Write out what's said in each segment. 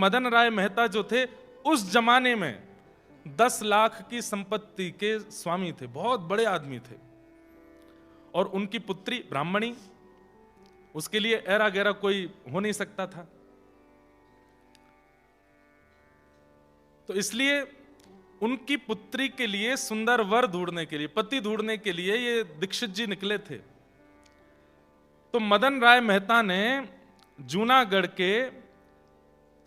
मदन राय मेहता जो थे उस जमाने में 10 लाख की संपत्ति के स्वामी थे, बहुत बड़े आदमी थे। और उनकी पुत्री ब्राह्मणी, उसके लिए ऐरा गैरा कोई हो नहीं सकता था। तो इसलिए उनकी पुत्री के लिए सुंदर वर ढूंढने के लिए, पति ढूंढने के लिए ये दीक्षित जी निकले थे। तो मदन राय मेहता ने जूनागढ़ के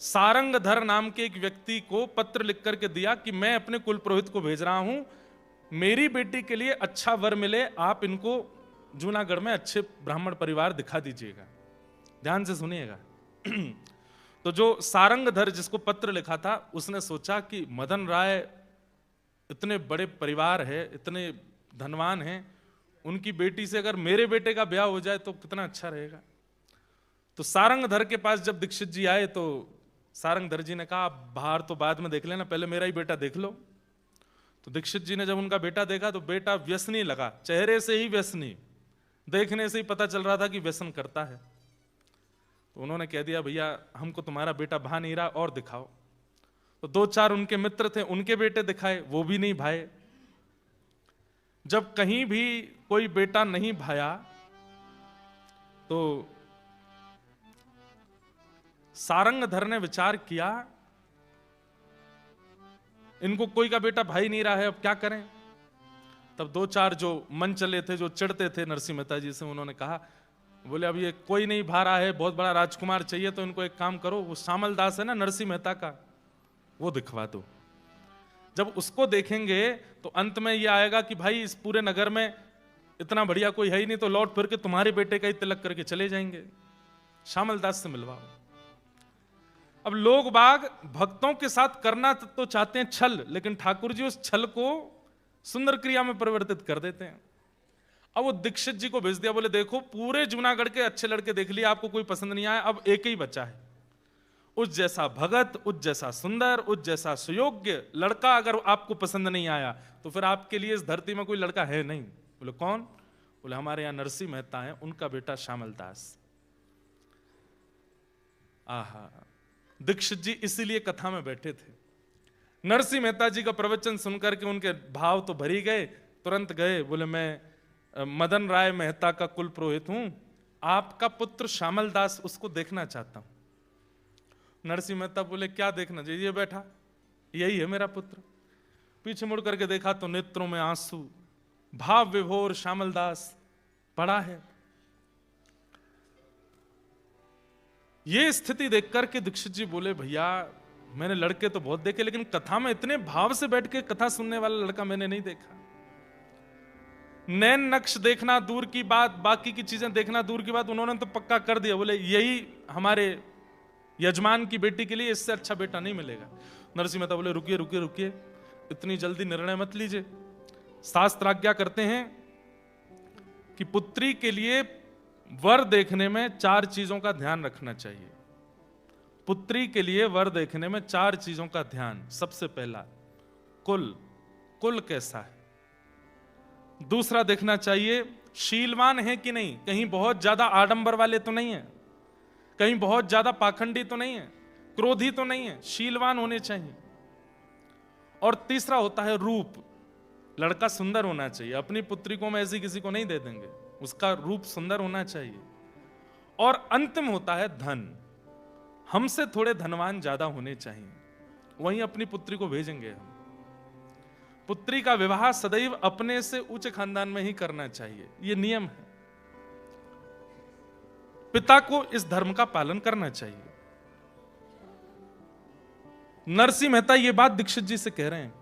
सारंगधर नाम के एक व्यक्ति को पत्र लिख करके दिया कि मैं अपने कुल पुरोहित को भेज रहा हूं, मेरी बेटी के लिए अच्छा वर मिले, आप इनको जूनागढ़ में अच्छे ब्राह्मण परिवार दिखा दीजिएगा। ध्यान से सुनिएगा। तो जो सारंगधर जिसको पत्र लिखा था, उसने सोचा कि मदन राय इतने बड़े परिवार है, इतने धनवान हैं, उनकी बेटी से अगर मेरे बेटे का ब्याह हो जाए तो कितना अच्छा रहेगा। तो सारंगधर के पास जब दीक्षित जी आए तो सारंगधर जी ने कहा, आप बाहर तो बाद में देख लेना, पहले मेरा ही बेटा देख लो। तो दीक्षित जी ने जब उनका बेटा देखा तो बेटा व्यसनी लगा, चेहरे से ही व्यसनी, देखने से ही पता चल रहा था कि व्यसन करता है। तो उन्होंने कह दिया, भैया हमको तुम्हारा बेटा भा नहीं रहा, और दिखाओ। तो 2-4 उनके मित्र थे, उनके बेटे दिखाए, वो भी नहीं भाए। जब कहीं भी कोई बेटा नहीं भाया तो सारंगधर ने विचार किया, इनको कोई का बेटा भाई नहीं रहा है, अब क्या करें। तब 2-4 जो मन चले थे, जो चिढ़ते थे नरसिंह मेहता जी से, उन्होंने कहा, बोले अब ये कोई नहीं भा रहा है, बहुत बड़ा राजकुमार चाहिए, तो इनको एक काम करो, वो श्यामल दास है ना नरसिंह मेहता का, वो दिखवा दो। जब उसको देखेंगे तो अंत में ये आएगा कि भाई इस पूरे नगर में इतना बढ़िया कोई है ही नहीं, तो लौट फिर के तुम्हारे बेटे का ही तिलक करके चले जाएंगे, श्यामल दास से मिलवाओ। अब लोग बाग भक्तों के साथ करना तो चाहते हैं छल, लेकिन ठाकुर जी उस छल को सुंदर क्रिया में परिवर्तित कर देते हैं। अब वो दीक्षित जी को भेज दिया, बोले देखो पूरे जूनागढ़ के अच्छे लड़के देख लिए, आपको कोई पसंद नहीं आया, अब एक ही बचा है, उस जैसा भगत, उस जैसा सुंदर, उस जैसा सुयोग्य लड़का अगर आपको पसंद नहीं आया तो फिर आपके लिए इस धरती में कोई लड़का है नहीं। बोले कौन? बोले हमारे यहां नरसिंह मेहता है, उनका बेटा श्यामल दास। आहा, दीक्षित जी इसीलिए कथा में बैठे थे। नरसिंह मेहता जी का प्रवचन सुनकर के उनके भाव तो भरी गए, तुरंत गए, बोले मैं मदन राय मेहता का कुल पुरोहित हूं, आपका पुत्र श्यामल दास, उसको देखना चाहता हूं। नरसिंह मेहता बोले क्या देखना चाहिए? ये बैठा, यही है मेरा पुत्र। पीछे मुड़ करके देखा तो नेत्रों में आंसू, भाव विभोर श्यामल दास पड़ा है। ये स्थिति देख करके दीक्षित जी बोले, भैया मैंने लड़के तो बहुत देखे, लेकिन कथा में इतने भाव से बैठ के कथा सुनने वाला लड़का मैंने नहीं देखा। नैन नक्श देखना दूर की बात, बाकी की चीजें देखना दूर की बात, उन्होंने तो पक्का कर दिया, बोले यही हमारे यजमान की बेटी के लिए, इससे अच्छा बेटा नहीं मिलेगा। नरसिंह मेहता बोले रुकिए रुकिए रुकिए, इतनी जल्दी निर्णय मत लीजिए। शास्त्र आज्ञा करते हैं कि पुत्री के लिए वर देखने में 4 चीजों का ध्यान रखना चाहिए। पुत्री के लिए वर देखने में 4 चीजों का ध्यान। सबसे पहला कुल, कुल कैसा है। दूसरा देखना चाहिए शीलवान है कि नहीं, कहीं बहुत ज्यादा आडंबर वाले तो नहीं है, कहीं बहुत ज्यादा पाखंडी तो नहीं है, क्रोधी तो नहीं है, शीलवान होने चाहिए। और तीसरा होता है रूप, लड़का सुंदर होना चाहिए। अपनी पुत्री को हम ऐसी किसी को नहीं दे देंगे, उसका रूप सुंदर होना चाहिए। और अंतिम होता है धन, हमसे थोड़े धनवान ज्यादा होने चाहिए, वहीं अपनी पुत्री को भेजेंगे हम। पुत्री का विवाह सदैव अपने से ऊंचे खानदान में ही करना चाहिए, यह नियम है। पिता को इस धर्म का पालन करना चाहिए। नरसिंह मेहता ये बात दीक्षित जी से कह रहे हैं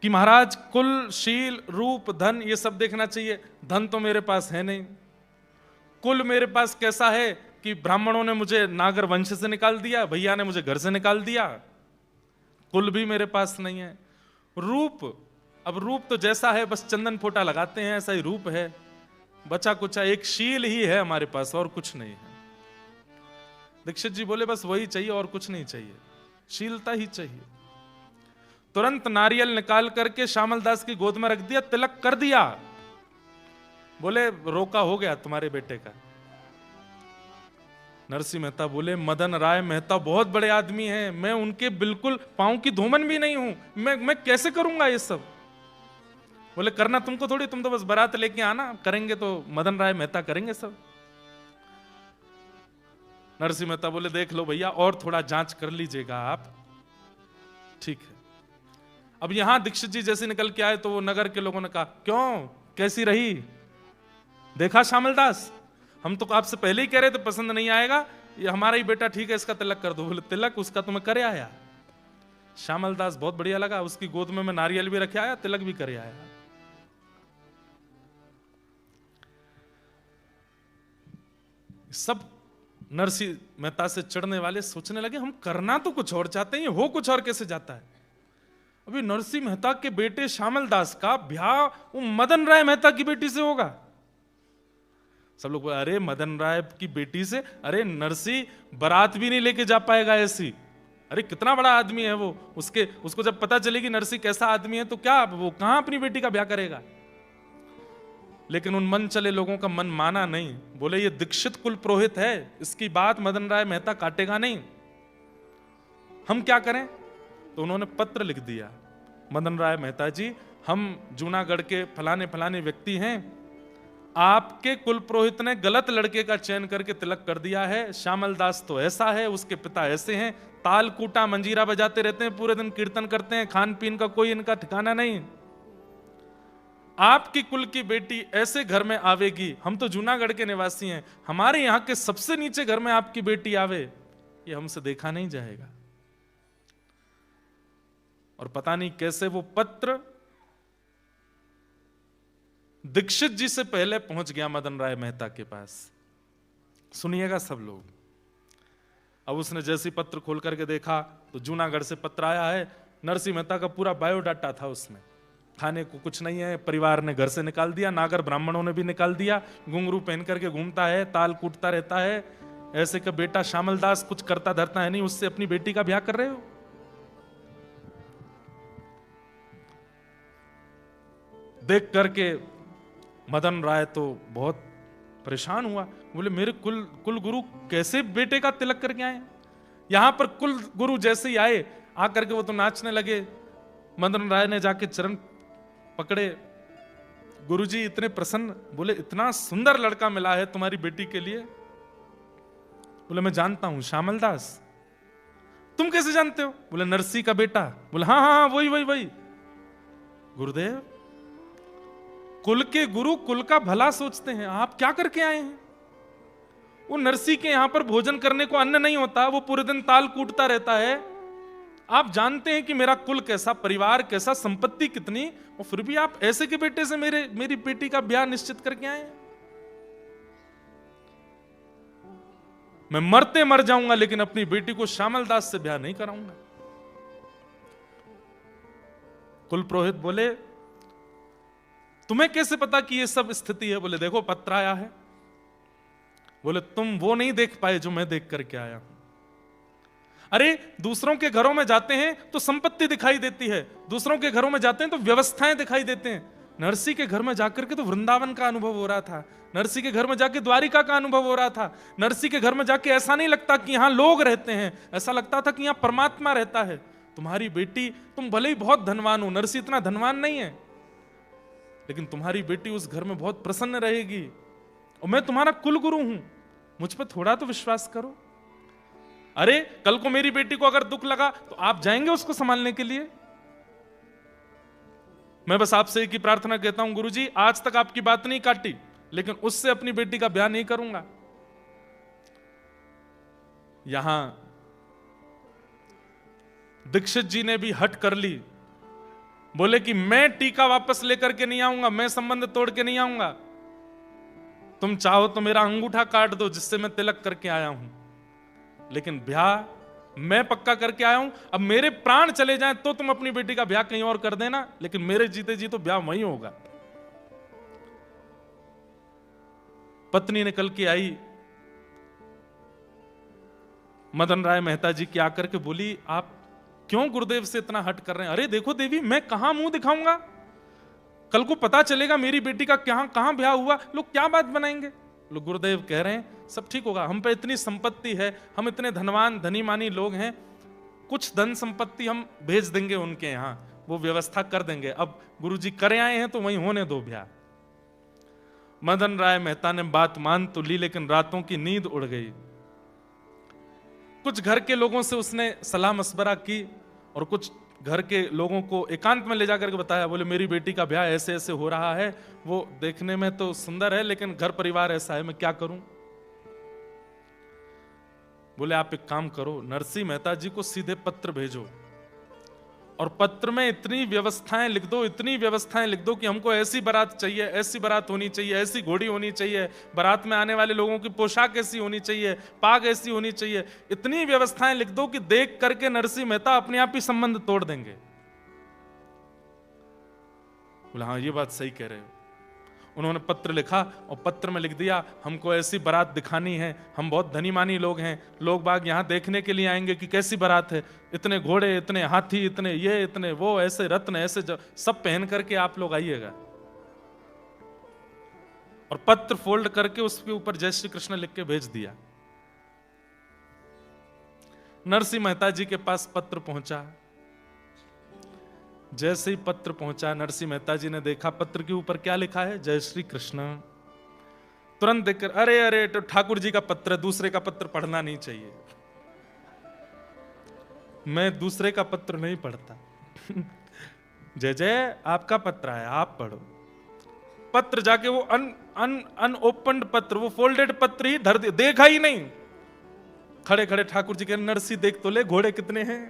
कि महाराज कुल, शील, रूप, धन ये सब देखना चाहिए। धन तो मेरे पास है नहीं। कुल मेरे पास कैसा है कि ब्राह्मणों ने मुझे नागर वंश से निकाल दिया, भैया ने मुझे घर से निकाल दिया, कुल भी मेरे पास नहीं है। रूप, अब रूप तो जैसा है बस चंदन फोटा लगाते हैं ऐसा ही रूप है, बचा कुचा एक शील ही है हमारे पास, और कुछ नहीं है। दीक्षित जी बोले बस वही चाहिए और कुछ नहीं चाहिए, शीलता ही चाहिए। तुरंत नारियल निकाल करके श्यामल दास की गोद में रख दिया, तिलक कर दिया। बोले रोका हो गया तुम्हारे बेटे का। नरसिंह मेहता बोले, मदन राय मेहता बहुत बड़े आदमी हैं, मैं उनके बिल्कुल पांव की धूमन भी नहीं हूं, मैं कैसे करूंगा ये सब। बोले, करना तुमको थोड़ी, तुम तो बस बारात लेके आना, करेंगे तो मदन राय मेहता करेंगे सब। नरसिंह मेहता बोले, देख लो भैया, और थोड़ा जांच कर लीजिएगा आप, ठीक है। अब यहां दीक्षित जी जैसे निकल के आए तो वो नगर के लोगों ने कहा, क्यों, कैसी रही, देखा श्यामल दास, हम तो आपसे पहले ही कह रहे थे पसंद नहीं आएगा, ये हमारा ही बेटा, ठीक है इसका तिलक कर दो। बोले, तिलक उसका तुम्हें करे आया। श्यामल दास बहुत बढ़िया लगा, उसकी गोद में मैं नारियल भी रखे आया, तिलक भी करे आया। सब नरसिंह मेहता से चिढ़ने वाले सोचने लगे, हम करना तो कुछ और चाहते हैं, हो कुछ और कैसे जाता है। अभी नरसिंह मेहता के बेटे श्यामल दास का ब्याह वो मदन राय मेहता की बेटी से होगा। सब लोग बोले, अरे मदन राय की बेटी से, अरे नरसिंह बारात भी नहीं लेके जा पाएगा ऐसी, अरे कितना बड़ा आदमी है वो, उसको जब पता चलेगी नरसिंह कैसा आदमी है तो क्या वो कहां अपनी बेटी का ब्याह करेगा। लेकिन उन मन चले लोगों का मन माना नहीं, बोले ये दीक्षित कुल पुरोहित है, इसकी बात मदन राय मेहता काटेगा नहीं, हम क्या करें। तो उन्होंने पत्र लिख दिया, मदन राय मेहता जी, हम जूनागढ़ के फलाने फलाने व्यक्ति हैं, आपके कुल पुरोहित ने गलत लड़के का चयन करके तिलक कर दिया है, श्यामल दास तो ऐसा है, उसके पिता ऐसे हैं, ताल कूटा मंजीरा बजाते रहते हैं, पूरे दिन कीर्तन करते हैं, खान पीन का कोई इनका ठिकाना नहीं। आपकी कुल की बेटी ऐसे घर में आवेगी, हम तो जूनागढ़ के निवासी हैं, हमारे यहां के सबसे नीचे घर में आपकी बेटी आवे, ये हमसे देखा नहीं जाएगा। और पता नहीं कैसे वो पत्र दीक्षित जी से पहले पहुंच गया मदन राय मेहता के पास। सुनिएगा सब लोग। अब उसने जैसी पत्र खोल करके देखा तो जूनागढ़ से पत्र आया है, नरसिंह मेहता का पूरा बायोडाटा था उसमें, खाने को कुछ नहीं है, परिवार ने घर से निकाल दिया, नागर ब्राह्मणों ने भी निकाल दिया, घुंघरू पहन करके घूमता है, ताल कूटता रहता है, ऐसे का बेटा श्यामल दास कुछ करता धरता है नहीं, उससे अपनी बेटी का ब्याह कर रहे हो। देख करके मदन राय तो बहुत परेशान हुआ, बोले मेरे कुल गुरु कैसे बेटे का तिलक करके आए। यहां पर कुल गुरु जैसे ही आए, आकर के वो तो नाचने लगे। मदन राय ने जाके चरण पकड़े, गुरुजी इतने प्रसन्न, बोले इतना सुंदर लड़का मिला है तुम्हारी बेटी के लिए। बोले मैं जानता हूं, श्यामल दास। तुम कैसे जानते हो? बोले नरसिंह का बेटा। बोले हाँ हाँ वही। गुरुदेव, कुल के गुरु कुल का भला सोचते हैं, आप क्या करके आए हैं? वो नरसिंह के यहां पर भोजन करने को अन्न नहीं होता, वो पूरे दिन ताल कूटता रहता है। आप जानते हैं कि मेरा कुल कैसा, परिवार कैसा, संपत्ति कितनी, और फिर भी आप ऐसे के बेटे से मेरी बेटी का ब्याह निश्चित करके आए हैं। मैं मरते मर जाऊंगा लेकिन अपनी बेटी को श्यामल दास से ब्याह नहीं कराऊंगा। कुल पुरोहित बोले तुम्हें कैसे पता कि ये सब स्थिति है? बोले देखो पत्र आया है। बोले तुम वो नहीं देख पाए जो मैं देख करके आया हूं। अरे दूसरों के घरों में जाते हैं तो संपत्ति दिखाई देती है, दूसरों के घरों में जाते हैं तो व्यवस्थाएं दिखाई देते हैं। नरसिंह के घर में जाकर के तो वृंदावन का अनुभव हो रहा था, नरसिंह के घर में जाके द्वारिका का अनुभव हो रहा था। नरसिंह के घर में जाके ऐसा नहीं लगता कि यहां लोग रहते हैं, ऐसा लगता था कि यहां परमात्मा रहता है। तुम्हारी बेटी, तुम भले ही बहुत धनवान हो, नरसिंह इतना धनवान नहीं है, लेकिन तुम्हारी बेटी उस घर में बहुत प्रसन्न रहेगी, और मैं तुम्हारा कुल गुरु हूं, मुझ पर थोड़ा तो विश्वास करो। अरे कल को मेरी बेटी को अगर दुख लगा तो आप जाएंगे उसको संभालने के लिए? मैं बस आपसे एक ही प्रार्थना कहता हूं, गुरुजी आज तक आपकी बात नहीं काटी, लेकिन उससे अपनी बेटी का ब्याह नहीं करूंगा। यहां दीक्षित जी ने भी हट कर ली, बोले कि मैं टीका वापस लेकर के नहीं आऊंगा, मैं संबंध तोड़ के नहीं आऊंगा। तुम चाहो तो मेरा अंगूठा काट दो जिससे मैं तिलक करके आया हूं, लेकिन ब्याह मैं पक्का करके आया हूं। अब मेरे प्राण चले जाएं तो तुम अपनी बेटी का ब्याह कहीं और कर देना, लेकिन मेरे जीते जी तो ब्याह वहीं होगा। पत्नी निकल के आई, मदन राय मेहता जी की आकर के बोली आप क्यों गुरुदेव से इतना हट कर रहे हैं? अरे देखो देवी, मैं कहां मुंह दिखाऊंगा, कल को पता चलेगा मेरी बेटी का कहां ब्याह हुआ, लोग क्या बात बनाएंगे। बोले गुरुदेव कह रहे हैं सब ठीक होगा, हम पे इतनी संपत्ति है, हम इतने धनवान धनी मानी लोग हैं, कुछ धन संपत्ति हम भेज देंगे उनके यहाँ, वो व्यवस्था कर देंगे। अब गुरुजी करे आए हैं तो वहीं होने दो ब्याह। मदन राय मेहता ने बात मान तो ली, लेकिन रातों की नींद उड़ गई। कुछ घर के लोगों से उसने सलाह मशवरा की और कुछ घर के लोगों को एकांत में ले जाकर के बताया। बोले मेरी बेटी का ब्याह ऐसे ऐसे हो रहा है, वो देखने में तो सुंदर है लेकिन घर परिवार ऐसा है, मैं क्या करूं। बोले आप एक काम करो, नरसिंह मेहता जी को सीधे पत्र भेजो और पत्र में इतनी व्यवस्थाएं लिख दो, इतनी व्यवस्थाएं लिख दो कि हमको ऐसी बारात चाहिए, ऐसी बारात होनी चाहिए, ऐसी घोड़ी होनी चाहिए, बारात में आने वाले लोगों की पोशाक ऐसी होनी चाहिए, पाग ऐसी होनी चाहिए। इतनी व्यवस्थाएं लिख दो कि देख करके नरसिंह मेहता अपने आप ही संबंध तोड़ देंगे। बोला हाँ ये बात सही कह रहे हो। उन्होंने पत्र लिखा और पत्र में लिख दिया हमको ऐसी बारात दिखानी है, हम बहुत धनी मानी लोग हैं, लोग बाग यहाँ देखने के लिए आएंगे कि कैसी बारात है, इतने घोड़े, इतने हाथी, इतने ये, इतने वो, ऐसे रत्न, ऐसे सब पहन करके आप लोग आइएगा। और पत्र फोल्ड करके उसके ऊपर जय श्री कृष्ण लिख के भेज दिया। नरसिंह मेहता जी के पास पत्र पहुंचा। जैसे ही पत्र पहुंचा, नरसिंह मेहता जी ने देखा पत्र के ऊपर क्या लिखा है, जय श्री कृष्ण। तुरंत देखकर अरे अरे तो ठाकुर जी का पत्र, दूसरे का पत्र पढ़ना नहीं चाहिए। मैं दूसरे का पत्र नहीं पढ़ता। जय जय आपका पत्र है, आप पढ़ो। पत्र जाके वो अनओपन्ड पत्र, वो फोल्डेड पत्र ही धर दिया, देखा ही नहीं। खड़े खड़े ठाकुर जी के नरसिंह देख तो ले, घोड़े कितने हैं,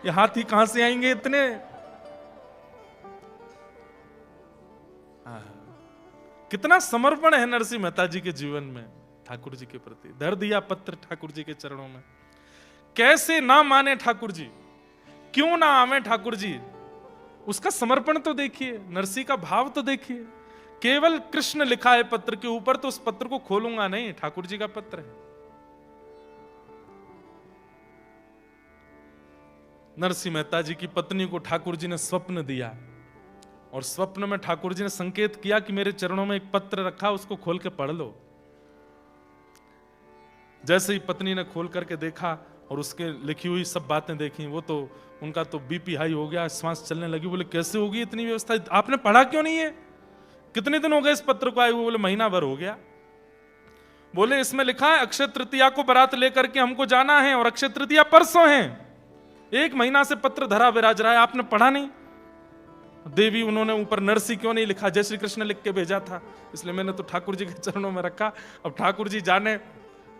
ये हाथी कहां से आएंगे इतने। कितना समर्पण है नरसिंह मेहता जी के जीवन में ठाकुर जी के प्रति। धर दिया पत्र ठाकुर जी के चरणों में। कैसे ना माने ठाकुर जी, क्यों ना आवे ठाकुर जी। उसका समर्पण तो देखिए, नरसिंह का भाव तो देखिए। केवल कृष्ण लिखा है पत्र के ऊपर, तो उस पत्र को खोलूंगा नहीं, ठाकुर जी का पत्र है। नरसिंह मेहता जी की पत्नी को ठाकुर जी ने स्वप्न दिया और स्वप्न में ठाकुर जी ने संकेत किया कि मेरे चरणों में एक पत्र रखा, उसको खोल के पढ़ लो। जैसे ही पत्नी ने खोल करके देखा और उसके लिखी हुई सब बातें देखी, वो तो उनका तो बीपी हाई हो गया, श्वास चलने लगी। बोले कैसे होगी इतनी व्यवस्था, आपने पढ़ा क्यों नहीं है, कितने दिन हो गए इस पत्र को आए हुए। बोले महीना भर हो गया। बोले इसमें लिखा है अक्षय तृतीया को बारात लेकर के हमको जाना है और अक्षय तृतीया परसों है, 1 महीना से पत्र धरा विराज रहा है, आपने पढ़ा नहीं। देवी उन्होंने ऊपर नरसिंह क्यों नहीं लिखा, जय श्री कृष्ण लिख के भेजा था, इसलिए मैंने तो ठाकुर जी के चरणों में रखा। अब ठाकुर जी जाने,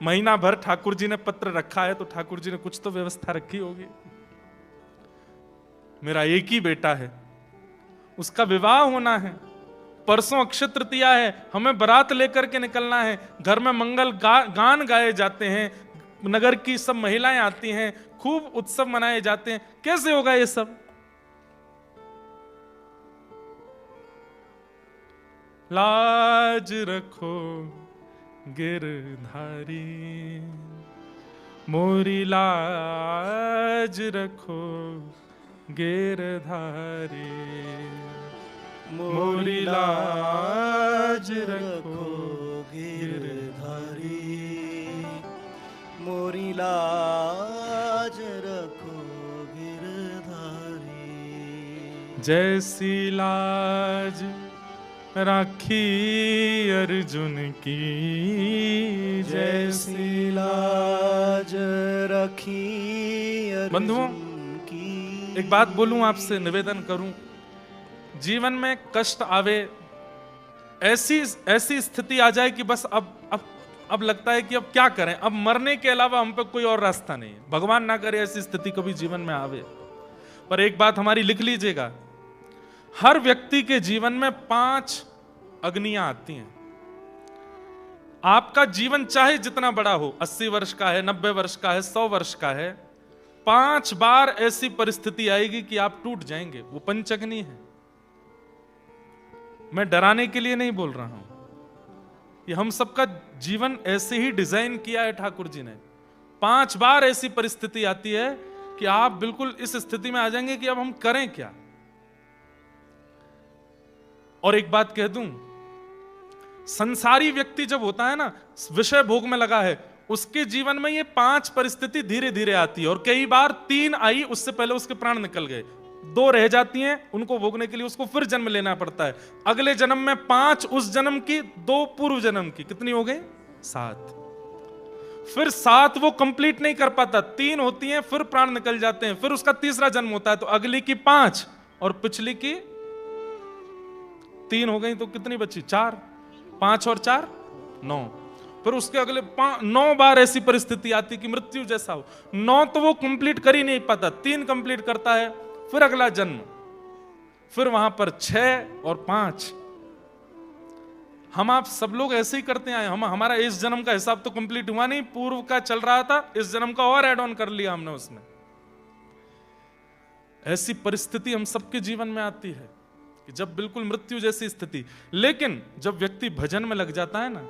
महीना भर ठाकुर जी ने पत्र रखा है तो ठाकुर जी ने कुछ तो व्यवस्था रखी होगी। मेरा एक ही बेटा है, उसका विवाह होना है, परसों अक्षय तृतीया है, हमें बारात लेकर के निकलना है, घर में मंगल गान गाए जाते हैं, नगर की सब महिलाएं आती हैं, खूब उत्सव मनाए जाते हैं, कैसे होगा ये सब। लाज रखो गिरधारी, मोरी लाज रखो गिरधारी, मोरी लाज रखो गिरधारी, मोरी लाज रखो गिरधारी। जैसी लाज राखी अर्जुन की, जैसी लाज रखी बंधुओं की। एक बात बोलूं आपसे, निवेदन करूं, जीवन में कष्ट आवे, ऐसी स्थिति आ जाए कि बस अब लगता है कि अब क्या करें, अब मरने के अलावा हम पे कोई और रास्ता नहीं है। भगवान ना करे ऐसी स्थिति कभी जीवन में आवे। पर एक बात हमारी लिख लीजिएगा, हर व्यक्ति के जीवन में 5 अग्नियां आती हैं। आपका जीवन चाहे जितना बड़ा हो, 80 वर्ष का है, 90 वर्ष का है, 100 वर्ष का है, 5 बार ऐसी परिस्थिति आएगी कि आप टूट जाएंगे। वो पंचअग्नि है। मैं डराने के लिए नहीं बोल रहा हूं, ये हम सबका जीवन ऐसे ही डिजाइन किया है ठाकुर जी ने। 5 बार ऐसी परिस्थिति आती है कि आप बिल्कुल इस स्थिति में आ जाएंगे कि अब हम करें क्या। और एक बात कह दूं, संसारी व्यक्ति जब होता है ना, विषय भोग में लगा है, उसके जीवन में ये 5 परिस्थिति धीरे धीरे आती है, और कई बार 3 आई, उससे पहले उसके प्राण निकल गए, 2 रह जाती हैं, उनको भोगने के लिए उसको फिर जन्म लेना पड़ता है। अगले जन्म में 5 उस जन्म की, 2 पूर्व जन्म की, कितनी हो गई? 7। फिर 7 वो कंप्लीट नहीं कर पाता, 3 होती हैं, फिर प्राण निकल जाते हैं, फिर उसका तीसरा जन्म होता है, तो अगली की 5 और पिछली की 3 हो गई, तो कितनी बची? 4। 5 और 4 9। फिर उसके अगले 9 बार ऐसी परिस्थिति आती कि मृत्यु जैसा हो। 9 तो वो कंप्लीट कर ही नहीं पाता, 3 कंप्लीट करता है, फिर अगला जन्म, फिर वहां पर 6 और 5। हम आप सब लोग ऐसे ही करते आए। हमारा इस जन्म का हिसाब तो कंप्लीट हुआ नहीं, पूर्व का चल रहा था, इस जन्म का और ऐड ऑन कर लिया हमने उसमें। ऐसी परिस्थिति हम सबके जीवन में आती है कि जब बिल्कुल मृत्यु जैसी स्थिति। लेकिन जब व्यक्ति भजन में लग जाता है ना,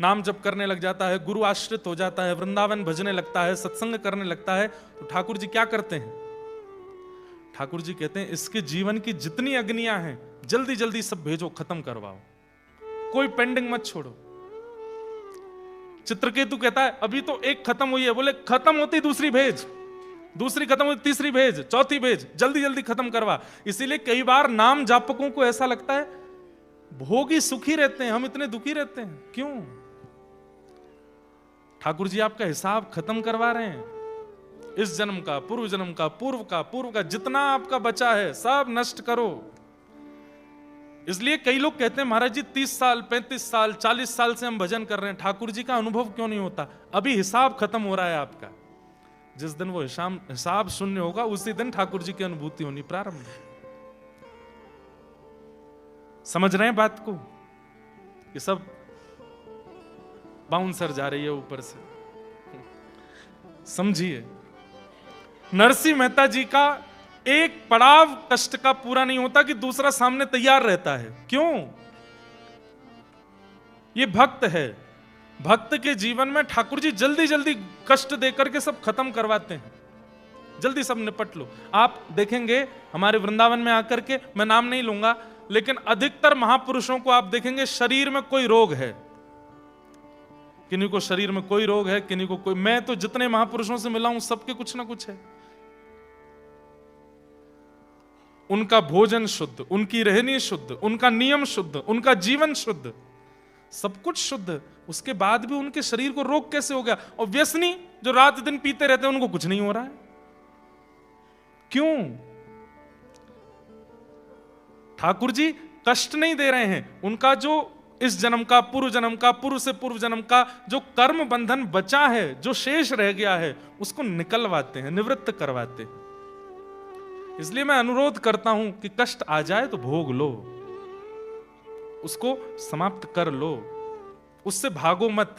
नाम जप करने लग जाता है, गुरु आश्रित हो जाता है, वृंदावन भजने लगता है, सत्संग करने लगता है, तो ठाकुर जी क्या करते हैं? ठाकुर जी कहते हैं इसके जीवन की जितनी अग्नियां हैं जल्दी जल्दी सब भेजो, खत्म करवाओ, कोई पेंडिंग मत छोड़ो। चित्रकेतु कहता है अभी तो एक खत्म हुई है, बोले खत्म होती दूसरी भेज, दूसरी खत्म हुई तीसरी भेज, चौथी भेज, जल्दी जल्दी खत्म करवा। इसीलिए कई बार नाम जापकों को ऐसा लगता है भोगी सुखी रहते हैं, हम इतने दुखी रहते हैं, क्यों? ठाकुर जी आपका हिसाब खत्म करवा रहे हैं। इस जन्म का, पूर्व जन्म का, पूर्व का जितना आपका बचा है सब नष्ट करो। इसलिए कई लोग कहते हैं महाराज जी 30 साल 35 साल 40 साल से हम भजन कर रहे हैं, ठाकुर जी का अनुभव क्यों नहीं होता? अभी हिसाब खत्म हो रहा है आपका। जिस दिन वो हिसाब शून्य होगा उसी दिन ठाकुर जी की अनुभूति होनी प्रारंभ। समझ रहे हैं बात को? ये सब बाउंसर जा रही है ऊपर से, समझिए। नरसिंह मेहता जी का एक पड़ाव कष्ट का पूरा नहीं होता कि दूसरा सामने तैयार रहता है। क्यों? ये भक्त है। भक्त के जीवन में ठाकुर जी जल्दी जल्दी कष्ट देकर के सब खत्म करवाते हैं, जल्दी सब निपट लो। आप देखेंगे हमारे वृंदावन में आकर के, मैं नाम नहीं लूंगा, लेकिन अधिकतर महापुरुषों को आप देखेंगे शरीर में कोई रोग है, किन्हीं को शरीर में कोई रोग है, किन्हीं को कोई। मैं तो जितने महापुरुषों से मिला हूं सबके कुछ ना कुछ है। उनका भोजन शुद्ध, उनकी रहनी शुद्ध, उनका नियम शुद्ध, उनका जीवन शुद्ध, सब कुछ शुद्ध, उसके बाद भी उनके शरीर को रोग कैसे हो गया? और व्यसनी जो रात दिन पीते रहते हैं उनको कुछ नहीं हो रहा है, क्यों? ठाकुर जी कष्ट नहीं दे रहे हैं, उनका जो इस जन्म का, पूर्व जन्म का, पूर्व से पूर्व जन्म का जो कर्म बंधन बचा है, जो शेष रह गया है, उसको निकलवाते हैं, निवृत्त करवाते हैं। इसलिए मैं अनुरोध करता हूं कि कष्ट आ जाए तो भोग लो, उसको समाप्त कर लो, उससे भागो मत,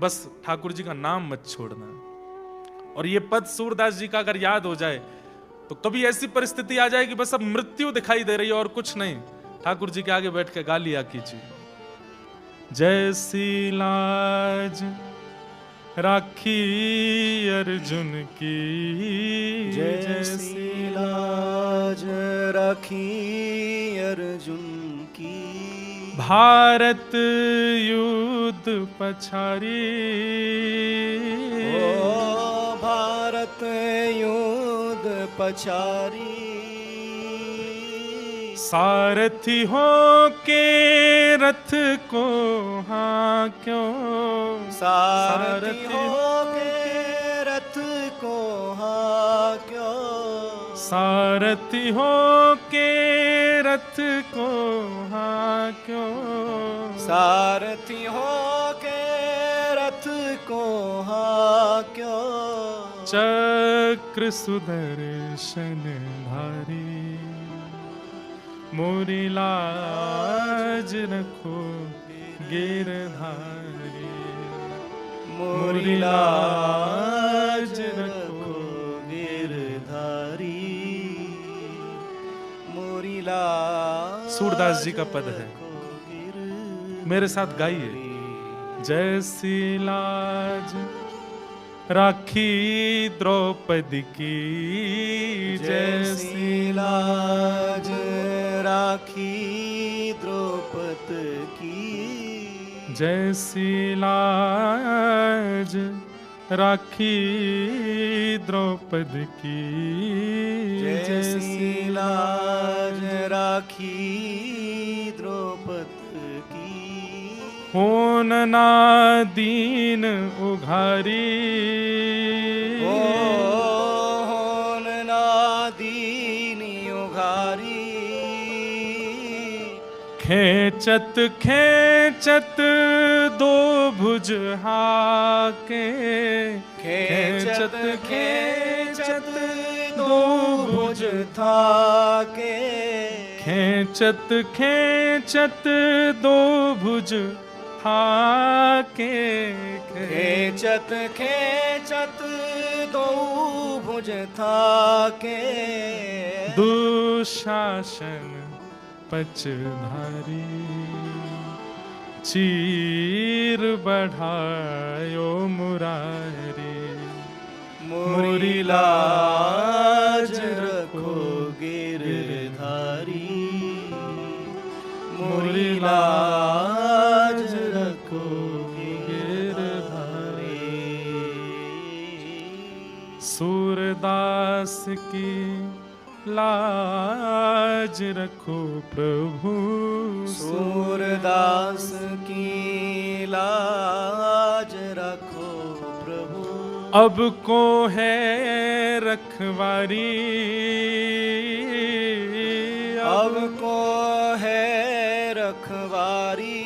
बस ठाकुर जी का नाम मत छोड़ना। और ये पद सूरदास जी का अगर याद हो जाए तो कभी ऐसी परिस्थिति आ जाए कि बस अब मृत्यु दिखाई दे रही है और कुछ नहीं, ठाकुर जी के आगे बैठ के गा लिया कीजिए, जैसी लाज राखी अर्जुन की, जैसी लाज राखी अर्जुन की, भारत युद्ध पछारी, ओ भारत युद्ध पछारी, सारथी हो के रथ को हाँक्यो, सारथी हो के रथ को हाँक्यो, सारथी हो के रथ को हाँक्यो, सारथी हो के रथ को हाँक्यो, चक्र सुदर्शन धारी, मोरी लाज रखो गिरधारी, मोरी लाज रखो गिरधारी, मोरी लाज। सूरदास जी का पद है, मेरे साथ गाइए। जैसी लाज राखी द्रौपदी की, जैसी लाज राखी द्रौपद की जैसी लाज राखी द्रौपद की, जैसी लाज राखी द्रौपद की होन ना दीन उघारी, होन ना दीनी उघारी खेचत खेचत दो भुज हाके, खेचत खेचत दो भुज थाके खेचत खेचत दो भुज हाके, खेचत खेचत दो भुज थाके दुशासन पच भारी चीर बढ़ायो मुरारी, मोरी लाज रखो गिरधारी, मोरी लाज रखो गिरधारी। सूरदास की लाज रखो प्रभु, सूरदास की लाज रखो प्रभु, अब को है रखवारी, अब को है रखवारी।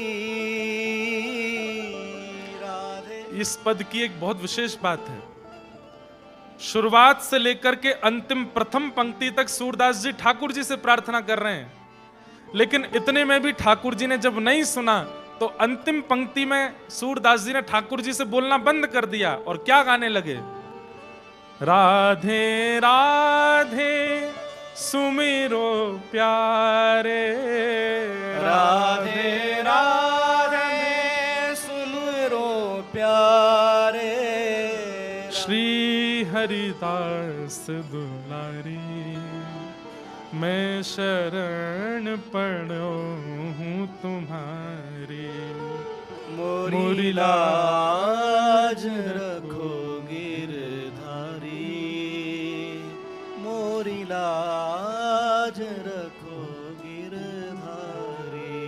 राधे। इस पद की एक बहुत विशेष बात है। शुरुआत से लेकर के अंतिम प्रथम पंक्ति तक सूरदास जी ठाकुर जी से प्रार्थना कर रहे हैं, लेकिन इतने में भी ठाकुर जी ने जब नहीं सुना तो अंतिम पंक्ति में सूरदास जी ने ठाकुर जी से बोलना बंद कर दिया और क्या गाने लगे, राधे राधे सुमिरो प्यारे, राधे राधे सुमिरो प्यारे, श्री हरिदास दुलारी मैं शरण पड़ो हूँ तुम्हारी, मोरी लाज रखो गिरधारी, मोरी लाज रखो गिरधारी।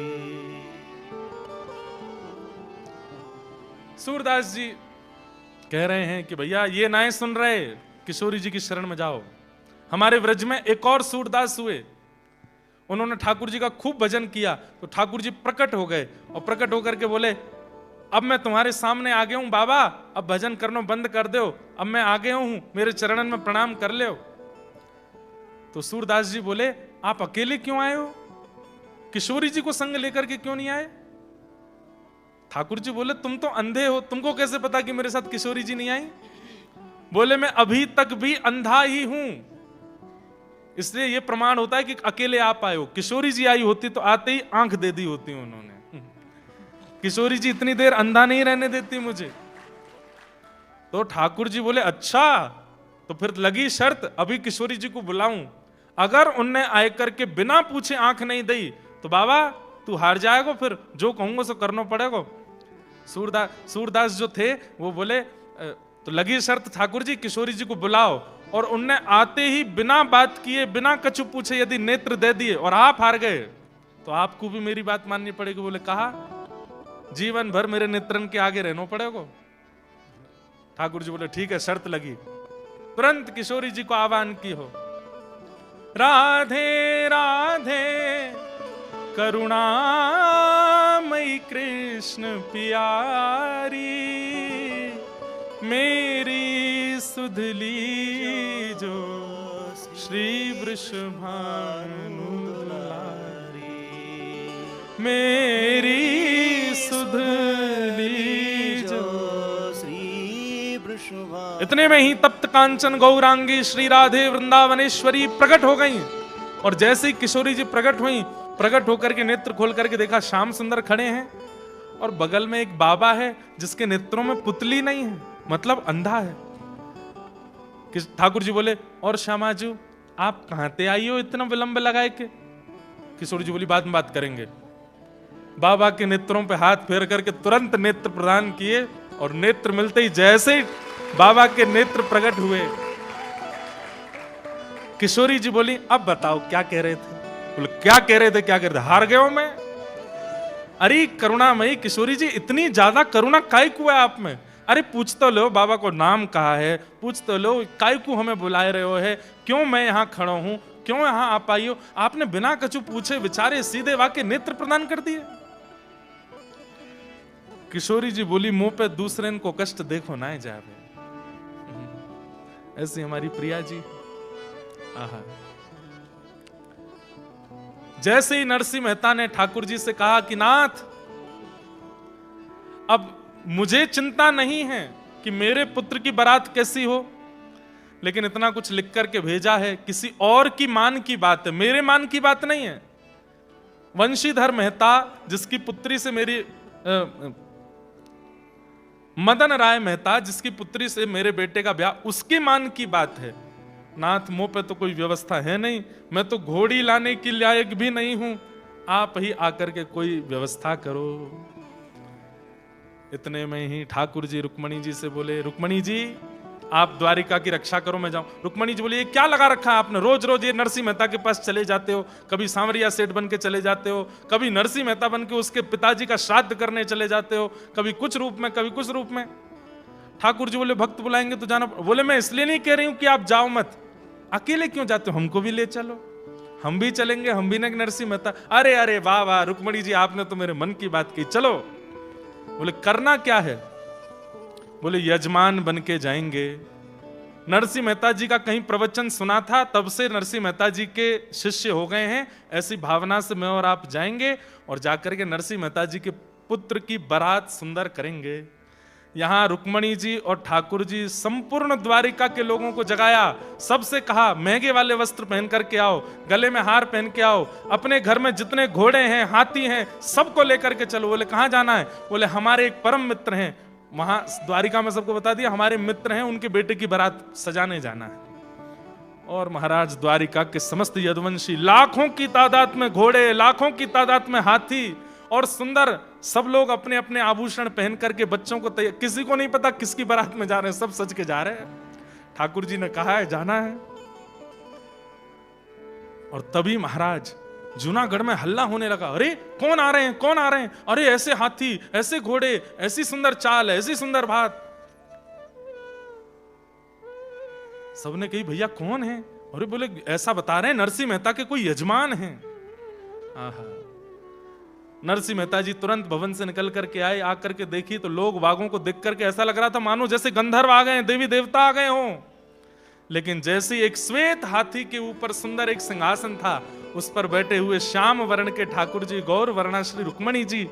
सूरदास जी कह रहे हैं कि भैया ये नाए सुन रहे, किशोरी जी की शरण में जाओ। हमारे व्रज में एक और सूरदास हुए, उन्होंने ठाकुर जी का खूब भजन किया, तो ठाकुर जी प्रकट हो गए और प्रकट होकर के बोले, अब मैं तुम्हारे सामने आ गया हूं बाबा, अब भजन करना बंद कर दो, अब मैं आ गया हूं, मेरे चरणन में प्रणाम कर ले। तो सूरदास जी बोले, आप अकेले क्यों आए हो, किशोरी जी को संग लेकर के क्यों नहीं आए? ठाकुर जी बोले, तुम तो अंधे हो, तुमको कैसे पता कि मेरे साथ किशोरी जी नहीं आई? बोले, मैं अभी तक भी अंधा ही हूं, इसलिए यह प्रमाण होता है कि अकेले आप आए हो। किशोरी जी आई होती तो आते ही आंख दे दी होती उन्होंने। किशोरी जी इतनी देर अंधा नहीं रहने देती मुझे। तो ठाकुर जी बोले, अच्छा, तो फिर लगी शर्त, अभी किशोरी जी को बुलाऊं, अगर उनने आए करके बिना पूछे आंख नहीं दी तो बाबा तू हार जाएगा, फिर जो कहूंगा सो करना पड़ेगा। सूरदास जो थे वो बोले, तो लगी शर्त ठाकुर जी, किशोरी जी को बुलाओ, और उनने आते ही बिना बात किए, बिना कछु पूछे यदि नेत्र दे दिए और आप हार गए तो आपको भी मेरी बात माननी पड़ेगी। बोले, कहा, जीवन भर मेरे नेत्रन के आगे रहना पड़ेगा। ठाकुर जी बोले, ठीक है, शर्त लगी। तुरंत किशोरी जी को आह्वान की हो, राधे राधे करुणामयी कृष्ण प्यारी, मेरी सुधली जो श्री वृषभानु दुलारी, मेरी सुधली जो श्री वृषभानु। इतने में ही तप्त कांचन गौरांगी श्री राधे वृंदावनेश्वरी प्रकट हो गई, और जैसे ही किशोरी जी प्रकट हुई, प्रकट होकर के नेत्र खोल करके देखा श्याम सुंदर खड़े हैं, और बगल में एक बाबा है जिसके नेत्रों में पुतली नहीं है, मतलब अंधा है। ठाकुर जी बोले, और श्यामाजू आप कहां ते आई हो इतना विलंब लगाए के? किशोरी जी बोली, बाद में बात करेंगे, बाबा के नेत्रों पे हाथ फेर करके तुरंत नेत्र प्रदान किए और नेत्र मिलते ही जैसे ही बाबा के नेत्र प्रकट हुए, किशोरी जी बोली अब बताओ क्या कह रहे थे। बोले क्या कह रहे थे, क्या कह रहे थे, हार गए हो मैं। अरे करुणामयी किशोरी जी, इतनी ज्यादा करुणा काय को है आप में। अरे पूछ तो लो बाबा को नाम कहा है, पूछ तो लो काय को हमें बुलाए रहे हो है, क्यों मैं यहाँ खड़ा हूं, क्यों यहाँ आप आई हो। आपने बिना कछु पूछे विचारे सीधे वाके नेत्र प्रदान कर दिए। किशोरी जी बोली मुंह पे दूसरे को कष्ट देखो ना जावे। ऐसी हमारी प्रिया जी। आहा। जैसे ही नरसिंह मेहता ने ठाकुर जी से कहा कि नाथ, अब मुझे चिंता नहीं है कि मेरे पुत्र की बारात कैसी हो, लेकिन इतना कुछ लिख करके भेजा है, किसी और की मान की बात है, मेरे मान की बात नहीं है। वंशीधर मेहता जिसकी पुत्री से मेरी मदन राय मेहता जिसकी पुत्री से मेरे बेटे का ब्याह, उसकी मान की बात है। नाथ मुंह पे तो कोई व्यवस्था है नहीं, मैं तो घोड़ी लाने के लायक भी नहीं हूं, आप ही आकर के कोई व्यवस्था करो। इतने में ही ठाकुर जी रुक्मणी जी से बोले, रुक्मणी जी आप द्वारिका की रक्षा करो, मैं जाऊं। रुक्मणी जी बोली ये क्या लगा रखा है आपने, रोज रोज ये नरसिंह मेहता के पास चले जाते हो, कभी सांवरिया सेठ बन के चले जाते हो, कभी नरसिंह मेहता बन के उसके पिताजी का श्राद्ध करने चले जाते हो, कभी कुछ रूप में कभी कुछ रूप में। ठाकुर जी बोले भक्त बुलाएंगे तो जाना। बोले मैं इसलिए नहीं कह रही हूं कि आप जाओ मत, अकेले क्यों जाते हो, हमको भी ले चलो, हम भी चलेंगे, हम भी नरसिंह मेहता। अरे अरे वाह वाह रुक्मणी जी, आपने तो मेरे मन की बात की, चलो। बोले करना क्या है। बोले यजमान बन के जाएंगे। नरसिंह मेहता जी का कहीं प्रवचन सुना था, तब से नरसिंह मेहता जी के शिष्य हो गए हैं। ऐसी भावना से मैं और आप जाएंगे और जाकर के नरसिंह मेहता जी के पुत्र की बारात सुंदर करेंगे। यहां रुक्मणी जी और ठाकुर जी संपूर्ण द्वारिका के लोगों को जगाया, सबसे कहा महंगे वाले वस्त्र पहन करके आओ, गले में हार पहन के आओ, अपने घर में जितने घोड़े हैं हाथी हैं सबको लेकर के चलो। बोले कहां जाना है। बोले हमारे एक परम मित्र हैं, वहां द्वारिका में सबको बता दिया, हमारे मित्र हैं, उनके बेटे की बारात सजाने जाना है। और महाराज द्वारिका के समस्त यदुवंशी, लाखों की तादाद में घोड़े, लाखों की तादाद में हाथी और सुंदर, सब लोग अपने अपने आभूषण पहन करके बच्चों को तैयार, किसी को नहीं पता किसकी बारात में जा रहे हैं, सब सज के जा रहे हैं। ठाकुर जी ने कहा है जाना है। और तभी महाराज जूनागढ़ में हल्ला होने लगा, अरे कौन आ रहे हैं, कौन आ रहे हैं, अरे ऐसे हाथी, ऐसे घोड़े, ऐसी सुंदर चाल, ऐसी सुंदर बात। सबने कही भैया कौन है। अरे बोले ऐसा बता रहे हैं नरसिंह मेहता के कोई यजमान हैं। आहा। नरसिंह मेहता जी तुरंत भवन से निकल करके आए, आकर के देखी तो लोग बागों को देख करके ऐसा लग रहा था मानो जैसे गंधर्व आ गए, देवी देवता आ गए हों। लेकिन जैसे एक श्वेत हाथी के ऊपर सुंदर एक सिंहासन था, उस पर बैठे हुए श्याम वर्ण के ठाकुर जी, गौर वर्णा श्री रुक्मणी जी,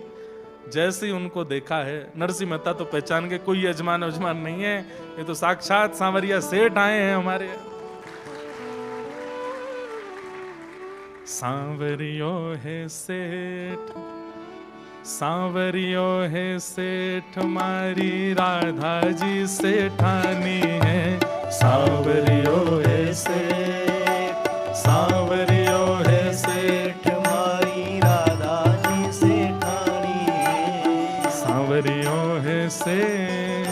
जैसे ही उनको देखा है नरसिंह मेहता तो पहचान के कोई यजमान उजमान नहीं है, ये तो साक्षात सांवरिया सेठ आए हैं हमारे। सांवरियो है सेठ, सांवरियो है सेठ, मारी राधा जी सेठानी है। सांवरियो है सेठ, सांवरियो है सेठ, मारी राधा जी सेठानी है। सांवरियो है सेठ,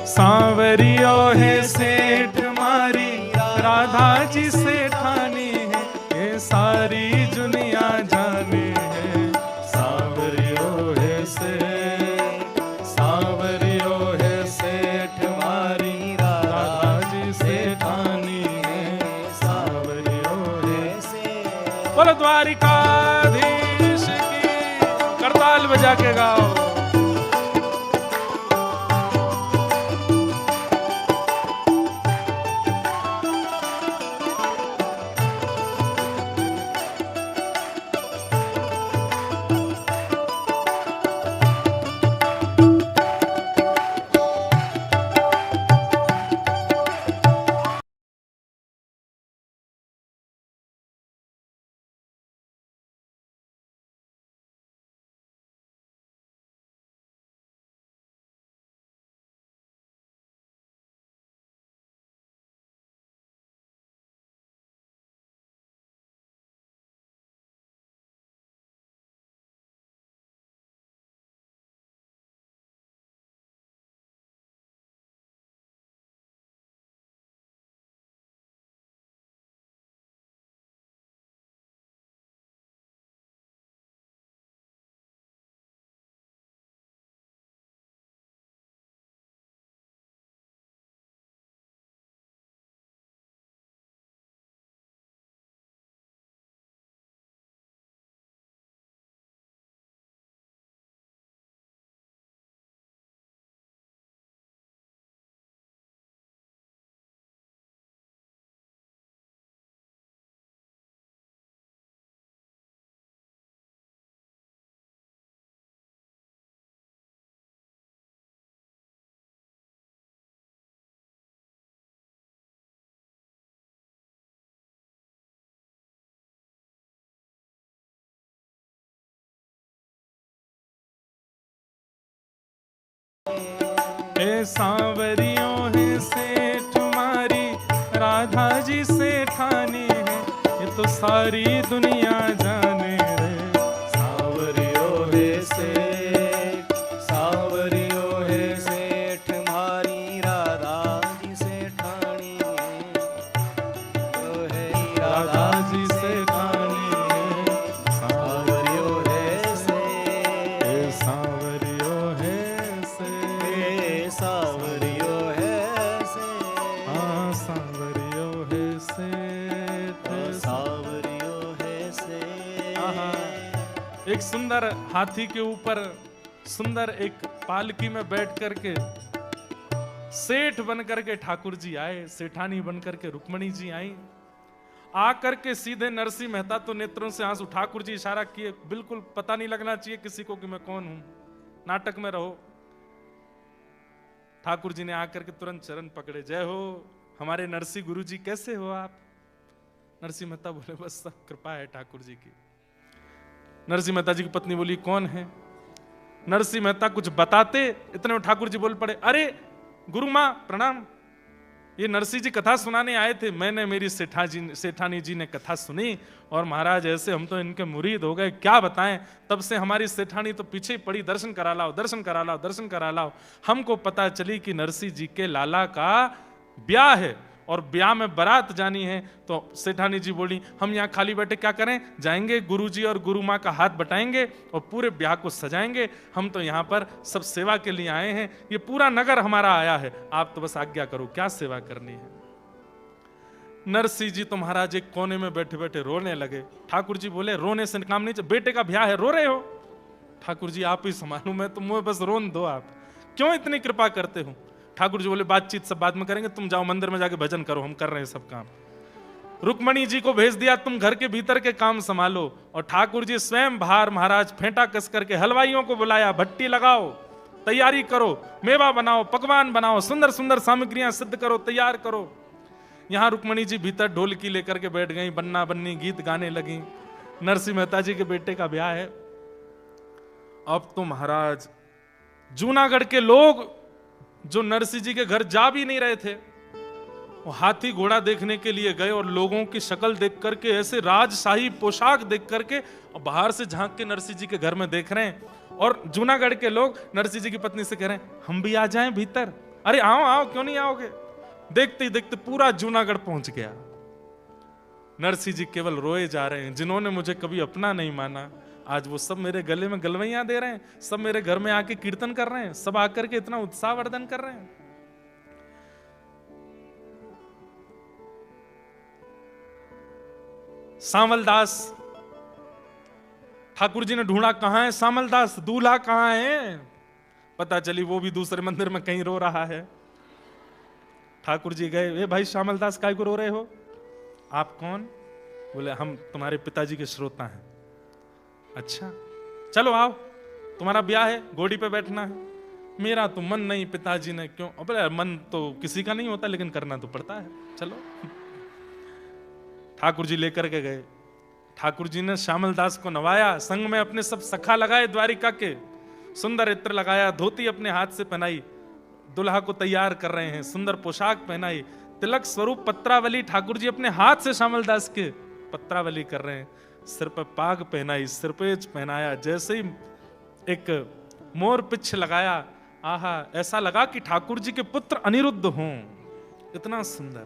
सांवरियो है सेठ, मारी राधा जी सेठानी है, ये सारी दुनिया जाने है। सांवरियो है सेठ, सांवरियो है सेठ, मारी राधा जी सेठानी है। सांवरियो है सेठ। बोलो द्वारिकाधीश की, करताल बजा के गाओ। सांवरियों है सेठ मारी राधा जी सेठानी है, ये तो सारी दुनिया जाने रे। सांवरियो है सेठ, सांवरियो है सेठ मारी राधा जी सेठानी है, तो है राधा जी सेठानी है। सांवरियो है सेठ, सांवरियो है सांवरियो है सेठ, हाँ सांवरियो है सेठ, सांवरियो है सेठ। एक सुंदर हाथी के ऊपर सुंदर एक पालकी में बैठ करके सेठ बन करके ठाकुर जी आए, सेठानी बन करके रुक्मणी जी आई। आकर के सीधे नरसिंह मेहता तो नेत्रों से आंसू, ठाकुर जी इशारा किए, बिल्कुल पता नहीं लगना चाहिए किसी को कि मैं कौन हूं, नाटक में रहो। ठाकुर जी ने आकर के तुरंत चरण पकड़े, जय हो हमारे नरसिंह गुरु जी, कैसे हो आप? नरसिंह मेहता बोले बस सब कृपा है ठाकुर जी की। नरसिंह मेहता जी की पत्नी बोली कौन है? नरसिंह मेहता कुछ बताते, इतने में ठाकुर जी बोल पड़े, अरे गुरु मां प्रणाम, ये नरसिंह जी कथा सुनाने आए थे, मैंने मेरी सेठानी जी ने कथा सुनी और महाराज ऐसे हम तो इनके मुरीद हो गए, क्या बताएं, तब से हमारी सेठानी तो पीछे ही पड़ी, दर्शन करा लाओ, दर्शन करा लाओ, दर्शन करा लाओ। हमको पता चली कि नरसिंह जी के लाला का ब्याह है और ब्याह में बारात जानी है। तो सेठानी जी बोली हम यहाँ खाली बैठे क्या करें, जाएंगे गुरुजी और गुरु माँ का हाथ बटाएंगे और पूरे ब्याह को सजाएंगे। हम तो यहाँ पर सब सेवा के लिए आए हैं, ये पूरा नगर हमारा आया है, आप तो बस आज्ञा करो क्या सेवा करनी है। नरसिंह जी तो महाराज एक कोने में बैठे बैठे रोने लगे। ठाकुर जी बोले रोने से काम नहीं, बेटे का ब्याह है रो रहे हो? ठाकुर जी आप ही संभालो, मैं तो मुझे बस रोन दो, आप क्यों इतनी कृपा करते हो? ठाकुर जी बोले बातचीत सब बाद में करेंगे, तुम जाओ मंदिर में जाके भजन करो, हम कर रहे हैं सब काम। रुक्मणी जी को भेज दिया, तुम घर के भीतर के काम संभालो। और ठाकुर जी स्वयं बाहर महाराज फेंटा कस करके हलवाइयों को बुलाया, भट्टी लगाओ, तैयारी करो, मेवा बनाओ, पकवान बनाओ, सुंदर सुंदर सामग्रियां सिद्ध करो, तैयार करो। यहां रुक्मणी जी भीतर ढोलकी लेकर के बैठ गई, बन्ना बन्नी गीत गाने लगी। नरसिंह मेहता जी के बेटे का ब्याह है। अब तो महाराज जूनागढ़ के लोग जो नरसिंह जी के घर जा भी नहीं रहे थे, वो हाथी घोड़ा देखने के लिए गए और लोगों की शक्ल देख करके, ऐसे राजशाही पोशाक देख करके और बाहर से झांक के नरसिंह जी के घर में देख रहे हैं। और जूनागढ़ के लोग नरसिंह जी की पत्नी से कह रहे हैं हम भी आ जाएं भीतर। अरे आओ आओ, क्यों नहीं आओगे? देखते ही देखते पूरा जूनागढ़ पहुंच गया। नरसिंह जी केवल रोए जा रहे हैं, जिन्होंने मुझे कभी अपना नहीं माना, आज वो सब मेरे गले में गलवैयां दे रहे हैं, सब मेरे घर में आके कीर्तन कर रहे हैं, सब आकर के इतना उत्साहवर्धन कर रहे हैं। सामलदास, ठाकुर जी ने ढूंढा कहां है सामलदास, दूल्हा कहां है? पता चली वो भी दूसरे मंदिर में कहीं रो रहा है। ठाकुर जी गए, ए भाई सामलदास काय को रो रहे हो? आप कौन? बोले हम तुम्हारे पिताजी के श्रोता हैं। अच्छा चलो आओ, तुम्हारा ब्याह है, घोड़ी पे बैठना है। मेरा तो मन नहीं, पिताजी ने क्यों? अबे मन तो किसी का नहीं होता, लेकिन करना तो पड़ता है, चलो। ठाकुर जी लेकर के गए। ठाकुर जी ने श्यामलदास को नवाया, संग में अपने सब सखा लगाए द्वारिका के, सुंदर इत्र लगाया, धोती अपने हाथ से पहनाई, दुल्हा को तैयार कर रहे हैं, सुंदर पोशाक पहनाई, तिलक स्वरूप पत्रावली ठाकुर जी अपने हाथ से श्यामलदास के पत्रावली कर रहे हैं, सिर पर पाग पहनाई, सिरपेज पहनाया, जैसे ही एक मोर पिछ लगाया, आहा ऐसा लगा कि ठाकुर जी के पुत्र अनिरुद्ध हों, इतना सुंदर।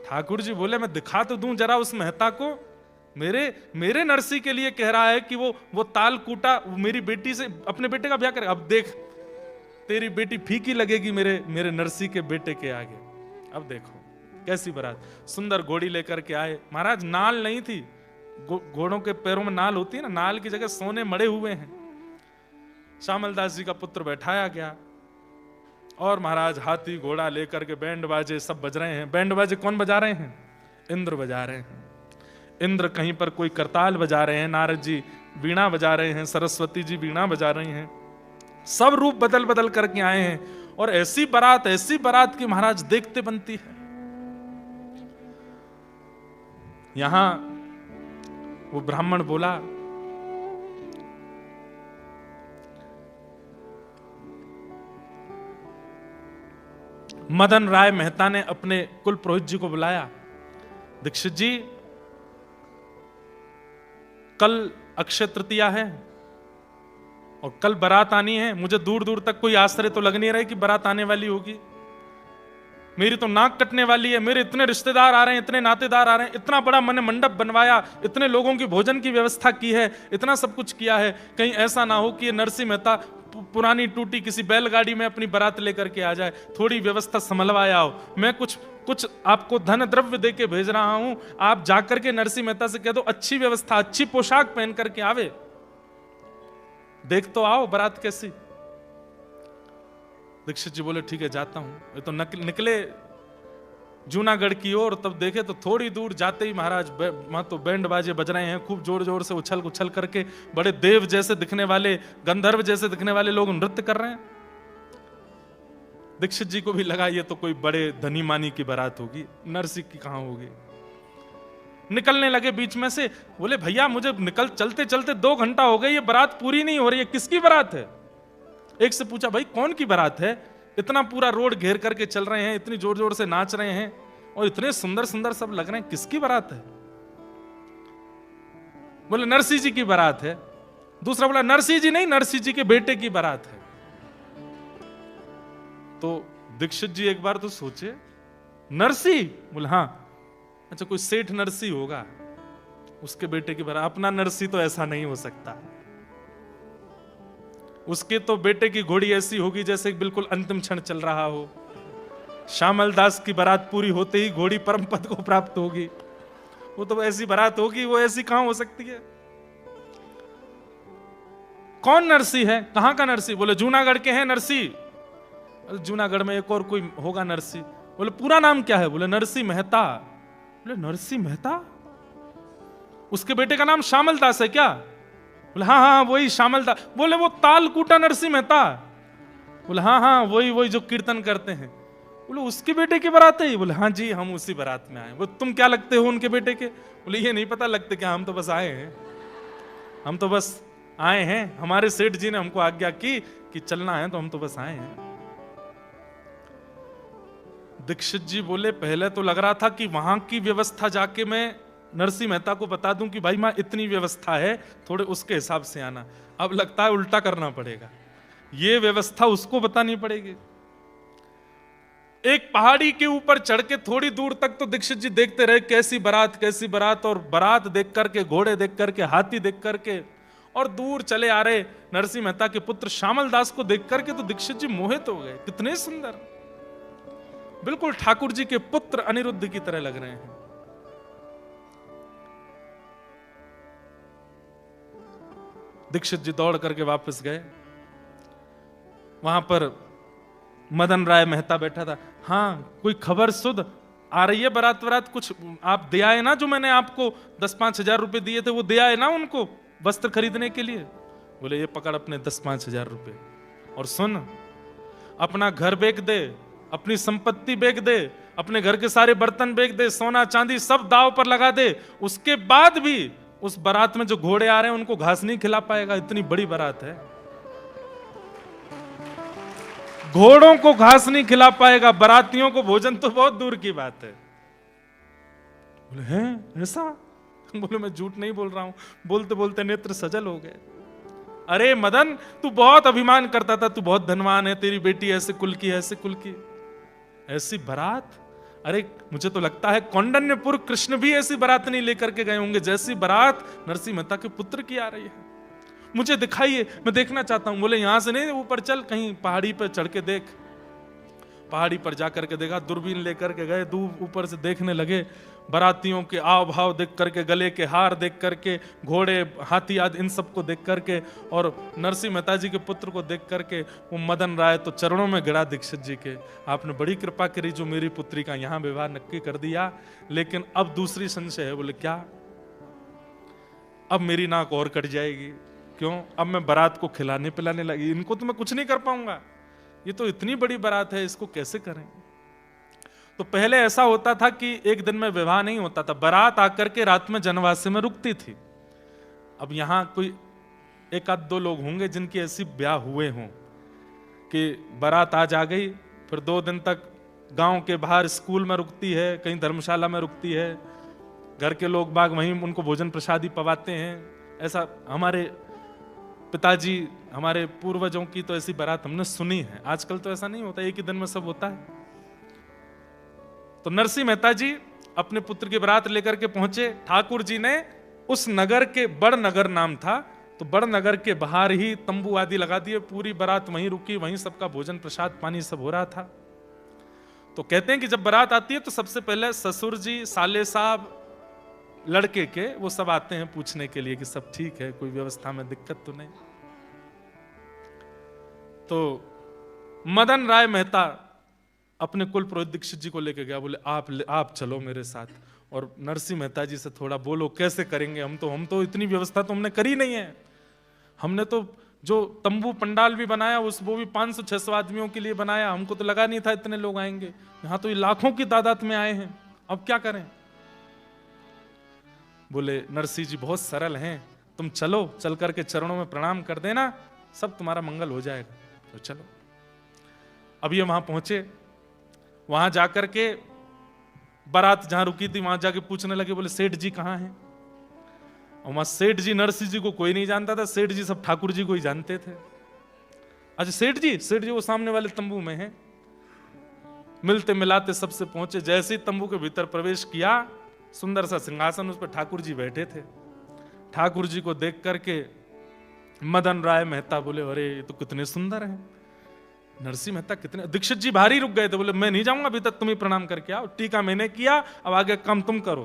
ठाकुर जी बोले मैं दिखा तो दूं जरा उस मेहता को, मेरे नरसी के लिए कह रहा है कि वो ताल कूटा, मेरी बेटी से अपने बेटे का ब्याह करे। अब देख तेरी बेटी फीकी लगेगी मेरे नरसी के बेटे के आगे। अब देखो कैसी बारात, सुंदर घोड़ी लेकर के आए। महाराज नाल नहीं थी, घोड़ों के पैरों में नाल होती है ना, नाल की जगह सोने मड़े हुए हैं। श्यामलदास जी का पुत्र बैठाया गया और महाराज हाथी घोड़ा लेकर के बैंड बाजे सब बज रहे हैं। बैंड बाजे कौन बजा रहे हैं? इंद्र बजा रहे हैं। इंद्र कहीं पर कोई करताल बजा रहे हैं, नारद जी वीणा बजा रहे हैं, सरस्वती जी वीणा बजा रही हैं। सब रूप बदल बदल करके आए हैं और ऐसी बारात की महाराज देखते बनती है। यहां वो ब्राह्मण बोला मदन राय मेहता ने अपने कुल पुरोहित जी को बुलाया, दीक्षित जी कल अक्षय तृतीया है और कल बारात आनी है, मुझे दूर दूर तक कोई आश्चर्य तो लग नहीं रहा है कि बारात आने वाली होगी, मेरी तो नाक कटने वाली है, मेरे इतने रिश्तेदार आ रहे हैं, इतने नातेदार आ रहे हैं, इतना बड़ा मैंने मंडप बनवाया, इतने लोगों की भोजन की व्यवस्था की है, इतना सब कुछ किया है, कहीं ऐसा ना हो कि ये नरसिंह मेहता पुरानी टूटी किसी बैलगाड़ी में अपनी बारात लेकर के आ जाए, थोड़ी व्यवस्था संभलवाया हो, मैं कुछ कुछ आपको धन द्रव्य दे के भेज रहा हूं, आप जाकर के नरसिंह मेहता से कह दो अच्छी व्यवस्था, अच्छी पोशाक पहन करके आवे, देख तो आओ बारात कैसी। दीक्षित जी बोले ठीक है जाता हूं। ये तो निकले जूनागढ़ की ओर, तब देखे तो थोड़ी दूर जाते ही महाराज वहां तो बैंड बाजे बज रहे हैं, खूब जोर जोर से उछल उछल करके बड़े देव जैसे दिखने वाले, गंधर्व जैसे दिखने वाले लोग नृत्य कर रहे हैं। दीक्षित जी को भी लगा ये तो कोई बड़े धनी मानी की बारात होगी, नरसिंह की कहां होगी। निकलने लगे बीच में से, बोले भैया मुझे निकल चलते चलते 2 घंटा हो गए, ये बारात पूरी नहीं हो रही है, किसकी बारात है। एक से पूछा भाई कौन की बारात है, इतना पूरा रोड घेर करके चल रहे हैं, इतनी जोर जोर से नाच रहे हैं और इतने सुंदर सुंदर सब लग रहे हैं, किसकी बारात है। बोले नरसिंह जी की बारात है। दूसरा बोला नरसिंह जी नहीं, नरसिंह जी के बेटे की बारात है। तो दीक्षित जी एक बार तो सोचे नरसिंह, बोले हाँ, अच्छा कोई सेठ नरसिंह होगा, उसके बेटे की बारात, अपना नरसिंह तो ऐसा नहीं हो सकता, उसके तो बेटे की घोड़ी ऐसी होगी जैसे बिल्कुल अंतिम क्षण चल रहा हो। श्यामल दास की बारात पूरी होते ही घोड़ी परम पद को प्राप्त होगी, वो तो ऐसी बारात होगी, वो ऐसी कहां हो सकती है। कौन नरसिंह है, कहां का नरसिंह। बोले जूनागढ़ के हैं नरसिंह। जूनागढ़ में एक और कोई होगा नरसिंह। बोले पूरा नाम क्या है। बोले नरसिंह मेहता। बोले नरसिंह मेहता, उसके बेटे का नाम श्यामल दास है क्या। बोले हाँ हाँ वही श्यामल दास। बोले वो तालकूटा नरसिंह मेहता। बोले हाँ हाँ वही जो कीर्तन करते हैं। बोले उसके बेटे की बारात है। बोले हाँ जी हम उसी बारात में आए। बोले तुम क्या लगते हो उनके बेटे के। बोले ये नहीं पता लगते क्या, हम तो बस आए हैं, हम तो बस आए हैं, हमारे सेठ जी ने हमको आज्ञा की कि चलना है तो हम तो बस आए हैं। दीक्षित जी बोले पहले तो लग रहा था कि वहां की व्यवस्था जाके मैं नरसिंह मेहता को बता दूं कि भाई मां इतनी व्यवस्था है, थोड़े उसके हिसाब से आना। अब लगता है उल्टा करना पड़ेगा, ये व्यवस्था उसको बतानी पड़ेगी। एक पहाड़ी के ऊपर चढ़ के थोड़ी दूर तक तो दीक्षित जी देखते रहे कैसी बारात, और बारात देख करके, घोड़े देख करके, हाथी देख करके, और दूर चले आ रहे नरसिंह मेहता के पुत्र श्यामल दास को देख करके तो दीक्षित जी मोहित हो गए। कितने सुंदर, बिल्कुल ठाकुर जी के पुत्र अनिरुद्ध की तरह लग रहे हैं। दीक्षित जी दौड़ करके वापस गए। वहां पर मदन राय मेहता बैठा था। हाँ कोई खबर सुध आ रही है, बारात वरात कुछ आप दे आए ना, जो मैंने आपको 10-5 हजार रुपए दिए थे वो दे आए ना उनको वस्त्र खरीदने के लिए। बोले ये पकड़ अपने 10-5 हजार रुपए, और सुन अपना घर बेच दे, अपनी संपत्ति बेच दे, अपने घर के सारे बर्तन बेच दे, सोना चांदी सब दाव पर लगा दे, उसके बाद भी उस बारात में जो घोड़े आ रहे हैं उनको घास नहीं खिला पाएगा। इतनी बड़ी बारात है, घोड़ों को घास नहीं खिला पाएगा, बारातियों को भोजन तो बहुत दूर की बात है। बोले हैं ऐसा। बोले मैं झूठ नहीं बोल रहा हूं। बोलते बोलते नेत्र सजल हो गए। अरे मदन तू बहुत अभिमान करता था, तू बहुत धनवान है, तेरी बेटी ऐसे कुल की है, ऐसे कुल की, ऐसी बारात। अरे मुझे तो लगता है कौंडन्यपुर कृष्ण भी ऐसी बारात नहीं लेकर के गए होंगे जैसी बारात नरसिंह मेहता के पुत्र की आ रही है। मुझे दिखाइए, मैं देखना चाहता हूं। बोले यहां से नहीं, ऊपर चल, कहीं पहाड़ी पर चढ़ के देख। पहाड़ी पर जाकर के देखा, दूरबीन लेकर के गए, दूर ऊपर से देखने लगे, बारातियों के आव भाव देख करके, गले के हार देख करके, घोड़े हाथी आदि इन सबको देख करके, और नरसिंह मेहता जी के पुत्र को देख करके वो मदन राय तो चरणों में गिरा दीक्षित जी के। आपने बड़ी कृपा करी जो मेरी पुत्री का यहाँ विवाह नक्की कर दिया, लेकिन अब दूसरी संशय है। बोले क्या। अब मेरी नाक और कट जाएगी। क्यों। अब मैं बारात को खिलाने पिलाने लगी, इनको तो मैं कुछ नहीं कर पाऊंगा, ये तो इतनी बड़ी बारात है, इसको कैसे करें। तो पहले ऐसा होता था कि एक दिन में विवाह नहीं होता था, बारात आकर के रात में जनवासे में रुकती थी। अब यहां कोई 1-2 लोग होंगे जिनकी ऐसी ब्याह हुए हों कि बारात आज आ गई, फिर 2 दिन तक गांव के बाहर स्कूल में रुकती है, कहीं धर्मशाला में रुकती है, घर के लोग बाग वहीं उनको भोजन प्रसादी पवाते हैं। ऐसा हमारे पिताजी, हमारे पूर्वजों की तो ऐसी बारात हमने सुनी है। आजकल तो ऐसा नहीं होता, एक ही दिन में सब होता है। तो नरसिंह मेहता जी अपने पुत्र की बारात लेकर के पहुंचे। ठाकुर जी ने उस नगर के, बड़ नगर नाम था, तो बड़ नगर के बाहर ही तंबू आदि लगा दिए। पूरी बारात वहीं रुकी, वहीं सबका भोजन प्रसाद पानी सब हो रहा था। तो कहते हैं कि जब बारात आती है तो सबसे पहले ससुर जी, साले साहब, लड़के के, वो सब आते हैं पूछने के लिए कि सब ठीक है, कोई व्यवस्था में दिक्कत तो नहीं। तो मदन राय मेहता अपने कुल पुरोहित दीक्षित जी को लेके गया। बोले आप चलो मेरे साथ और नरसिंह मेहता जी से थोड़ा बोलो कैसे करेंगे। हम तो इतनी व्यवस्था तो हमने करी नहीं है। हमने तो जो तंबू पंडाल भी बनाया वो भी 500-600 आदमियों के लिए बनाया। हमको तो लगा नहीं था इतने लोग आएंगे। यहां तो ये लाखों की तादाद में आए हैं, अब क्या करें। बोले नरसिंह जी बहुत सरल हैं, तुम चलो, चल करके चरणों में प्रणाम कर देना, सब तुम्हारा मंगल हो जाएगा। तो चलो। अब ये वहां पहुंचे। वहां जाकर के बारात जहां रुकी थी वहां जाके पूछने लगे, बोले सेठ जी कहाँ हैं। और वहां सेठ जी, नरसिंह जी को कोई नहीं जानता था। सेठ जी सब ठाकुर जी को ही जानते थे। अच्छा सेठ जी वो सामने वाले तंबू में हैं। मिलते मिलाते सबसे पहुंचे। जैसे ही तंबू के भीतर प्रवेश किया, सुंदर सा सिंहासन, उस पर ठाकुर जी बैठे थे। ठाकुर जी को देख करके मदन राय मेहता बोले, अरे ये तो कितने सुंदर हैं। नरसिंह मेहता कितने, दीक्षित जी भारी रुक गए थे। बोले मैं नहीं जाऊंगा, अभी तक तुम ही प्रणाम करके आओ। टीका मैंने किया, अब आगे काम तुम करो।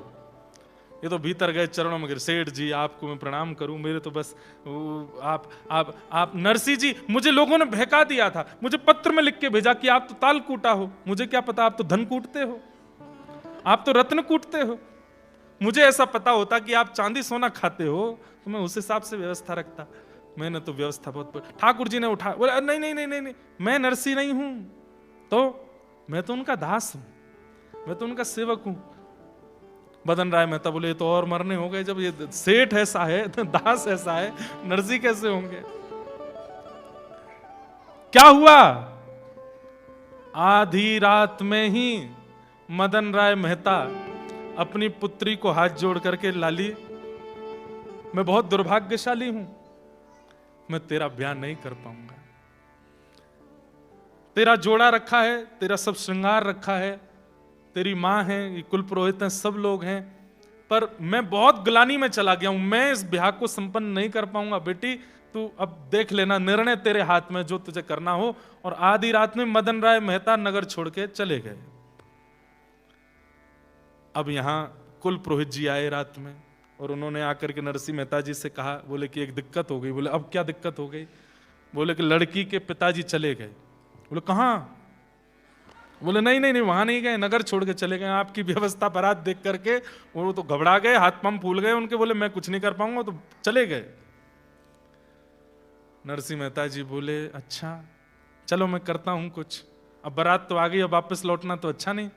ये तो भीतर गए, चरणों में गिरे। सेठ जी आपको मैं प्रणाम करूं, मेरे तो बस आप नरसिंह जी, मुझे लोगों ने बहका दिया था, मुझे पत्र में लिख के भेजा कि आप तो ताल कूटा हो। मुझे क्या पता आप तो धन कूटते हो, आप तो रत्न कूटते हो। मुझे ऐसा पता होता कि आप चांदी सोना खाते हो तो मैं उस हिसाब से व्यवस्था रखता। मैंने तो व्यवस्था बहुत। ठाकुर जी ने उठा, बोले नहीं नहीं नहीं नहीं नहीं, मैं नरसिंह नहीं हूं, तो मैं तो उनका दास हूं, मैं तो उनका सेवक हूं। मदन राय मेहता बोले ये तो और मरने हो गए, जब ये सेठ ऐसा है तो दास ऐसा है, नरसिंह कैसे होंगे। क्या हुआ, आधी रात में ही मदन राय मेहता अपनी पुत्री को हाथ जोड़ करके, लाली मैं बहुत दुर्भाग्यशाली हूं, मैं तेरा ब्याह नहीं कर पाऊंगा। तेरा जोड़ा रखा है, तेरा सब श्रृंगार रखा है, तेरी मां है, ये कुल पुरोहित हैं, सब लोग हैं, पर मैं बहुत ग्लानि में चला गया हूं, मैं इस ब्याह को संपन्न नहीं कर पाऊंगा। बेटी तू अब देख लेना, निर्णय तेरे हाथ में, जो तुझे करना हो। और आधी रात में मदन राय मेहता नगर छोड़ के चले गए। अब यहां कुल पुरोहित जी आए रात में और उन्होंने आकर के नरसिंह मेहता जी से कहा, बोले कि एक दिक्कत हो गई। बोले अब क्या दिक्कत हो गई। बोले कि लड़की के पिताजी चले गए। बोले कहां। बोले नहीं नहीं नहीं, वहां नहीं गए, नगर छोड़ के चले गए। आपकी व्यवस्था बारात देख करके वो तो घबरा गए, हाथ पांव फूल गए उनके। बोले मैं कुछ नहीं कर पाऊंगा, तो चले गए। नरसिंह मेहता जी बोले अच्छा चलो मैं करता हूं कुछ, अब बारात तो आ गई, अब वापस लौटना तो अच्छा नहीं।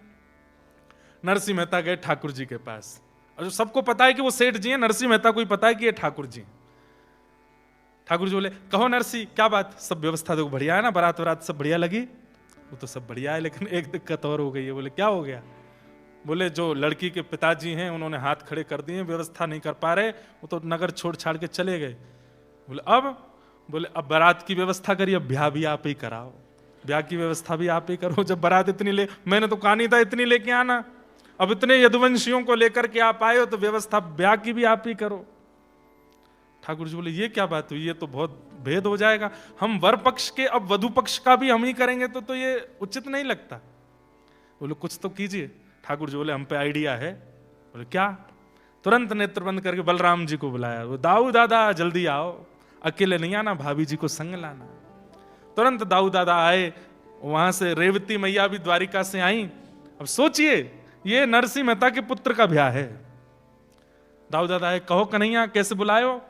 नरसिंह मेहता गए ठाकुर जी के पास, और सबको पता है कि वो सेठ जी हैं, नरसिंह मेहता को ही पता है कि ये ठाकुर जी। ठाकुर जी बोले कहो नरसिंह क्या बात, सब व्यवस्था तो बढ़िया है ना, बारात वरात सब बढ़िया लगी। वो तो सब बढ़िया है, लेकिन एक दिक्कत और हो गई है। बोले क्या हो गया। बोले जो लड़की के पिताजी हैं उन्होंने हाथ खड़े कर दिए, व्यवस्था नहीं कर पा रहे, वो तो नगर छोड़ छाड़ के चले गए। बोले अब। बोले अब बारात की व्यवस्था करिए, अब ब्याह भी आप ही कराओ, ब्याह की व्यवस्था भी आप ही करो। जब बारात इतनी ले, मैंने तो कहा नहीं था इतनी लेके आना, अब इतने यदुवंशियों को लेकर के आप आए हो तो व्यवस्था ब्याह की भी आप ही करो। ठाकुर जी बोले ये क्या बात हुई, ये तो बहुत भेद हो जाएगा, हम वर पक्ष के अब वधु पक्ष का भी हम ही करेंगे तो ये उचित नहीं लगता। बोले कुछ तो कीजिए। ठाकुर जी बोले हम पे आइडिया है। बोले क्या। तुरंत नेत्र बंद करके बलराम जी को बुलाया। वो दाऊ दादा जल्दी आओ, अकेले नहीं आना, भाभी जी को संग लाना। तुरंत दाऊ दादा आए, वहां से रेवती मैया भी द्वारिका से आई। अब सोचिए ये नरसिंह मेहता के पुत्र का ब्याह है। दाऊ दादा आए, कहो कन्हैया कैसे बुलाए हो।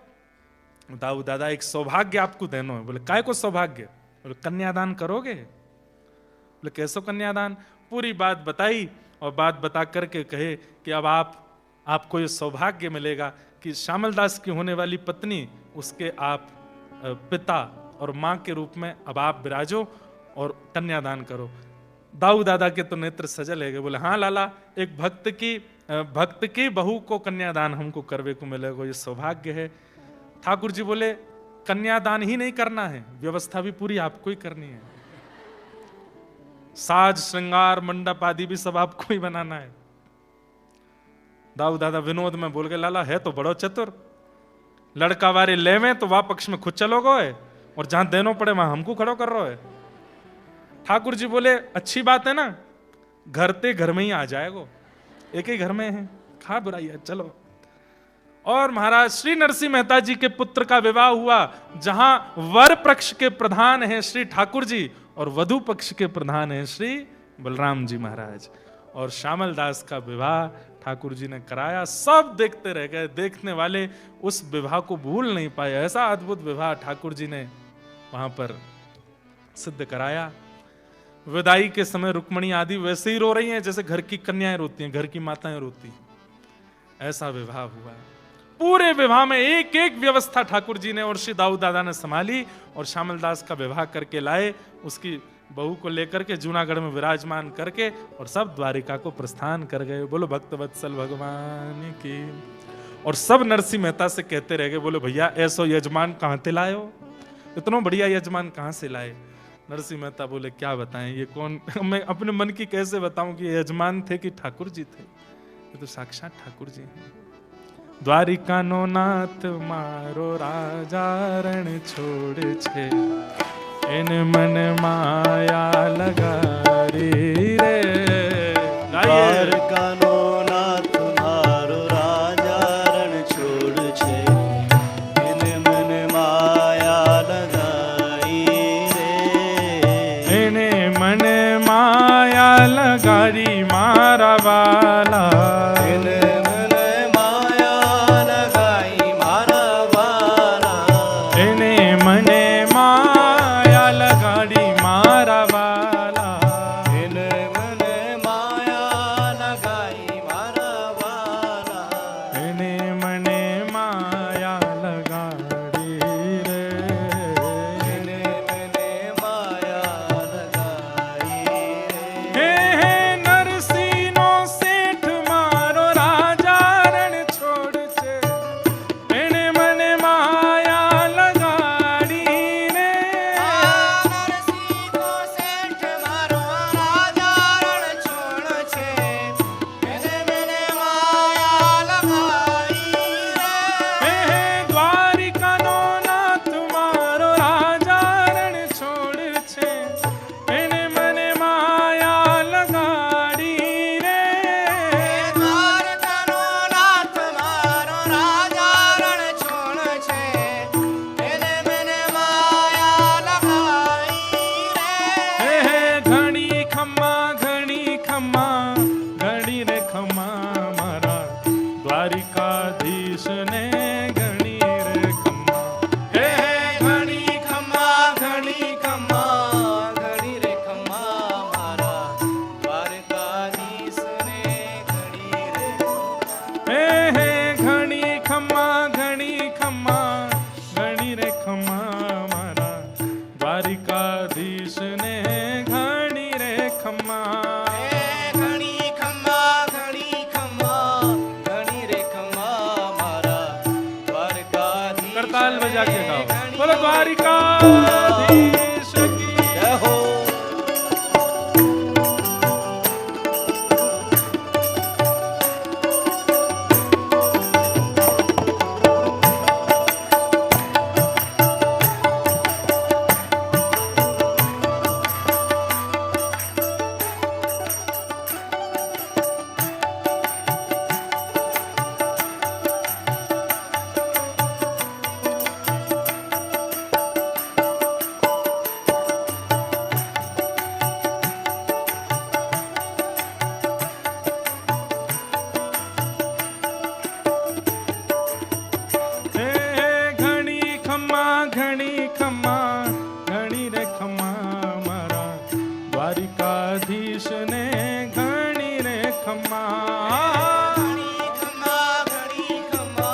दाऊ दादा एक सौभाग्य आपको देना है। बोले काय को सौभाग्य। बोले कन्यादान करोगे। बोले कैसो कन्यादान। पूरी बात बताई और बात बता करके कहे कि अब आपको ये सौभाग्य मिलेगा कि श्यामल दास की होने वाली पत्नी, उसके आप पिता और मां के रूप में अब आप विराजो और कन्यादान करो। दाऊ दादा के तो नेत्र सजल है। बोले हाँ लाला, एक भक्त की बहू को कन्यादान हमको करवे को मिलेगा, ये सौभाग्य है। ठाकुर जी बोले कन्यादान ही नहीं करना है, व्यवस्था भी पूरी आपको ही करनी है, साज श्रृंगार मंडप आदि भी सब आपको ही बनाना है। दाऊ दादा विनोद में बोल गए लाला है तो बड़ो चतुर, लड़का वारे लेवे तो वह पक्ष में खुद चलोगे और जहां देनो पड़े वहां हमको खड़ो कर रहे हो। ठाकुर जी बोले अच्छी बात है ना, घर ते घर में ही आ जाएगो, एक ही घर में है, खा बुराई है, चलो। और महाराज श्री नरसिंह मेहता जी के पुत्र का विवाह हुआ, जहां वर पक्ष के प्रधान हैं श्री ठाकुर जी और वधु पक्ष के प्रधान हैं श्री बलराम जी महाराज। और श्यामल दास का विवाह ठाकुर जी ने कराया, सब देखते रह गए, देखने वाले उस विवाह को भूल नहीं पाए। ऐसा अद्भुत विवाह ठाकुर जी ने वहां पर सिद्ध कराया। विदाई के समय रुक्मणी आदि वैसे ही रो रही हैं जैसे घर की कन्याएं रोती हैं, घर की माताएं रोती हैं। ऐसा विवाह हुआ। पूरे विवाह में एक एक व्यवस्था ठाकुर जी ने और श्री दाऊ दादा ने संभाली और श्यामल दास का विवाह करके लाए, उसकी बहू को लेकर के जूनागढ़ में विराजमान करके और सब द्वारिका को प्रस्थान कर गए। बोलो भक्त वत्सल भगवान की। और सब नरसिंह मेहता से कहते रह गए, बोलो भैया ऐसो यजमान कहां से लाए हो, इतना बढ़िया यजमान कहां से लाए। नरसिंह मेहता बोले क्या बताएं, ये कौन, मैं अपने मन की कैसे बताऊं कि ये यजमान थे कि ठाकुर जी थे, ये तो साक्षात ठाकुर जी हैं। द्वारिका नो नाथ मारो राजा रण छोड़ छे, इन मन माया लगारी रे। द्वारका नो नाथ मारो राजा रण छोड़ छे, इन मन माया लगाई रे। इने मन माया लगारी मारा वाला, इन मन माया लगाई मारा वाला। इने मन माया लगारी मारा वाला। इन मन माया लगाई मारा वाला। इने मन माया लगारी रे। इन मन माया लगाई रे। हे नरसिंहो सेठ मारो राजा रण छोड़ छे, इने मन माया लगाड़ी रे। नरसिंहो सेठ मारो राजा रण छोड़ छे, इन मन माया लगाई रे। हे द्वारिका नो नाथ मारो राजा रण छोड़ छे, इने मन माया लगाड़ी रे। द्वारका नो नाथ मारो राजा रण छोड़ छे, इन मन माया लगाई रे। हे घणी खम्मा घणी रे खम्मा मारा द्वारिकाधीश ने घणी रे खम्मा। हे घणी खम्मा घड़ी खम्मा घड़ी रे खम्मा मारा द्वारकाधीश ने घड़ी रे खम्मा। हे घणी खम्मा घणी रे खम्मा मारा द्वारिकाधीश ने घणी रे खम्मा। घड़ी खम्मा घड़ी रे खम्मा मारा द्वारकाधीश करताल बजा के गाओ, घड़ी बोलो द्वारिकाधीश की जय हो। घणी रे खम्मा मारा द्वारिकाधीश ने घणी रे खम्मा। घड़ी खम्मा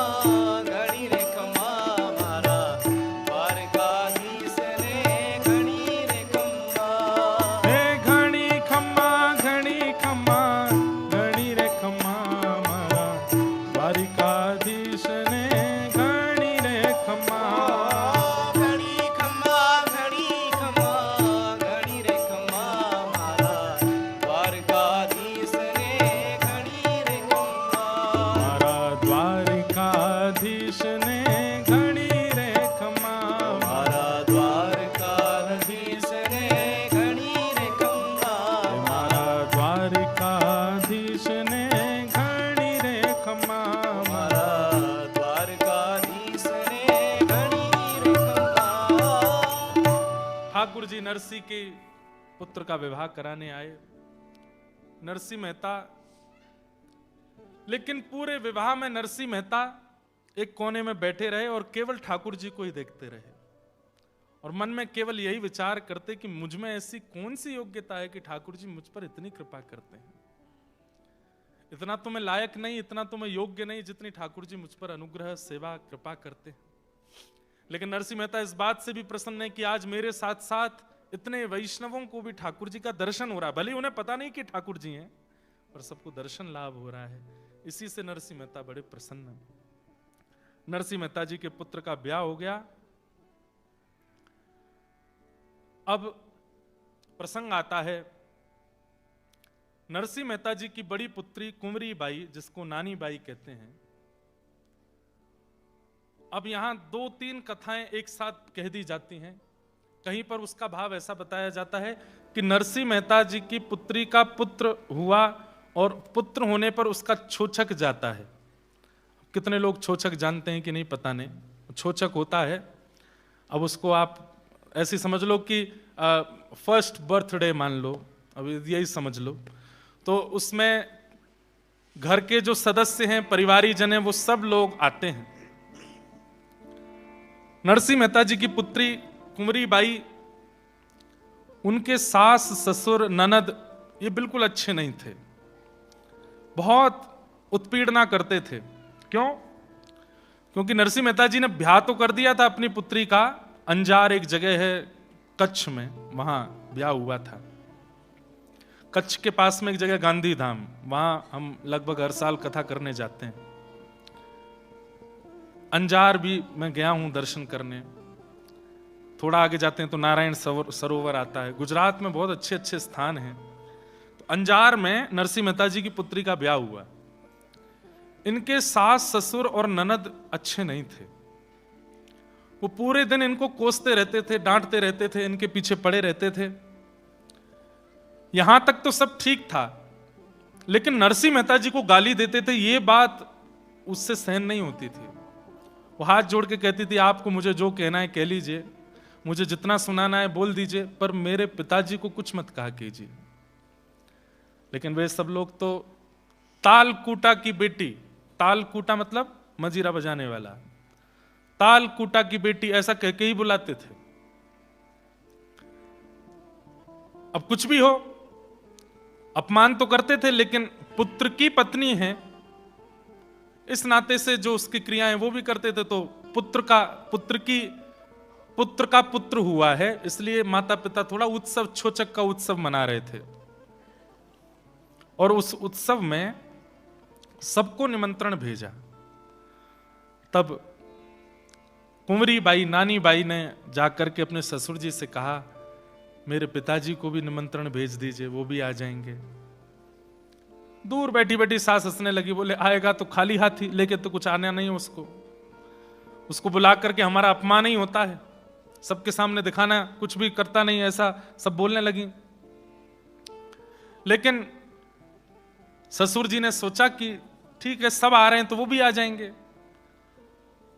घड़ी रे खम्मा मारा द्वारकाधीश ने घड़ी रे खम्मा। हे घणी खम्मा नरसी के पुत्र का विवाह कराने आए नरसिंह मेहता, लेकिन पूरे विवाह में नरसिंह मेहता एक कोने में बैठे रहे और केवल ठाकुर जी को ही देखते रहे और मन में केवल यही विचार करते कि मुझ में ऐसी कौन सी योग्यता है कि ठाकुर जी मुझ पर इतनी कृपा करते हैं। इतना तो मैं लायक नहीं, इतना तो मैं योग्य नहीं जितनी ठाकुर जी मुझ पर अनुग्रह, सेवा, कृपा करते हैं। लेकिन नरसिंह मेहता इस बात से भी प्रसन्न है कि आज मेरे साथ साथ इतने वैष्णवों को भी ठाकुर जी का दर्शन हो रहा है। भले उन्हें पता नहीं कि ठाकुर जी हैं, पर सबको दर्शन लाभ हो रहा है। इसी से नरसिंह मेहता बड़े प्रसन्न हैं। नरसिंह मेहता जी के पुत्र का ब्याह हो गया। अब प्रसंग आता है नरसिंह मेहता जी की बड़ी पुत्री कुंवरी बाई, जिसको नानी बाई कहते हैं। अब यहां 2-3 कथाएं एक साथ कह दी जाती हैं। कहीं पर उसका भाव ऐसा बताया जाता है कि नरसिंह मेहता जी की पुत्री का पुत्र हुआ और पुत्र होने पर उसका छोचक जाता है। कितने लोग छोचक जानते हैं कि नहीं पता नहीं, छोचक होता है। अब उसको आप ऐसी समझ लो कि फर्स्ट बर्थडे मान लो, अब यही समझ लो। तो उसमें घर के जो सदस्य हैं, परिवारी जन हैं, वो सब लोग आते हैं। नरसिंह मेहता जी की पुत्री कुंवरी बाई, उनके सास ससुर ननद ये बिल्कुल अच्छे नहीं थे, बहुत उत्पीड़ना करते थे। क्यों? क्योंकि नरसिंह मेहता जी ने ब्याह तो कर दिया था अपनी पुत्री का, अंजार एक जगह है कच्छ में, वहां ब्याह हुआ था। कच्छ के पास में एक जगह गांधी धाम, वहां हम लगभग हर साल कथा करने जाते हैं। अंजार भी मैं गया हूं दर्शन करने। थोड़ा आगे जाते हैं तो नारायण सरोवर आता है। गुजरात में बहुत अच्छे अच्छे स्थान हैं। तो अंजार में नरसिंह मेहता जी की पुत्री का ब्याह हुआ। इनके सास ससुर और ननद अच्छे नहीं थे। वो पूरे दिन इनको कोसते रहते थे, डांटते रहते थे, इनके पीछे पड़े रहते थे। यहां तक तो सब ठीक था, लेकिन नरसिंह मेहता जी को गाली देते थे। ये बात उससे सहन नहीं होती थी। वो हाथ जोड़ के कहती थी, आपको मुझे जो कहना है कह लीजिए, मुझे जितना सुनाना है बोल दीजिए, पर मेरे पिताजी को कुछ मत कहा कीजिए। लेकिन वे सब लोग तो तालकूटा की बेटी, तालकूटा मतलब मजीरा बजाने वाला, तालकूटा की बेटी ऐसा कह के ही बुलाते थे। अब कुछ भी हो, अपमान तो करते थे, लेकिन पुत्र की पत्नी है इस नाते से जो उसकी क्रियाएं वो भी करते थे। तो पुत्र का पुत्र हुआ है, इसलिए माता पिता थोड़ा उत्सव, छोचक का उत्सव मना रहे थे। और उस उत्सव में सबको निमंत्रण भेजा। तब कुंवरी बाई, नानी बाई ने जाकर के अपने ससुर जी से कहा, मेरे पिताजी को भी निमंत्रण भेज दीजिए, वो भी आ जाएंगे। दूर बैठी बैठी सास हंसने लगी, बोले आएगा तो खाली हाथ ही, लेके तो कुछ आना नहीं उसको बुला करके हमारा अपमान ही होता है, सबके सामने दिखाना, कुछ भी करता नहीं, ऐसा सब बोलने लगी। लेकिन ससुर जी ने सोचा कि ठीक है, सब आ रहे हैं तो वो भी आ जाएंगे,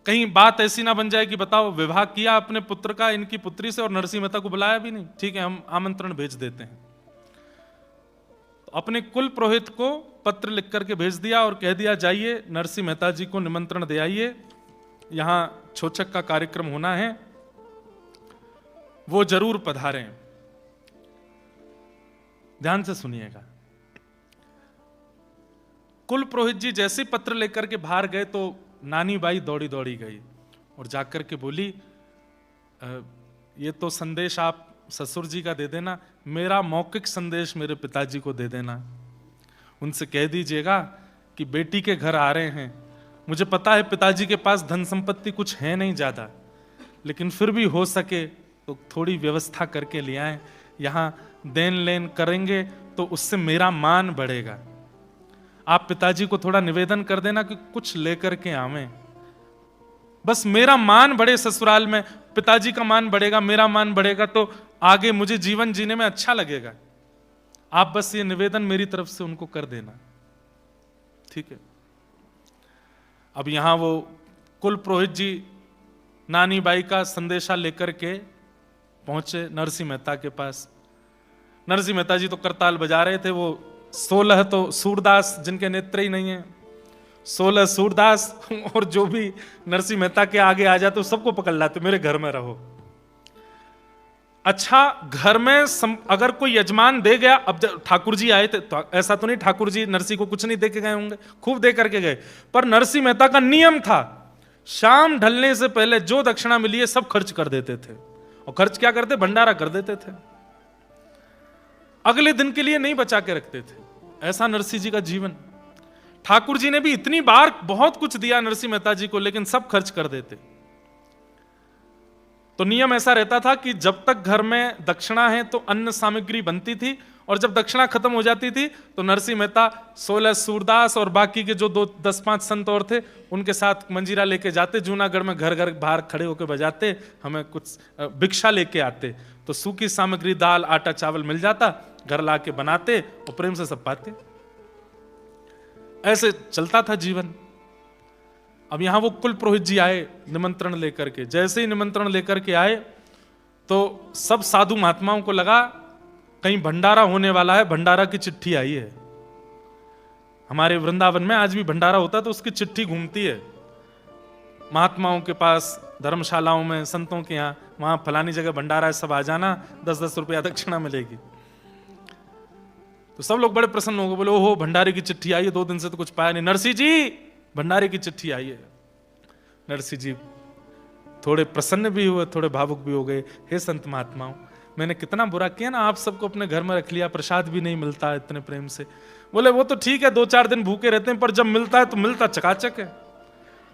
कहीं बात ऐसी ना बन जाए कि बताओ विवाह किया अपने पुत्र का इनकी पुत्री से और नरसिंह मेहता को बुलाया भी नहीं। ठीक है, हम आमंत्रण भेज देते हैं। तो अपने कुल पुरोहित को पत्र लिख करके भेज दिया और कह दिया, जाइए नरसिंह मेहता जी को निमंत्रण दे आइए, यहां छोचक का कार्यक्रम होना है, वो जरूर पधारें। ध्यान से सुनिएगा। कुल पुरोहित जी जैसे पत्र लेकर के बाहर गए तो नानी बाई दौड़ी दौड़ी गई और जाकर के बोली, ये तो संदेश आप ससुर जी का दे देना, मेरा मौखिक संदेश मेरे पिताजी को दे देना। उनसे कह दीजिएगा कि बेटी के घर आ रहे हैं। मुझे पता है पिताजी के पास धन संपत्ति कुछ है नहीं ज्यादा, लेकिन फिर भी हो सके तो थोड़ी व्यवस्था करके ले आए। यहां देन लेन करेंगे तो उससे मेरा मान बढ़ेगा। आप पिताजी को थोड़ा निवेदन कर देना कि कुछ लेकर के आवें, बस मेरा मान बढ़े ससुराल में, पिताजी का मान बढ़ेगा, मेरा मान बढ़ेगा, तो आगे मुझे जीवन जीने में अच्छा लगेगा। आप बस ये निवेदन मेरी तरफ से उनको कर देना, ठीक है। अब यहां वो कुल पुरोहित जी नानी बाई का संदेशा लेकर के पहुंचे नरसिंह मेहता के पास। नरसिंह मेहता जी तो करताल बजा रहे थे। वो 16 तो सूरदास जिनके नेत्र ही नहीं है, 16 सूरदास और जो भी नरसिंह मेहता के आगे आ जाते सबको पकड़ लाते, मेरे घर में रहो। अच्छा, घर में अगर कोई यजमान दे गया, अब ठाकुर जी आए थे तो ऐसा तो नहीं ठाकुर जी नरसिंह को कुछ नहीं दे के गए होंगे, खूब दे करके गए, पर नरसिंह मेहता का नियम था शाम ढलने से पहले जो दक्षिणा मिली है सब खर्च कर देते थे। और खर्च क्या करते? भंडारा कर देते थे, अगले दिन के लिए नहीं बचा के रखते थे। ऐसा नरसिंह जी का जीवन। ठाकुर जी ने भी इतनी बार बहुत कुछ दिया नरसिंह मेहता जी को, लेकिन सब खर्च कर देते। तो नियम ऐसा रहता था कि जब तक घर में दक्षिणा है तो अन्न सामग्री बनती थी, और जब दक्षिणा खत्म हो जाती थी तो नरसिंह मेहता 16 सूरदास और बाकी के जो 10-5 संत और थे उनके साथ मंजीरा लेके जाते जूनागढ़ में, घर घर बाहर खड़े होकर बजाते, हमें कुछ भिक्षा लेके आते। तो सूखी सामग्री दाल आटा चावल मिल जाता, घर ला के बनाते और प्रेम से सब पाते। ऐसे चलता था जीवन। अब यहां वो कुल पुरोहित जी आए निमंत्रण लेकर के। जैसे ही निमंत्रण लेकर के आए तो सब साधु महात्माओं को लगा कहीं भंडारा होने वाला है, भंडारा की चिट्ठी आई है। हमारे वृंदावन में आज भी भंडारा होता है तो उसकी चिट्ठी घूमती है महात्माओं के पास, धर्मशालाओं में, संतों के यहाँ, वहां फलानी जगह भंडारा है, सब आ जाना, 10-10 रुपया दक्षिणा मिलेगी। तो सब लोग बड़े प्रसन्न हो गए, बोले ओहो भंडारे की चिट्ठी आई है, 2 दिन से तो कुछ पाया नहीं। नरसिंह जी भंडारे की चिट्ठी आई है। नरसिंह जी थोड़े प्रसन्न भी हुए, थोड़े भावुक भी हो गए। हे संत महात्माओं, मैंने कितना बुरा किया ना, आप सबको अपने घर में रख लिया, प्रसाद भी नहीं मिलता इतने प्रेम से। बोले वो तो ठीक है, 2-4 दिन भूखे रहते हैं, पर जब मिलता है तो मिलता चकाचक है।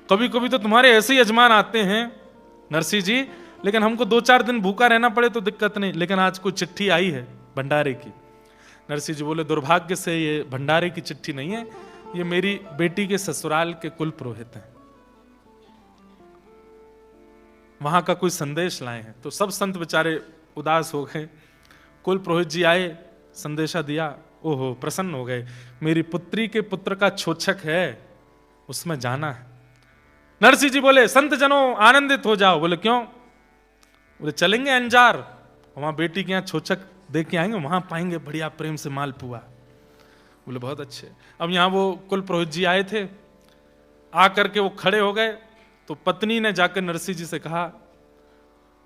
कभी कभी तो तुम्हारे ऐसे ही यजमान आते हैं नरसिंह जी, लेकिन हमको 2-4 दिन भूखा रहना पड़े तो दिक्कत नहीं, लेकिन आज कोई चिट्ठी आई है भंडारे की। नरसिंह जी बोले दुर्भाग्य से ये भंडारे की चिट्ठी नहीं है, ये मेरी बेटी के ससुराल के कुल पुरोहित हैं, वहां का कोई संदेश लाए हैं। तो सब संत बेचारे उदास हो गए। कुल पुरोहित जी आए, संदेशा दिया, ओहो प्रसन्न हो गए, मेरी पुत्री के पुत्र का छोछक है, उसमें जाना है। नरसिंह जी बोले संत जनों आनंदित हो जाओ। बोले क्यों? बोले चलेंगे अंजार, वहां बेटी के यहाँ छोछक दे के आएंगे, वहां पाएंगे बढ़िया प्रेम से मालपुआ। बोले बहुत अच्छे। अब यहां वो कुल पुरोहित जी आए थे, आकर के वो खड़े हो गए। तो पत्नी ने जाकर नरसिंह जी से कहा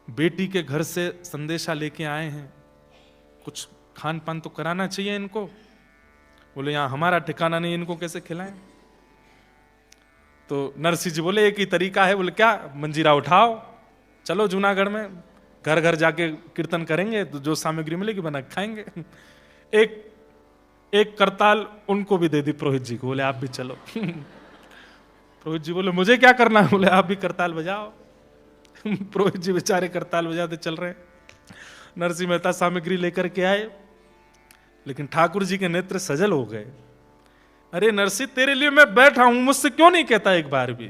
बेटी के घर से संदेशा लेके आए हैं, कुछ खान पान तो कराना चाहिए इनको। बोले यहां हमारा ठिकाना नहीं, इनको कैसे खिलाएं? तो नरसिंह जी बोले एक ही तरीका है। बोले क्या? मंजीरा उठाओ, चलो जूनागढ़ में घर घर जाके कीर्तन करेंगे, तो जो सामग्री मिलेगी बना खाएंगे। एक करताल उनको भी दे दी पुरोहित जी को। बोले आप भी चलो। पुरोहित जी बोले मुझे क्या करना है? बोले आप भी करताल बजाओ। पुरोहित जी बेचारे करताल बजाते चल रहे। नरसिंह मेहता सामग्री लेकर के आए, लेकिन ठाकुर जी के नेत्र सजल हो गए। अरे नरसिंह तेरे लिए मैं बैठा हूं, मुझसे क्यों नहीं कहता एक बार भी?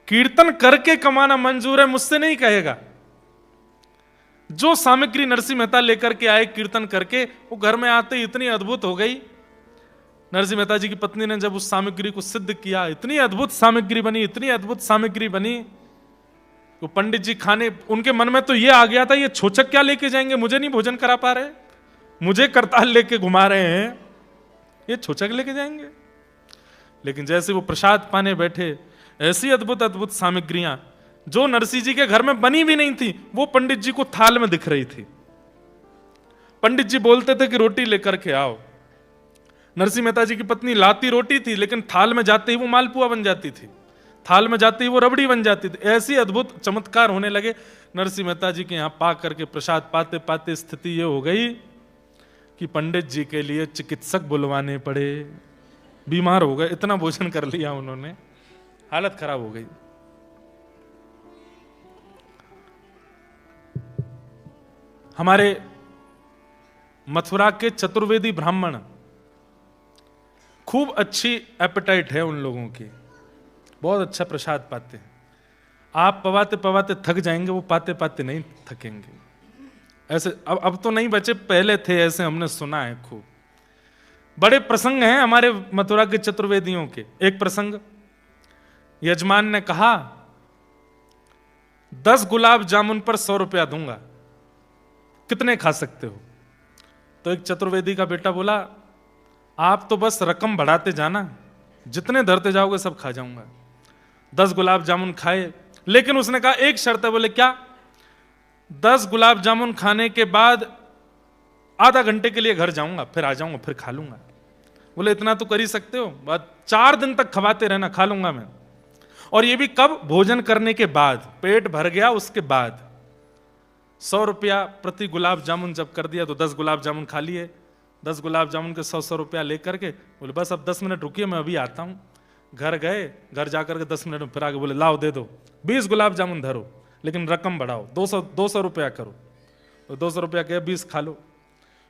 कीर्तन करके कमाना मंजूर है, मुझसे नहीं कहेगा। जो सामग्री नरसिंह मेहता लेकर के आए कीर्तन करके, वो घर में आते इतनी अद्भुत हो गई। नरसिंह मेहता जी की पत्नी ने जब उस सामग्री को सिद्ध किया, इतनी अद्भुत सामग्री बनी, इतनी अद्भुत सामग्री बनी। तो पंडित जी खाने, उनके मन में तो ये आ गया था ये छोचक क्या लेके जाएंगे, मुझे नहीं भोजन करा पा रहे, मुझे करताल लेके घुमा रहे हैं, ये छोचक लेके जाएंगे। लेकिन जैसे वो प्रसाद पाने बैठे, ऐसी अद्भुत अद्भुत सामग्रियां जो नरसिंह जी के घर में बनी भी नहीं थी, वो पंडित जी को थाल में दिख रही थी। पंडित जी बोलते थे कि रोटी लेकर के आओ। नरसिंह मेहता जी की पत्नी लाती रोटी थी, लेकिन थाल में जाते ही वो मालपुआ बन जाती थी, थाल में जाते ही वो रबड़ी बन जाती थी। ऐसी अद्भुत चमत्कार होने लगे। नरसिंह मेहता जी के यहां पा करके प्रसाद पाते पाते स्थिति ये हो गई कि पंडित जी के लिए चिकित्सक बुलवाने पड़े, बीमार हो गए, इतना भोजन कर लिया उन्होंने, हालत खराब हो गई। हमारे मथुरा के चतुर्वेदी ब्राह्मण, खूब अच्छी एपेटाइट है उन लोगों की, बहुत अच्छा प्रसाद पाते हैं। आप पवाते पवाते थक जाएंगे, वो पाते पाते नहीं थकेंगे। ऐसे अब तो नहीं बचे, पहले थे ऐसे, हमने सुना है खूब। बड़े प्रसंग हैं हमारे मथुरा के चतुर्वेदियों के। एक प्रसंग, यजमान ने कहा 10 गुलाब जामुन पर 100 रुपया दूंगा, कितने खा सकते हो? तो एक चतुर्वेदी का बेटा बोला, आप तो बस रकम बढ़ाते जाना, जितने धरते जाओगे सब खा जाऊंगा। 10 गुलाब जामुन खाए, लेकिन उसने कहा एक शर्त है। बोले क्या? 10 गुलाब जामुन खाने के बाद आधा घंटे के लिए घर जाऊंगा, फिर आ जाऊंगा, फिर खा लूंगा। बोले इतना तो कर ही सकते हो, बाद 4 दिन तक खवाते रहना, खा लूंगा मैं। और ये भी कब? भोजन करने के बाद, पेट भर गया उसके बाद। 100 रुपया प्रति गुलाब जामुन जब कर दिया तो 10 गुलाब जामुन खा लिए। 10 गुलाब जामुन के 100 रुपया लेकर के बोले बस अब 10 मिनट रुकिए, मैं अभी आता हूं। घर गए, घर जाकर के 10 मिनट में फिर आगे बोले लाओ दे दो, 20 गुलाब जामुन धरो, लेकिन रकम बढ़ाओ, 200 रुपया करो। तो 200 रुपया कहे 20 खा लो,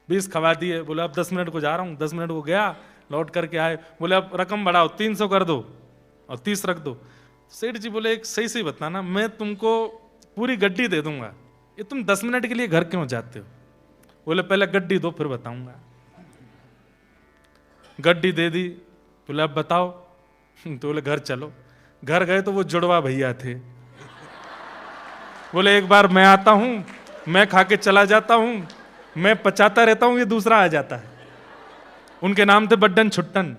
20 खवा दिए। बोले अब 10 मिनट को जा रहा हूँ। 10 मिनट को गया, लौट करके आए, बोले अब रकम बढ़ाओ, 300 कर दो और 30 रख दो। सेठ जी बोले एक सही बताना, मैं तुमको पूरी गड्डी दे दूंगा, ये तुम 10 मिनट के लिए घर क्यों जाते हो? बोले पहले गड्डी दो फिर बताऊंगा। गड्डी दे दी। बोले अब बताओ। तो बोले घर चलो। घर गए तो वो जुड़वा भैया थे। बोले एक बार मैं आता हूं, मैं खा के चला जाता हूं, मैं पचाता रहता हूं, ये दूसरा आ जाता है। उनके नाम थे बड्डन छुट्टन,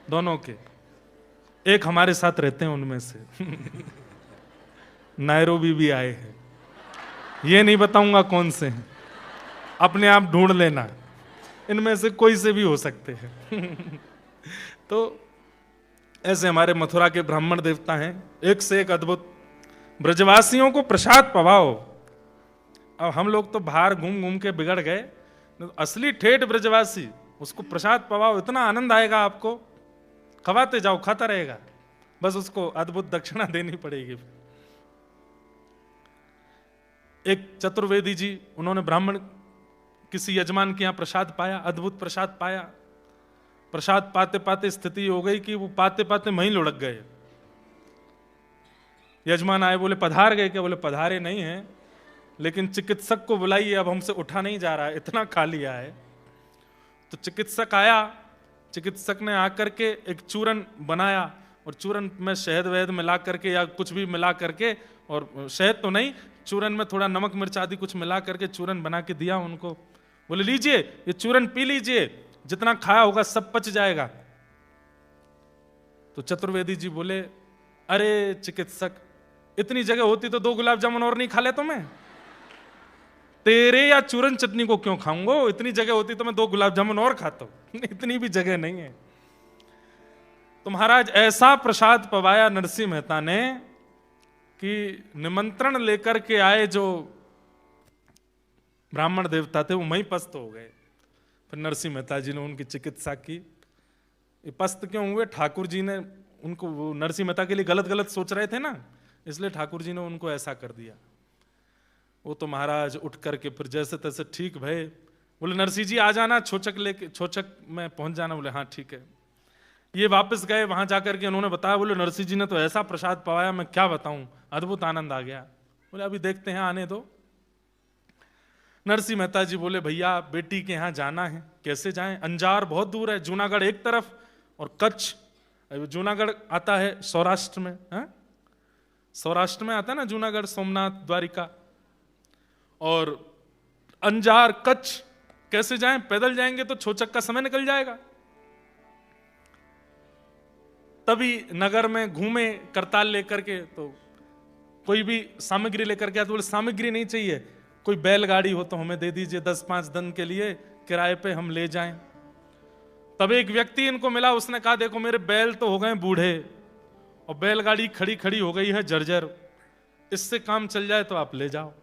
दोनों के। एक हमारे साथ रहते हैं उनमें से। नायरोबी भी आए हैं, ये नहीं बताऊंगा कौन से हैं, अपने आप ढूंढ लेना, इनमें से कोई से भी हो सकते हैं। तो ऐसे हमारे मथुरा के ब्राह्मण देवता हैं, एक से एक अद्भुत। ब्रजवासियों को प्रसाद पवाओ। अब हम लोग तो बाहर घूम घूम के बिगड़ गए, असली ठेठ ब्रजवासी उसको प्रसाद पवाओ, इतना आनंद आएगा आपको, खवाते जाओ, खाता रहेगा, बस उसको अद्भुत दक्षिणा देनी पड़ेगी। एक चतुर्वेदी जी, उन्होंने ब्राह्मण किसी यजमान के यहां प्रसाद पाया, अद्भुत प्रसाद पाया। प्रसाद पाते पाते स्थिति हो गई कि वो पाते पाते वहीं लुढ़क गए। यजमान आए, बोले पधार गए क्या? बोले पधारे नहीं है, लेकिन चिकित्सक को बुलाइए, अब हमसे उठा नहीं जा रहा है, इतना खा लिया है। तो चिकित्सक आया, चिकित्सक ने आकर के एक चूरन बनाया, और चूरन में शहद वहद मिला करके या कुछ भी मिला करके, और शहद तो नहीं, चूरन में थोड़ा नमक मिर्च आदि कुछ मिला करके चूरन बना के दिया उनको। बोले लीजिए ये चूरन पी लीजिए, जितना खाया होगा सब पच जाएगा। तो चतुर्वेदी जी बोले अरे चिकित्सक, इतनी जगह होती तो 2 गुलाब जामुन और नहीं खा लेता मैं? तेरे या चूरन चटनी को क्यों खाऊंगा? इतनी जगह होती तो मैं 2 गुलाब जामुन और खाता हूं। इतनी भी जगह नहीं है। तो महाराज ऐसा प्रसाद पवाया नरसिंह मेहता ने कि निमंत्रण लेकर के आए जो ब्राह्मण देवता थे वो वहीं पस्त हो गए। फिर नरसिंह मेहता जी ने उनकी चिकित्सा की। ये पस्त क्यों हुए? ठाकुर जी ने उनको, वो नरसिंह मेहता के लिए गलत गलत सोच रहे थे ना, इसलिए ठाकुर जी ने उनको ऐसा कर दिया। वो तो महाराज उठ करके फिर जैसे तैसे ठीक भय। बोले नरसिंह जी आ जाना, छोचक लेके, छोचक में पहुंच जाना। बोले हाँ ठीक है। ये वापस गए, वहां जाकर के उन्होंने बताया, बोले नरसिंह जी ने तो ऐसा प्रसाद पवाया, मैं क्या बताऊं, अद्भुत आनंद आ गया। बोले अभी देखते हैं, आने दो। नरसिंह मेहता जी बोले भैया बेटी के यहाँ जाना है, कैसे जाएं? अंजार बहुत दूर है, जूनागढ़ एक तरफ और कच्छ। जूनागढ़ आता है सौराष्ट्र में, है? सौराष्ट्र में आता है ना जूनागढ़, सोमनाथ, द्वारिका, और अंजार कच्छ कैसे जाएं? पैदल जाएंगे तो छोचक का समय निकल जाएगा। तभी नगर में घूमे करताल लेकर के, तो कोई भी सामग्री लेकर के आते। बोले सामग्री नहीं चाहिए, कोई बैलगाड़ी हो तो हमें दे दीजिए, 10-5 दिन के लिए किराए पे हम ले जाएं। तब एक व्यक्ति इनको मिला, उसने कहा देखो मेरे बैल तो हो गए बूढ़े और बैलगाड़ी खड़ी खड़ी हो गई है जर्जर, इससे काम चल जाए तो आप ले जाओ।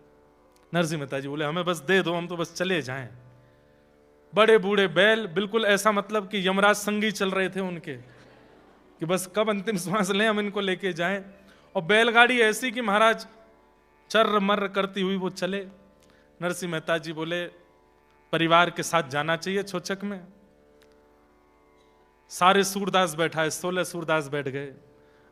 नरसिंह मेहता जी बोले हमें बस दे दो, हम तो बस चले जाएं। बड़े बूढ़े बैल, बिल्कुल ऐसा मतलब कि यमराज संगी चल रहे थे उनके, कि बस कब अंतिम श्वास लें हम इनको लेके जाएं। और बैलगाड़ी ऐसी कि महाराज चर्र मर्र करती हुई वो चले। नरसिंह मेहता जी बोले परिवार के साथ जाना चाहिए छोचक में। सारे सूरदास बैठा है, 16 सूरदास बैठ गए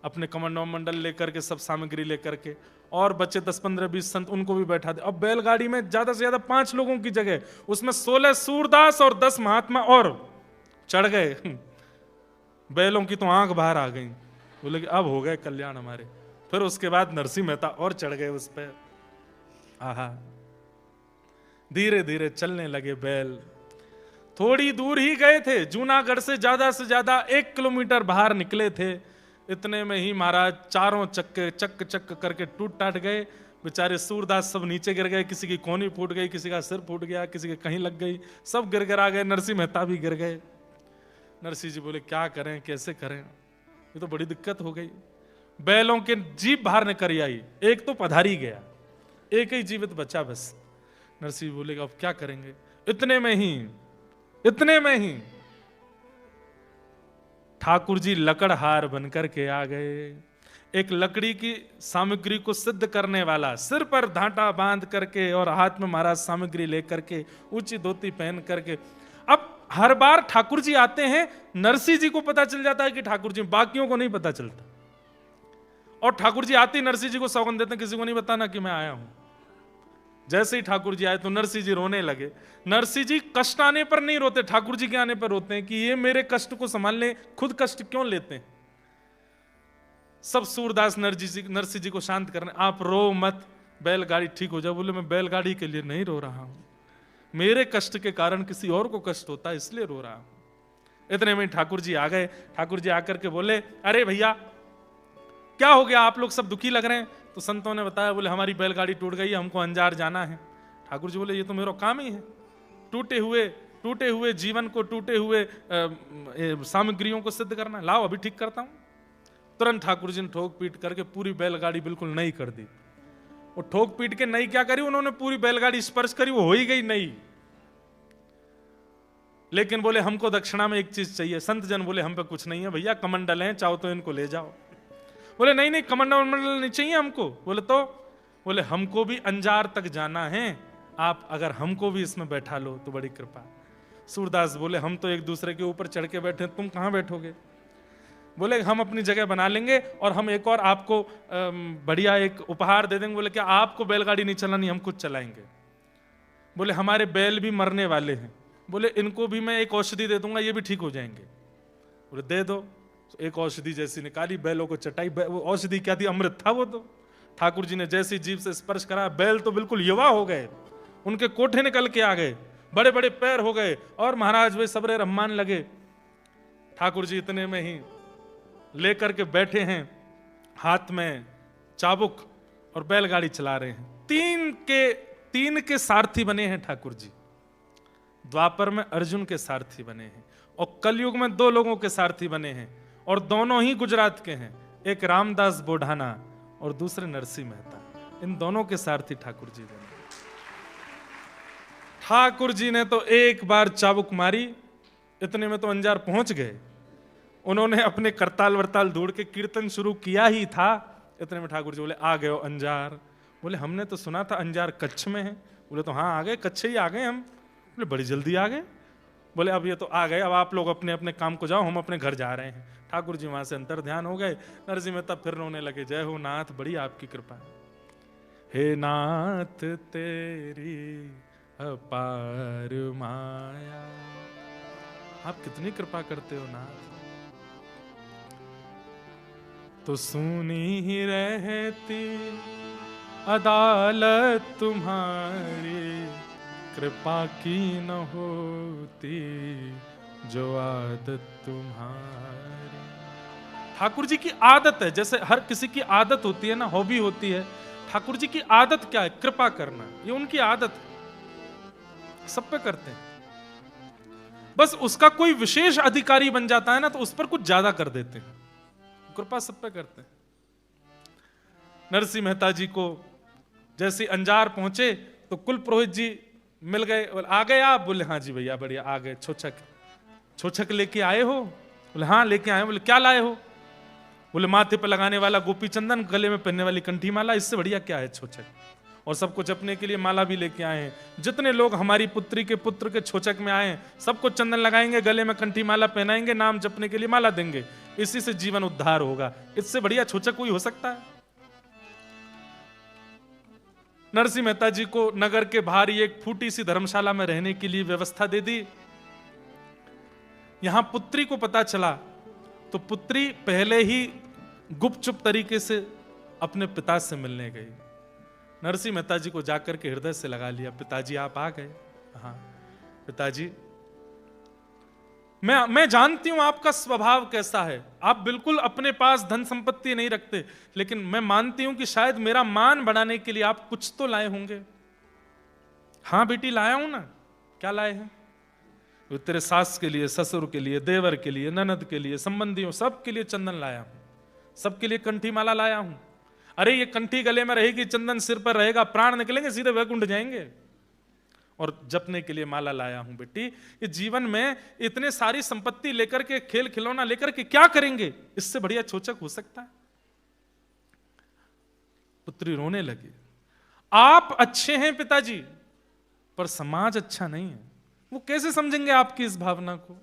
अपने कमंडो मंडल लेकर के, सब सामग्री लेकर के, और बच्चे 10, 15, 20 संत उनको भी बैठा दे। अब बैलगाड़ी में ज्यादा से ज्यादा 5 लोगों की जगह, उसमें 16 सूरदास और 10 महात्मा और चढ़ गए। बैलों की तो आंख बाहर आ गई। बोले कि अब हो गए कल्याण हमारे। फिर उसके बाद नरसिंह मेहता और चढ़ गए उस पे। आहा, धीरे धीरे चलने लगे बैल। थोड़ी दूर ही गए थे, जूनागढ़ से ज्यादा 1 किलोमीटर बाहर निकले थे। इतने में ही महाराज चारों चक्के चक चक करके टूट टाट गए। बेचारे सूरदास सब नीचे गिर गए, किसी की कोहनी फूट गई, किसी का सिर फूट गया, किसी के कहीं लग गई, सब गिर गिरा गए। नरसिंह मेहता भी गिर गए। नरसिंह जी बोले क्या करें, कैसे करें, ये तो बड़ी दिक्कत हो गई। बैलों के जीभ बाहर निकल आई, एक तो पधारी गया, एक ही जीवित बचा बस। नरसिंह बोले अब क्या करेंगे। इतने में ही ठाकुर जी लकड़हार बनकर के आ गए। एक लकड़ी की सामग्री को सिद्ध करने वाला, सिर पर धांटा बांध करके और हाथ में महाराज सामग्री लेकर के, ऊंची धोती पहन करके। अब हर बार ठाकुर जी आते हैं, नरसिंह जी को पता चल जाता है कि ठाकुर जी, बाकियों को नहीं पता चलता। और ठाकुर जी आते ही नरसिंह जी को सौगंध देते हैं, किसी को नहीं बताना कि मैं आया हूं। जैसे ही ठाकुर जी आए तो नरसिंह जी रोने लगे। नरसिंह जी कष्ट आने पर नहीं रोते, ठाकुर जी के आने पर रोते हैं कि ये मेरे कष्ट को संभाल ले, खुद कष्ट क्यों लेते हैं। सब सूरदास नरसिंह जी को शांत करने, आप रो मत, बैलगाड़ी ठीक हो जाए। बोले मैं बैलगाड़ी के लिए नहीं रो रहा हूं, मेरे कष्ट के कारण किसी और को कष्ट होता है इसलिए रो रहा हूं। इतने में ठाकुर जी आ गए। ठाकुर जी आकर के बोले अरे भैया क्या हो गया, आप लोग सब दुखी लग रहे हैं। तो संतों ने बताया, बोले हमारी बैलगाड़ी टूट गई, हमको अंजार जाना है। ठाकुर जी बोले ये तो मेरा काम ही है, टूटे हुए जीवन को, टूटे हुए सामग्रियों को सिद्ध करना। लाओ अभी ठीक करता हूं। तुरंत ठाकुर जी ने ठोक पीट करके पूरी बैलगाड़ी बिल्कुल नई कर दी। वो ठोक पीट के नई क्या करी, उन्होंने पूरी बैलगाड़ी स्पर्श करी, वो हो ही गई नई। लेकिन बोले हमको दक्षिणा में एक चीज चाहिए। संत जन बोले हम पे कुछ नहीं है भैया, कमंडल हैं, चाहो तो इनको ले जाओ। बोले नहीं कमंडल नहीं चाहिए हमको। बोले तो, बोले हमको भी अंजार तक जाना है, आप अगर हमको भी इसमें बैठा लो तो बड़ी कृपा। सूरदास बोले हम तो एक दूसरे के ऊपर चढ़ के बैठे, तुम कहां बैठोगे। बोले हम अपनी जगह बना लेंगे और हम एक और आपको बढ़िया एक उपहार दे देंगे। बोले क्या आपको बैलगाड़ी नहीं चलानी, हम खुद चलाएंगे। बोले हमारे बैल भी मरने वाले हैं, बोले इनको भी मैं एक औषधि दे दूंगा, ये भी ठीक हो जाएंगे। बोले दे दो। एक औषधि जैसी निकाली, बैलों को चटाई। वो औषधि क्या थी, अमृत था वो तो। ठाकुर जी ने जैसी जीभ से स्पर्श करा, बैल तो बिल्कुल युवा हो गए, उनके कोठे निकल के आ गए, बड़े बड़े पैर हो गए और महाराज वे सबरे रहमान लगे। ठाकुर जी इतने में ही लेकर के बैठे हैं, हाथ में चाबुक और बैलगाड़ी चला रहे हैं। तीन के सारथी बने हैं ठाकुर जी। द्वापर में अर्जुन के सारथी बने हैं और कलयुग में 2 लोगों के सारथी बने हैं, और दोनों ही गुजरात के हैं, एक रामदास बोढ़ाना और दूसरे नरसिंह मेहता। इन दोनों के सारथी ठाकुर जी बने। ठाकुर जी ने तो एक बार चाबुक मारी, इतने में तो अंजार पहुंच गए। उन्होंने अपने करताल वरताल ढूंढ के कीर्तन शुरू किया ही था, इतने में ठाकुर जी बोले आ गए हो अंजार। बोले हमने तो सुना था अंजार कच्छ में है। बोले तो हाँ आ गए, कच्छ ही आ गए हम। बोले बड़ी जल्दी आ गए। बोले अब ये तो आ गए, अब आप लोग अपने अपने काम को जाओ, हम अपने घर जा रहे हैं। ठाकुर जी वहां से अंतर ध्यान हो गए। नरसिंह मेहता फिर रोने लगे, जय हो नाथ, बड़ी आपकी कृपा है। हे नाथ तेरी अपार माया, आप कितनी कृपा करते हो नाथ। तो सुनी ही रहती अदालत तुम्हारी, कृपा की न होती जो आदत तुम्हारी। ठाकुर जी की आदत है, जैसे हर किसी की आदत होती है ना, हॉबी होती है। ठाकुर जी की आदत क्या है, कृपा करना। ये उनकी आदत है, सब पे करते हैं। बस उसका कोई विशेष अधिकारी बन जाता है ना, तो उस पर कुछ ज्यादा कर देते हैं। कृपा सब पे करते हैं। नरसिंह मेहता जी को जैसे अंजार पहुंचे तो कुल पुरोहित जी मिल गए। आ गए आप। बोले हाँ जी भैया बढ़िया आ गए। छोछक लेके आए हो। बोले हाँ लेके आए। बोले क्या लाए हो। बोले माथे पे लगाने वाला गोपी चंदन, गले में पहनने वाली कंठी माला, इससे बढ़िया क्या है छोछक। और सबको जपने के लिए माला भी लेके आए हैं। जितने लोग हमारी पुत्री के पुत्र के छोचक में आए सबको चंदन लगाएंगे, गले में कंठी माला पहनाएंगे, नाम जपने के लिए माला देंगे, इसी से जीवन उद्धार होगा। इससे बढ़िया छोचक कोई हो सकता है। नरसिंह मेहता जी को नगर के बाहर एक फूटी सी धर्मशाला में रहने के लिए व्यवस्था दे दी। यहां पुत्री को पता चला तो पुत्री पहले ही गुपचुप तरीके से अपने पिता से मिलने गई। नरसिंह मेहता जी को जाकर के हृदय से लगा लिया। पिताजी आप आ गए? हाँ पिताजी, मैं जानती हूं आपका स्वभाव कैसा है, आप बिल्कुल अपने पास धन संपत्ति नहीं रखते, लेकिन मैं मानती हूं कि शायद मेरा मान बढ़ाने के लिए आप कुछ तो लाए होंगे। हाँ बेटी लाया हूं ना। क्या लाए हैं? वो तेरे सास के लिए, ससुर के लिए, देवर के लिए, ननद के लिए, संबंधियों सबके लिए चंदन लाया हूं, सबके लिए कंठी माला लाया हूं। अरे ये कंठी गले में रहेगी, चंदन सिर पर रहेगा, प्राण निकलेंगे सीधे वैकुंठ जाएंगे। और जपने के लिए माला लाया हूं बेटी। ये जीवन में इतने सारी संपत्ति लेकर के, खेल खिलौना लेकर के क्या करेंगे? इससे बढ़िया चोचक हो सकता है? पुत्री रोने लगी। आप अच्छे हैं पिताजी, पर समाज अच्छा नहीं है। वो कैसे समझेंगे आपकी इस भावना को?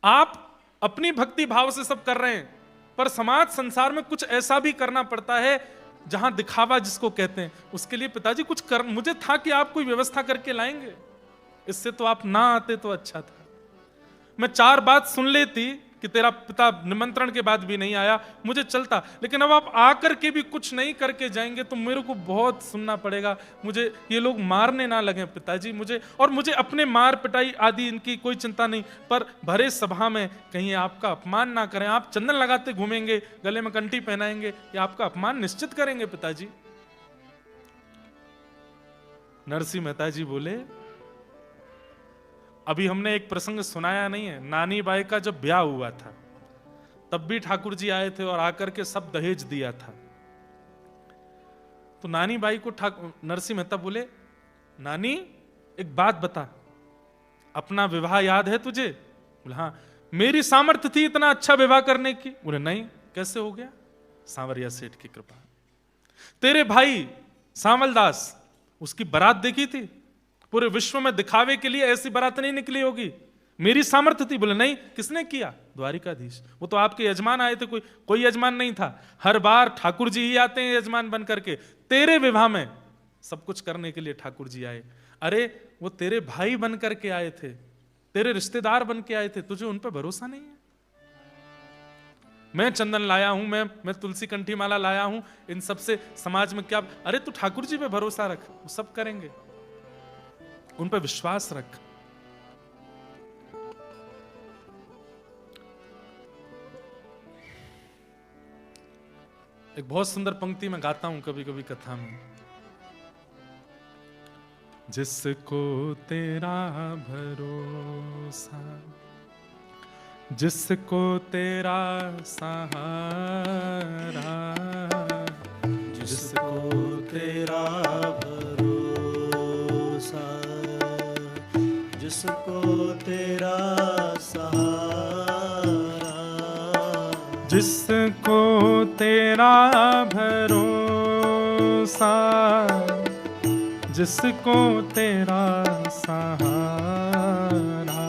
आप अपनी भक्ति भाव से सब कर रहे हैं, पर समाज संसार में कुछ ऐसा भी करना पड़ता है जहां दिखावा जिसको कहते हैं। उसके लिए पिताजी कुछ कर, मुझे था कि आप कोई व्यवस्था करके लाएंगे, इससे तो आप ना आते तो अच्छा था। मैं 4 बात सुन लेती कि तेरा पिता निमंत्रण के बाद भी नहीं आया, मुझे चलता, लेकिन अब आप आकर के भी कुछ नहीं करके जाएंगे तो मेरे को बहुत सुनना पड़ेगा। मुझे ये लोग मारने ना लगे पिताजी, मुझे अपने मार पिटाई आदि इनकी कोई चिंता नहीं, पर भरे सभा में कहीं आपका अपमान ना करें। आप चंदन लगाते घूमेंगे, गले में कंठी पहनाएंगे, या आपका अपमान निश्चित करेंगे पिताजी। नरसिंह मेहता जी बोले, अभी हमने एक प्रसंग सुनाया नहीं है, नानी बाई का जब ब्याह हुआ था तब भी ठाकुर जी आए थे और आकर के सब दहेज दिया था। तो नानी बाई को नरसिंह मेहता बोले, नानी एक बात बता, अपना विवाह याद है तुझे? बोले हाँ। मेरी सामर्थ्य थी इतना अच्छा विवाह करने की? बोले नहीं। कैसे हो गया? सांवरिया सेठ की कृपा। तेरे भाई सांवलदास, उसकी बारात देखी थी? पूरे विश्व में दिखावे के लिए ऐसी बारात नहीं निकली होगी, मेरी सामर्थ्य थी। बोले नहीं। किसने किया? द्वारिकाधीश। वो तो आपके यजमान आए थे, कोई यजमान नहीं था। हर बार ठाकुर जी ही आते हैं यजमान बन करके। तेरे विवाह में सब कुछ करने के लिए ठाकुर जी आए। अरे वो तेरे भाई बन करके आए थे, तेरे रिश्तेदार बन के आए थे, तुझे उन पर भरोसा नहीं है? मैं चंदन लाया हूं, मैं तुलसी कंठी माला लाया हूं, इन सबसे समाज में क्या? अरे तू ठाकुर जी पे भरोसा रख, वो सब करेंगे, उन पर विश्वास रख। एक बहुत सुंदर पंक्ति मैं गाता हूं कभी कभी कथा में। जिसको तेरा भरोसा, जिसको तेरा सहारा, जिसको तेरा भरोसा, जिसको तेरा सहारा, जिसको तेरा भरोसा, जिसको तेरा सहारा,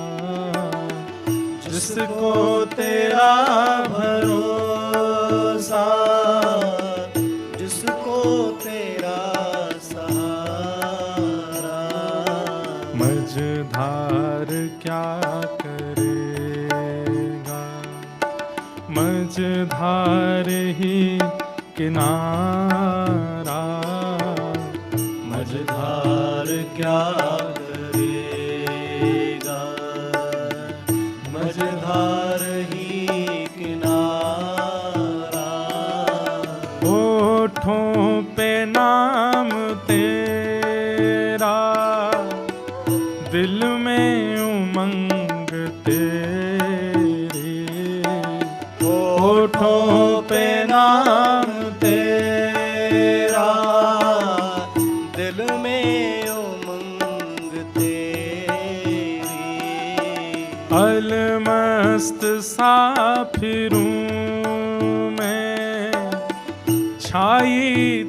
जिसको तेरा भरोसा, जिसको तेरा सहारा, मझधार क्या करेगा, मझधार ही किनारा, मझधार क्या करेगा, मझधार ही किनारा। होठों पे नाम तेरा, दिल में उमंग तेरी, होठों पे नाम तेरा, दिल में उमंग तेरी। अलमस्त सा फिरूं मैं, छाई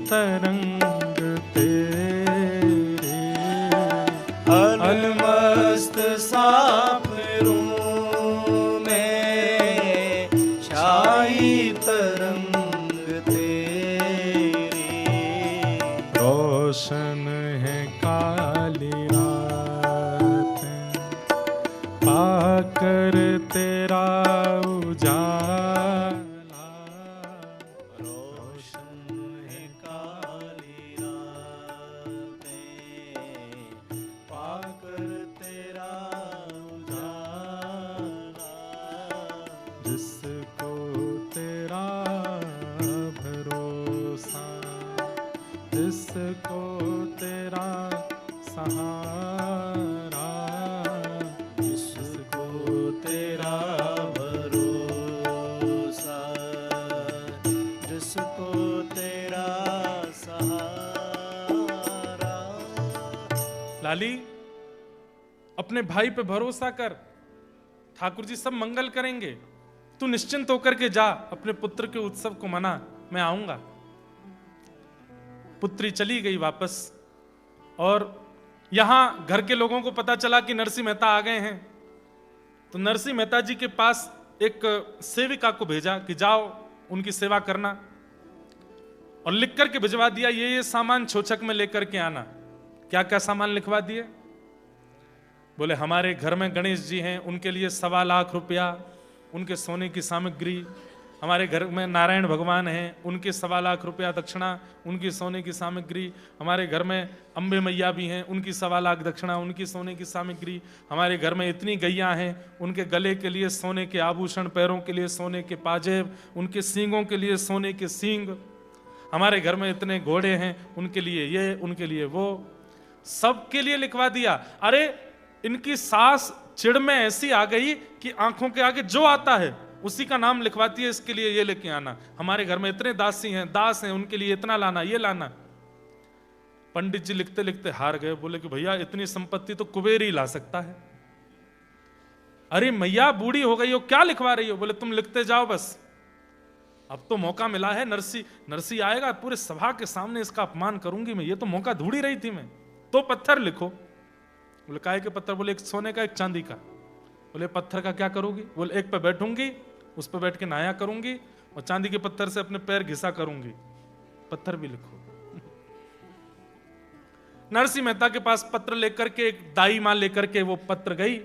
तरंग तेरी, अलमस्त सा फिरूं मैं, छाई तरंग तेरी। रोशन है काली रात, पाकर तेरा उजाला, लाली अपने भाई पे भरोसा कर, ठाकुर जी सब मंगल करेंगे, तू निश्चिंत होकर के जा, अपने पुत्र के उत्सव को मना, मैं आऊंगा। पुत्री चली गई वापस, और यहां घर के लोगों को पता चला कि नरसिंह मेहता आ गए हैं, तो नरसिंह मेहता जी के पास एक सेविका को भेजा कि जाओ उनकी सेवा करना, और लिख करके भिजवा दिया ये सामान छोचक में लेकर के आना। क्या क्या सामान लिखवा दिए? बोले हमारे घर में गणेश जी हैं, उनके लिए 1.25 लाख रुपया, उनके सोने की सामग्री। हमारे घर में नारायण भगवान हैं, उनके 1.25 लाख रुपया दक्षिणा, उनकी सोने की सामग्री। हमारे घर में अम्बे मैया भी हैं, उनकी 1.25 लाख दक्षिणा, उनकी सोने की सामग्री। हमारे घर में इतनी गैया हैं, उनके गले के लिए सोने के आभूषण, पैरों के लिए सोने के पाजेब, उनके सींगों के लिए सोने के सींग। हमारे घर में इतने घोड़े हैं, उनके लिए ये, उनके लिए वो, सबके लिए लिखवा दिया। अरे इनकी सास चिड़ में ऐसी आ गई कि आंखों के आगे जो आता है उसी का नाम लिखवाती है, इसके लिए ये लेके आना। हमारे घर में इतने दासी हैं, दास हैं, उनके लिए इतना लाना, ये लाना। पंडित जी लिखते लिखते हार गए, बोले कि भैया इतनी संपत्ति तो कुबेर ही ला सकता है। अरे मैया बूढ़ी हो गई हो, क्या लिखवा रही हो? बोले तुम लिखते जाओ बस, अब तो मौका मिला है, नरसी आएगा, पूरे सभा के सामने इसका अपमान करूंगी मैं, ये तो मौका ढूंढ ही रही थी मैं, तो पत्थर लिखो। बोले काहे के पत्थर? बोले एक सोने का एक चांदी का। बोले पत्थर का क्या करोगी? बोले एक पे बैठूंगी, उस पे बैठ के नहाया करूंगी, और चांदी के पत्थर से अपने पैर घिसा करूंगी। पत्थर भी लिखो। नरसिंह मेहता के पास पत्र लेकर के एक दाई मां लेकर के वो पत्र गई।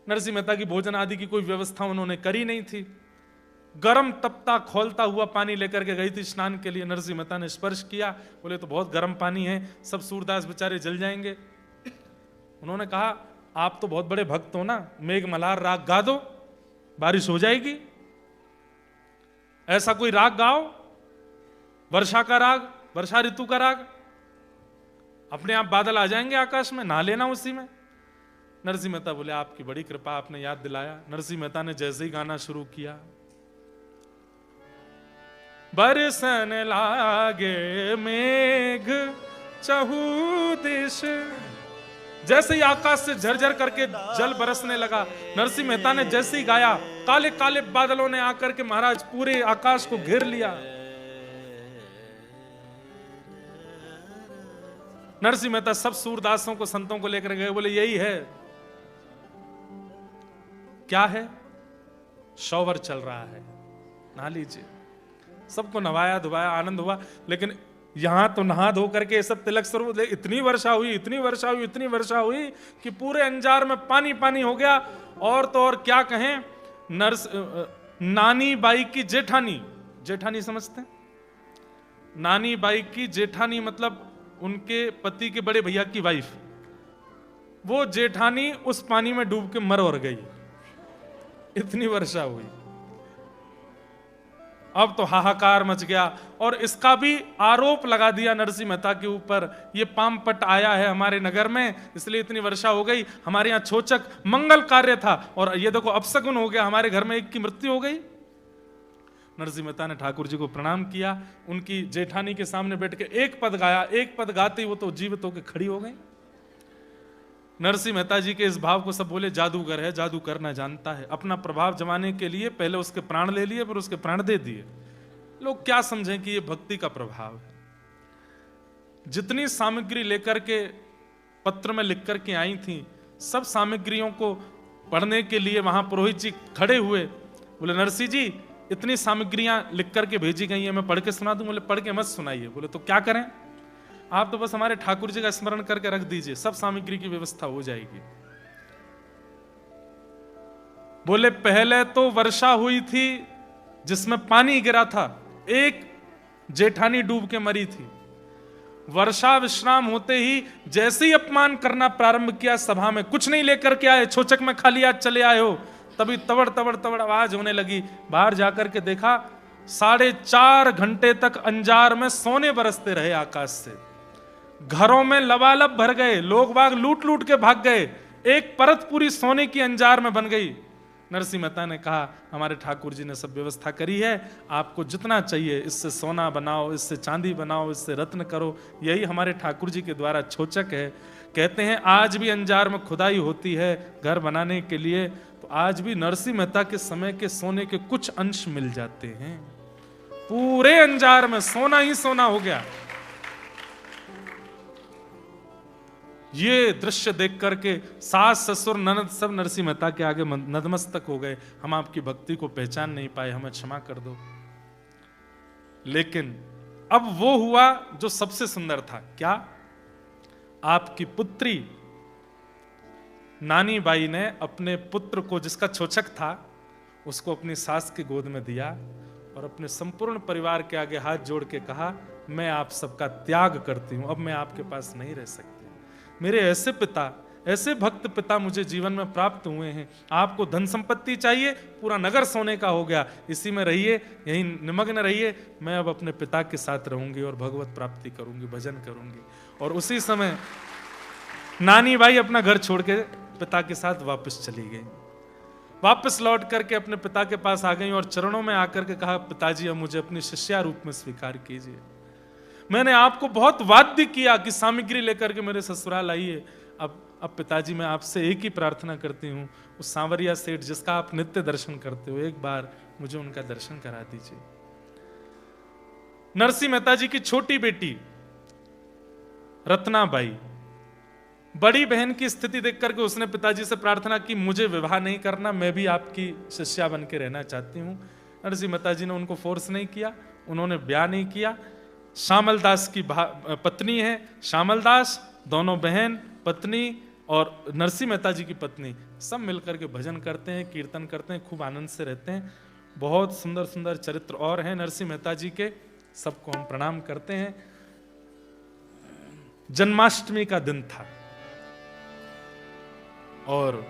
नरसिंह मेहता की भोजन आदि की कोई व्यवस्था उन्होंने करी नहीं थी। गरम तपता खोलता हुआ पानी लेकर के गई थी स्नान के लिए। नरसिंह मेहता ने स्पर्श किया, बोले तो बहुत गर्म पानी है, सब सूरदास बेचारे जल जाएंगे। उन्होंने कहा आप तो बहुत बड़े भक्त हो ना, मेघ मल्हार राग गा दो, बारिश हो जाएगी। ऐसा कोई राग गाओ, वर्षा का राग, वर्षा ऋतु का राग, अपने आप बादल आ जाएंगे आकाश में, नहा लेना उसी में। नरसिंह मेहता बोले आपकी बड़ी कृपा, आपने याद दिलाया। नरसिंह मेहता ने जैसे ही गाना शुरू किया, बरसन लागे मेघ चहु दिश, जैसे ही आकाश से झरझर करके जल बरसने लगा। नरसिंह मेहता ने जैसे ही गाया, काले काले बादलों ने आकर के महाराज पूरे आकाश को घेर लिया। नरसिंह मेहता सब सूरदासों को, संतों को लेकर गए, बोले यही है। क्या है? शौवर चल रहा है, नहा लीजिए। सबको नवाया धुवाया, आनंद हुआ। लेकिन यहां तो नहा धो करके सब तिलक स्वरूप, इतनी वर्षा हुई, इतनी वर्षा हुई, इतनी वर्षा हुई कि पूरे अंजार में पानी पानी हो गया। और तो और क्या कहें, नानी बाई की जेठानी, जेठानी समझते हैं? नानी बाई की जेठानी मतलब उनके पति के बड़े भैया की वाइफ, वो जेठानी उस पानी में डूब के मर और गई, इतनी वर्षा हुई। अब तो हाहाकार मच गया, और इसका भी आरोप लगा दिया नरसिंह मेहता के ऊपर, ये पामपट आया है हमारे नगर में, इसलिए इतनी वर्षा हो गई। हमारे यहाँ छोचक मंगल कार्य था और ये देखो अपशकुन हो गया, हमारे घर में एक की मृत्यु हो गई। नरसिंह मेहता ने ठाकुर जी को प्रणाम किया, उनकी जेठानी के सामने बैठ के एक पद गाया। एक पद गाते ही वो तो जीवित होकर खड़ी हो गई। नरसिंह मेहता जी के इस भाव को सब बोले जादूगर है, जादू करना जानता है। अपना प्रभाव जमाने के लिए पहले उसके प्राण ले लिए, फिर उसके प्राण दे दिए। लोग क्या समझें कि ये भक्ति का प्रभाव है। जितनी सामग्री लेकर के पत्र में लिख करके आई थी, सब सामग्रियों को पढ़ने के लिए वहां पुरोहित जी खड़े हुए। बोले नरसिंह जी इतनी सामग्रियां लिख करके भेजी गई है, मैं पढ़ के सुना दूं? बोले पढ़ के मत सुनाइए। बोले तो क्या करें? आप तो बस हमारे ठाकुर जी का स्मरण करके रख दीजिए, सब सामग्री की व्यवस्था हो जाएगी। बोले पहले तो वर्षा हुई थी जिसमें पानी गिरा था, एक जेठानी डूब के मरी थी। वर्षा विश्राम होते ही जैसे ही अपमान करना प्रारंभ किया, सभा में कुछ नहीं लेकर के आए, छोचक में खाली आज चले आए हो, तभी तवड़ तवड़ तवड़ आवाज होने लगी। बाहर जाकर के देखा, 4.5 घंटे तक अंजार में सोने बरसते रहे आकाश से। घरों में लबालब भर गए, लोग बाग लूट लूट के भाग गए। एक परत पूरी सोने की अंजार में बन गई। नरसिंह मेहता ने कहा हमारे ठाकुर जी ने सब व्यवस्था करी है, आपको जितना चाहिए इससे सोना बनाओ, इससे चांदी बनाओ, इससे रत्न करो। यही हमारे ठाकुर जी के द्वारा छोचक है। कहते हैं आज भी अंजार में खुदाई होती है घर बनाने के लिए, तो आज भी नरसिंह मेहता के समय के सोने के कुछ अंश मिल जाते हैं। पूरे अंजार में सोना ही सोना हो गया। ये दृश्य देख करके सास ससुर ननद सब नरसिंह मेहता के आगे नतमस्तक हो गए। हम आपकी भक्ति को पहचान नहीं पाए, हमें क्षमा कर दो। लेकिन अब वो हुआ जो सबसे सुंदर था। क्या? आपकी पुत्री नानी बाई ने अपने पुत्र को, जिसका छोचक था, उसको अपनी सास की गोद में दिया और अपने संपूर्ण परिवार के आगे हाथ जोड़ के कहा, मैं आप सबका त्याग करती हूं, अब मैं आपके पास नहीं रह सकती। मेरे ऐसे पिता, ऐसे भक्त पिता मुझे जीवन में प्राप्त हुए हैं। आपको धन संपत्ति चाहिए, पूरा नगर सोने का हो गया, इसी में रहिए, यही निमग्न रहिए। मैं अब अपने पिता के साथ रहूंगी और भगवत प्राप्ति करूंगी, भजन करूंगी। और उसी समय नानी बाई अपना घर छोड़ के पिता के साथ वापस चली गई। वापस लौट करके अपने पिता के पास आ गई और चरणों में आकर के कहा, पिताजी अब मुझे अपनी शिष्या रूप में स्वीकार कीजिए। मैंने आपको बहुत वाद्य किया कि सामग्री लेकर के मेरे ससुराल आइए। अब पिताजी मैं आपसे एक ही प्रार्थना करती हूँ, उस सांवरिया सेठ जिसका आप नित्य दर्शन करते हो, एक बार मुझे उनका दर्शन करा दीजिए। नरसिंह मेहता जी की छोटी बेटी रत्नाबाई, बड़ी बहन की स्थिति देख करके उसने पिताजी से प्रार्थना की, मुझे विवाह नहीं करना, मैं भी आपकी शिष्या बन के रहना चाहती हूँ। नरसिंह मेहता जी ने उनको फोर्स नहीं किया, उन्होंने ब्याह नहीं किया। श्यामल दास की पत्नी है, श्यामल दास, दोनों बहन, पत्नी और नरसिंह मेहता जी की पत्नी सब मिलकर के भजन करते हैं, कीर्तन करते हैं, खूब आनंद से रहते हैं। बहुत सुंदर सुंदर चरित्र और हैं नरसिंह मेहता जी के, सबको हम प्रणाम करते हैं। जन्माष्टमी का दिन था और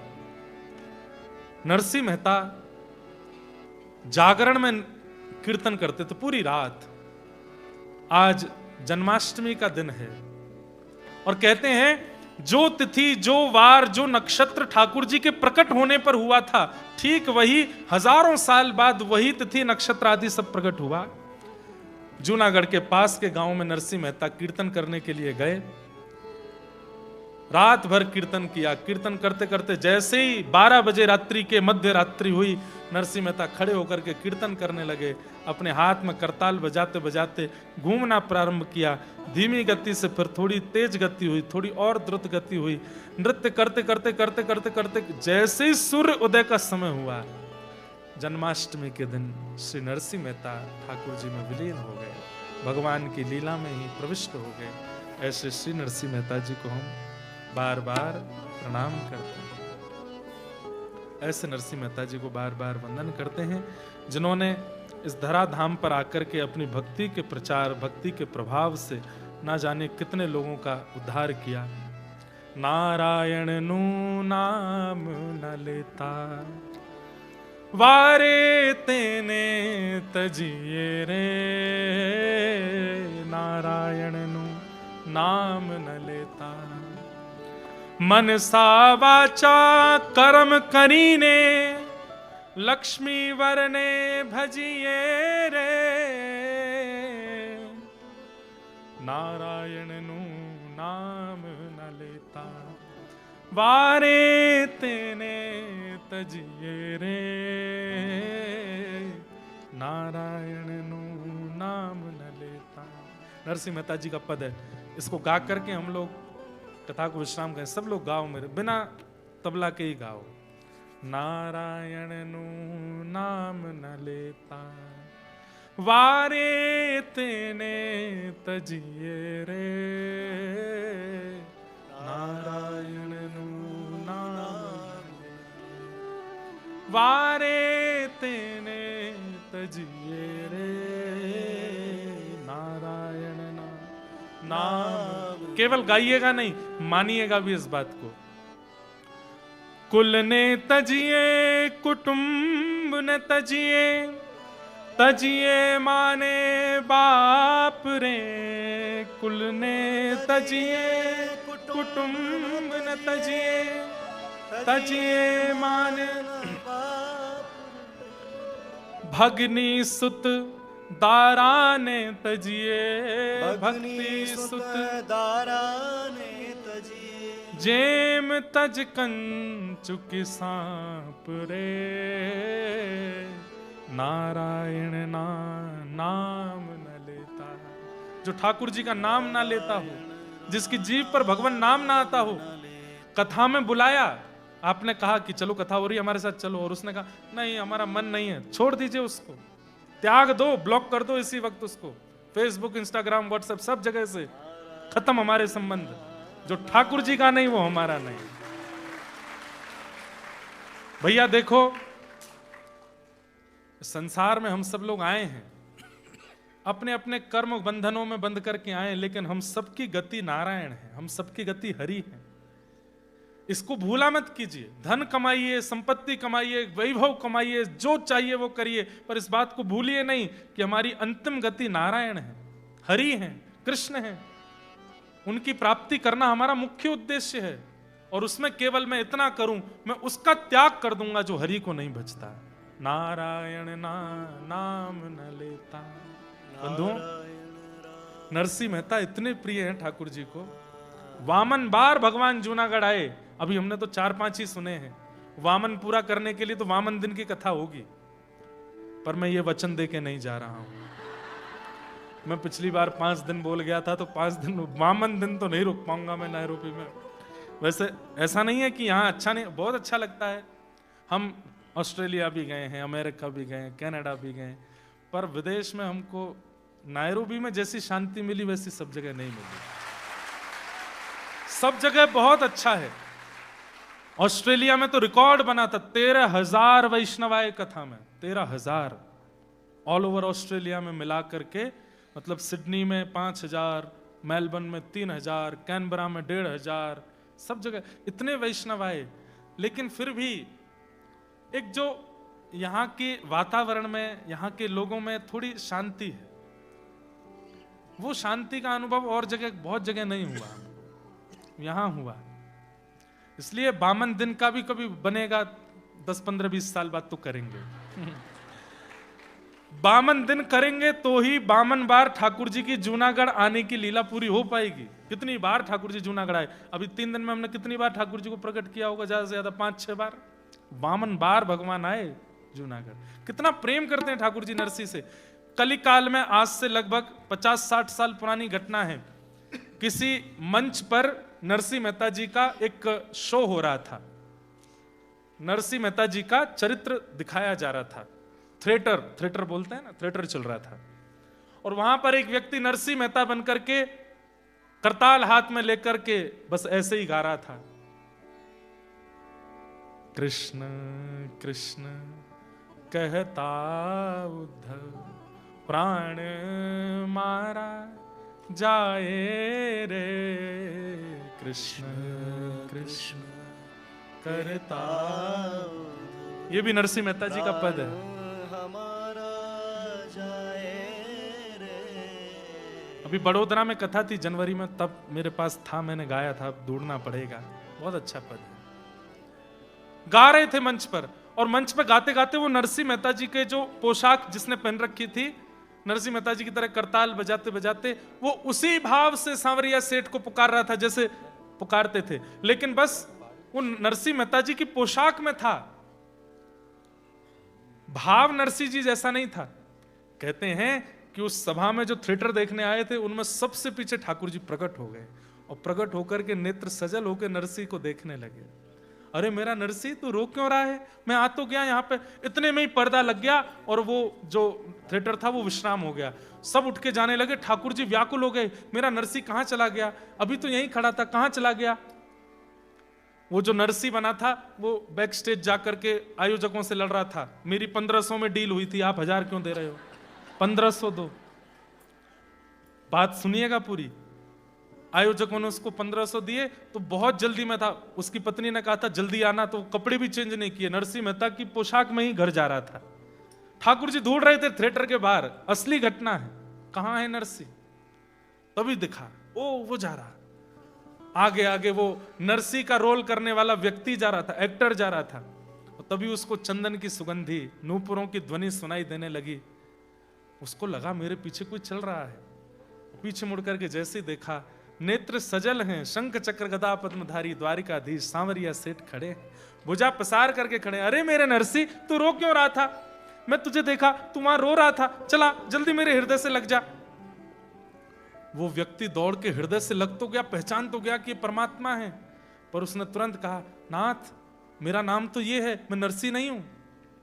नरसिंह मेहता जागरण में कीर्तन करते थे पूरी रात। आज जन्माष्टमी का दिन है और कहते हैं जो तिथि, जो वार, जो नक्षत्र ठाकुर जी के प्रकट होने पर हुआ था, ठीक वही हजारों साल बाद वही तिथि, नक्षत्र आदि सब प्रकट हुआ। जूनागढ़ के पास के गांव में नरसिंह मेहता कीर्तन करने के लिए गए। रात भर कीर्तन किया। कीर्तन करते करते जैसे ही 12 बजे रात्रि के मध्य रात्रि हुई, नरसिंह मेहता खड़े होकर के कीर्तन करने लगे। अपने हाथ में करताल बजाते बजाते घूमना प्रारंभ किया। धीमी गति से फिर थोड़ी तेज गति हुई, थोड़ी और द्रुत गति हुई। नृत्य करते करते करते करते करते जैसे ही सूर्य उदय का समय हुआ, जन्माष्टमी के दिन श्री नरसिंह मेहता ठाकुर जी में विलीन हो गए, भगवान की लीला में ही प्रविष्ट हो गए। ऐसे श्री नरसिंह मेहता जी को हम बार बार प्रणाम करते हैं। ऐसे नरसिंह मेहता जी को बार बार वंदन करते हैं, जिन्होंने इस धराधाम पर आकर के अपनी भक्ति के प्रचार, भक्ति के प्रभाव से ना जाने कितने लोगों का उद्धार किया। नारायण नु नाम न लेता, वारे तेने तजिए रे, नारायण नु नाम न लेता। मन सा वाचा कर्म करीने, लक्ष्मी वरने भजिए रे, नारायण नु नाम न लेता, वारे तेने तजिए रे, नारायण नु नाम न लेता। नरसिंह मेहता जी का पद है, इसको गा करके हम लोग कथा को विश्राम करें। सब लोग गाओ, मेरे बिना तबला के ही गाओ। नारायण नु नाम न लेता, वारे तेने तजिए रे, नारायण नु नाम, वारे तेने तजिए रे, नारायण नाम। केवल गाइएगा नहीं, मानिएगा भी इस बात को। कुल ने तजिए, कुटुंब ने तजिए, तजिए माने बाप रे, कुल ने तजिए, कुटुंब ने तजिए, तजिए माने भगनी सुत दाराने तजिए, भक्ति सुत दाराने तजिए, जेम तज कंचुक सांप रे, नारायण नाम न लेता। जो ठाकुर जी का नाम ना लेता हो, जिसकी जीभ पर भगवान नाम ना आता हो, कथा में बुलाया, आपने कहा कि चलो कथा हो रही है हमारे साथ चलो, और उसने कहा नहीं हमारा मन नहीं है, छोड़ दीजिए उसको, त्याग दो, ब्लॉक कर दो इसी वक्त उसको, फेसबुक, इंस्टाग्राम, व्हाट्सएप सब जगह से खत्म हमारे संबंध। जो ठाकुर जी का नहीं वो हमारा नहीं। भैया देखो, संसार में हम सब लोग आए हैं, अपने अपने कर्म बंधनों में बंध करके आए, लेकिन हम सबकी गति नारायण है, हम सबकी गति हरि है। इसको भूला मत कीजिए। धन कमाइए, संपत्ति कमाइए, वैभव कमाइए, जो चाहिए वो करिए, पर इस बात को भूलिए नहीं कि हमारी अंतिम गति नारायण है, हरि है, कृष्ण है। उनकी प्राप्ति करना हमारा मुख्य उद्देश्य है, और उसमें केवल मैं इतना करूं, मैं उसका त्याग कर दूंगा जो हरि को नहीं बचता। नारायण नाम न लेता। बंधुओं, नरसिंह मेहता इतने प्रिय हैं ठाकुर जी को। वामन बार भगवान जूनागढ़ आए, अभी हमने तो 4-5 ही सुने हैं, वामन पूरा करने के लिए तो वामन दिन की कथा होगी, पर मैं ये वचन दे के नहीं जा रहा हूं। मैं पिछली बार 5 दिन बोल गया था, तो 5 दिन वामन दिन तो नहीं रुक पाऊंगा मैं नैरोबी में। वैसे ऐसा नहीं है कि यहाँ अच्छा नहीं, बहुत अच्छा लगता है। हम ऑस्ट्रेलिया भी गए हैं, अमेरिका भी गए, कनाडा भी गए, पर विदेश में हमको नैरोबी में जैसी शांति मिली वैसी सब जगह नहीं मिली। सब जगह बहुत अच्छा है। ऑस्ट्रेलिया में तो रिकॉर्ड बना था, 13,000 वैष्णव आए कथा में, 13,000 ऑल ओवर ऑस्ट्रेलिया में मिला करके। मतलब सिडनी में 5,000, मेलबर्न में 3,000, कैनबरा में 1,500, सब जगह इतने वैष्णव आए। लेकिन फिर भी एक जो यहाँ के वातावरण में, यहाँ के लोगों में थोड़ी शांति है, वो शांति का अनुभव और जगह, बहुत जगह नहीं हुआ, यहां हुआ। इसलिए बामन दिन का भी कभी बनेगा, 10, 15, 20 साल बाद तो करेंगे। बामन दिन करेंगे तो ही बामन बार ठाकुर जी की जूनागढ़ आने की लीला पूरी हो पाएगी। कितनी बार ठाकुर जी जूनागढ़ आए, अभी 3 दिन में हमने कितनी बार ठाकुर जी को प्रकट किया होगा, ज्यादा से ज्यादा 5-6 बार। बामन बार भगवान आए जूनागढ़। कितना प्रेम करते हैं ठाकुर जी नरसिंह से। कलिकाल में आज से लगभग 50-60 साल पुरानी घटना है, किसी मंच पर नरसिंह मेहता जी का एक शो हो रहा था, नरसिंह मेहता जी का चरित्र दिखाया जा रहा था। थिएटर बोलते हैं ना, थिएटर चल रहा था, और वहां पर एक व्यक्ति नरसिंह मेहता बनकर के करताल हाथ में लेकर के बस ऐसे ही गा रहा था, कृष्ण कृष्ण कहता उद्धव, प्राण मारा जाए रे, कृष्ण कृष्ण करता। ये भी नरसिंह मेहता जी का पद है। हमारा जाए रे। अभी बड़ोदरा में कथा थी जनवरी में, तब मेरे पास था, मैंने गाया था, अब ढूंढना पड़ेगा। बहुत अच्छा पद है। गा रहे थे मंच पर, और मंच पर गाते गाते वो नरसिंह मेहता जी के जो पोशाक जिसने पहन रखी थी, नरसिंह मेहता जी की तरह करताल बजाते बजाते वो उसी भाव से सांवरिया सेठ को पुकार रहा था जैसे पुकारते थे, लेकिन बस वो नरसिंह मेहता जी की पोशाक में था, भाव नरसिंह जी जैसा नहीं था। कहते हैं कि उस सभा में जो थिएटर देखने आए थे उनमें सबसे पीछे ठाकुर जी प्रकट हो गए, और प्रकट होकर के नेत्र सजल होकर नरसिंह को देखने लगे। अरे मेरा नरसिंह तू रो क्यों रहा है, मैं आ तो गया यहाँ पे। इतने में ही पर्दा लग गया और वो जो थिएटर था वो विश्राम हो गया। सब उठ के जाने लगे, ठाकुर जी व्याकुल हो गए, मेरा नरसिंह कहाँ चला गया, अभी तो यहीं खड़ा था, कहाँ चला गया। वो जो नरसिंह बना था वो बैक स्टेज जाकर के आयोजकों से लड़ रहा था, मेरी 1500 में डील हुई थी, आप 1000 क्यों दे रहे हो, 1500 दो। बात सुनिएगा पूरी। आयोजकों ने उसको 1500 दिए तो बहुत जल्दी में था, उसकी पत्नी ने कहा था जल्दी आना, तो कपड़े भी चेंज नहीं किए, नरसिंह मेहता की पोशाक में ही घर जा रहा था। ठाकुर जी ढूंढ रहे थे थिएटर के बाहर, असली घटना है, कहां है नरसिंह। तभी दिखा, ओ वो जा रहा, आगे आगे वो नरसिंह का रोल करने वाला व्यक्ति जा रहा था, एक्टर जा रहा था। तभी उसको चंदन की सुगंधी, नूपुरों की ध्वनि सुनाई देने लगी। उसको लगा मेरे पीछे कोई चल रहा है। पीछे मुड़ करके जैसे ही देखा, नेत्र सजल हैं, शंख चक्र गदा पद्मधारी द्वारिकाधीश सांवरिया सेठ खड़े हैं, भुजा पसार करके खड़े। अरे मेरे नरसी, तू रो क्यों रहा था? मैं तुझे देखा, तू वहां रो रहा था, चला जल्दी मेरे हृदय से लग जा। वो व्यक्ति दौड़ के हृदय से लग तो गया, पहचान तो गया कि ये परमात्मा है, पर उसने तुरंत कहा, नाथ मेरा नाम तो ये है, मैं नरसी नहीं हूं,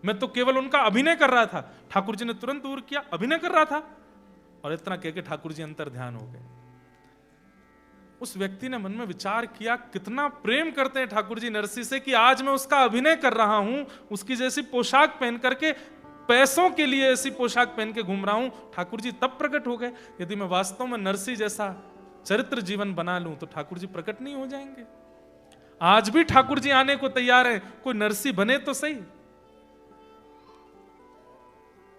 मैं तो केवल उनका अभिनय कर रहा था। ठाकुर जी ने तुरंत दूर किया, अभिनय कर रहा था, और इतना कह के ठाकुर जी अंतर ध्यान हो गए। उस व्यक्ति ने मन में विचार किया, कितना प्रेम करते हैं ठाकुर जी नरसी से कि आज मैं उसका अभिनय कर रहा हूं, उसकी जैसी पोशाक पहन करके, पैसों के लिए ऐसी पोशाक पहन के घूम रहा हूं। ठाकुर जी तब प्रकट हो गए। यदि मैं वास्तव में नरसी जैसा चरित्र जीवन बना लूं तो ठाकुर जी प्रकट नहीं हो जाएंगे। आज भी ठाकुर जी आने को तैयार है, कोई नरसी बने तो सही।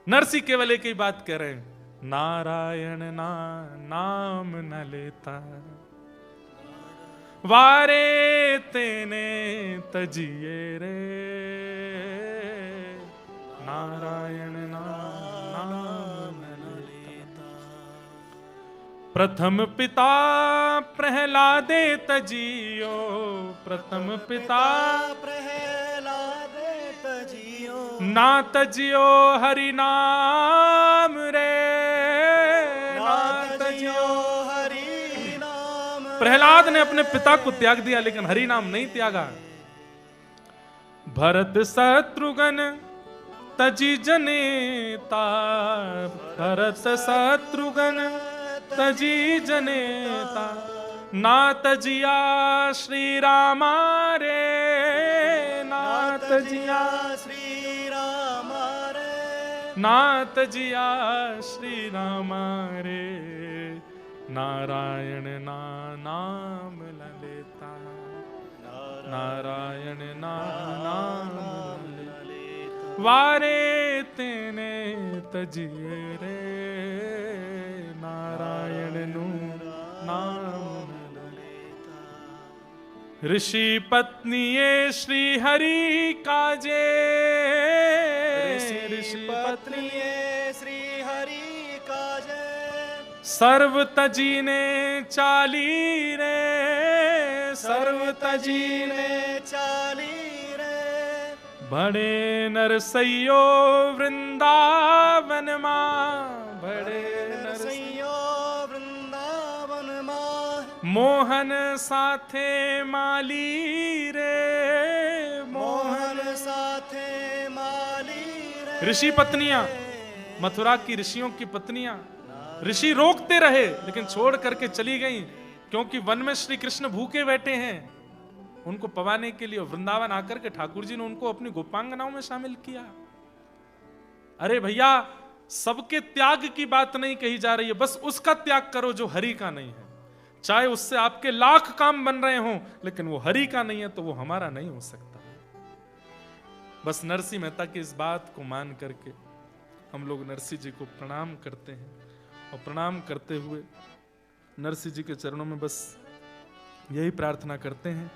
नरसी केवल एक ही बात कह रहे हैं, नारायण नाम न लेता, वारे तेने तजिए रे, नारायण नाम न लेता। प्रथम पिता प्रहलादे तजियो, प्रथम पिता प्रहलादे तजियो, ना तजियो हरि नाम रे, ना तजियो। हरि नाम। प्रहलाद ने अपने पिता को त्याग दिया, लेकिन हरि नाम नहीं त्यागा। भरत शत्रुघ्न तजी जनेता, भरत शत्रुघ्न तजी जनेता, ना तजिया श्री रामा रे, ना तजिया श्री राम रे, ना तजिया श्री रामा रे, नारायण नाम न लेता, नारायण नाम न लेता, वारे तेने तजिए रे, नारायण नाम न लेता। ऋषि पत्निये श्री हरि काजे, ऋषि पत्निये श्री हरि काजे, सर्व तजी ने चाली रे, सर्व तजी ने चाली रे, बड़े नरसैयो वृंदावन मां, बड़े नरसैयो वृंदावन मां, मोहन साथे माली रे, मोहन साथे माली रे। ऋषि पत्नियां, मथुरा की ऋषियों की पत्नियां, ऋषि रोकते रहे लेकिन छोड़ करके चली गईं, क्योंकि वन में श्री कृष्ण भूखे बैठे हैं। उनको पवाने के लिए वृंदावन आकर के ठाकुर जी ने उनको अपनी गोपांगनाओं में शामिल किया। अरे भैया, सबके त्याग की बात नहीं कही जा रही है, बस उसका त्याग करो जो हरि का नहीं है। चाहे उससे आपके लाख काम बन रहे हों, लेकिन वो हरि का नहीं है तो वो हमारा नहीं हो सकता। बस नरसिंह मेहता की इस बात को मान करके हम लोग नरसिंह जी को प्रणाम करते हैं, और प्रणाम करते हुए नरसिंह जी के चरणों में बस यही प्रार्थना करते हैं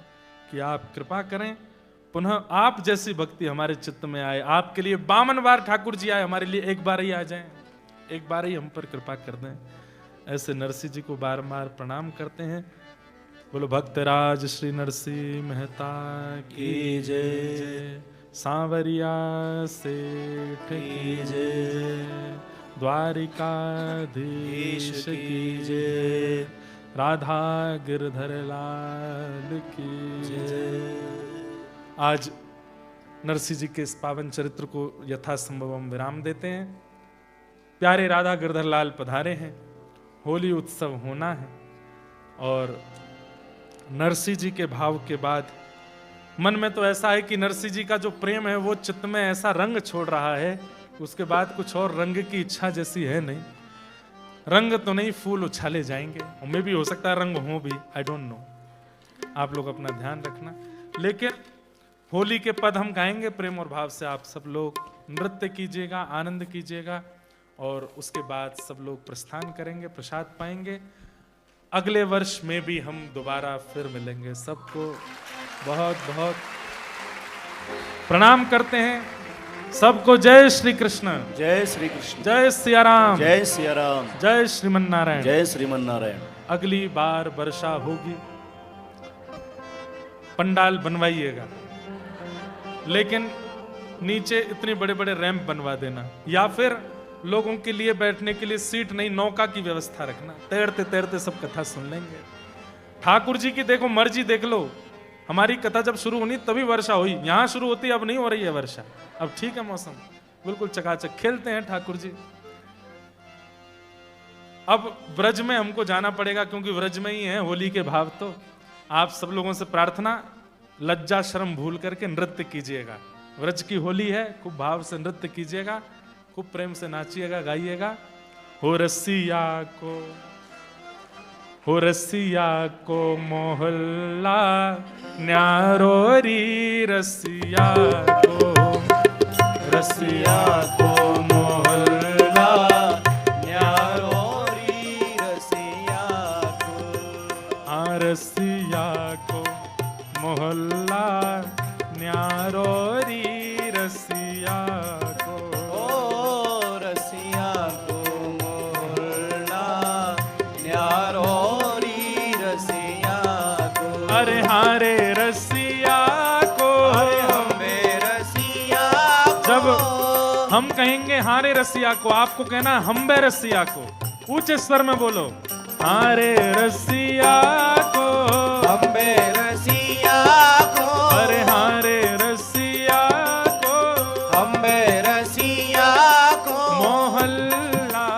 कि आप कृपा करें, पुनः आप जैसी भक्ति हमारे चित्त में आए। आपके लिए 52 बार ठाकुर जी आए, हमारे लिए एक बार ही आ जाएं, एक बार ही हम पर कृपा कर दें। ऐसे नरसिंह जी को बार बार प्रणाम करते हैं। बोलो भक्तराज श्री नरसिंह मेहता की जय, सांवरिया सेठ की जय, द्वारिकाधीश की जय, राधा गिरधर लाल की जय। आज नरसिंह जी के इस पावन चरित्र को यथासंभव हम विराम देते हैं। प्यारे राधा गिरधर लाल पधारे हैं, होली उत्सव होना है, और नरसिंह जी के भाव के बाद मन में तो ऐसा है कि नरसिंह जी का जो प्रेम है वो चित्त में ऐसा रंग छोड़ रहा है, उसके बाद कुछ और रंग की इच्छा जैसी है नहीं। रंग तो नहीं, फूल उछाले जाएंगे, और मे भी हो सकता है रंग हो भी, आई डोंट नो। आप लोग अपना ध्यान रखना। लेकिन होली के पद हम गाएंगे प्रेम और भाव से। आप सब लोग नृत्य कीजिएगा, आनंद कीजिएगा, और उसके बाद सब लोग प्रस्थान करेंगे, प्रसाद पाएंगे। अगले वर्ष में भी हम दोबारा फिर मिलेंगे। सबको बहुत बहुत प्रणाम करते हैं सबको। जय श्री कृष्ण, जय श्री कृष्ण, जय सिया राम, जय सिया राम, जय श्रीमन नारायण। जय श्रीमन नारायण। अगली बार वर्षा होगी, पंडाल बनवाइएगा, लेकिन नीचे इतने बड़े बड़े रैंप बनवा देना, या फिर लोगों के लिए बैठने के लिए सीट नहीं, नौका की व्यवस्था रखना, तैरते तैरते सब कथा सुन लेंगे। ठाकुर जी की देखो मर्जी, देख लो, हमारी कथा जब शुरू होनी तभी वर्षा हुई, यहां शुरू होती, अब नहीं हो रही है वर्षा, अब ठीक है मौसम, बिल्कुल चकाचक खेलते हैं ठाकुर जी। अब ब्रज में हमको जाना पड़ेगा, क्योंकि ब्रज में ही है होली के भाव। तो आप सब लोगों से प्रार्थना, लज्जा शर्म भूल करके नृत्य कीजिएगा। ब्रज की होली है, खूब भाव से नृत्य कीजिएगा, खूब प्रेम से नाचिएगा, गाइएगा। हो रसिया को, हो रसिया को मोहल्ला न्यारो री, रसिया को, रसिया को मोहल्ला न्यारो री, रसिया को, हाँ रसिया को मोहल्ला न्यारो री, रसिया को, ओ रसिया को मोहल्ला न्यारो री, रसिया को। अरे हारे रसिया को, अरे हमें रसिया को। जब हम कहेंगे हारे रसिया को, आपको कहना हम्बे रसिया को, ऊंचे स्वर में बोलो, हारे रसिया को, हमें रसिया को। अरे हारे रसिया को, हमें रसिया को। मोहल्ला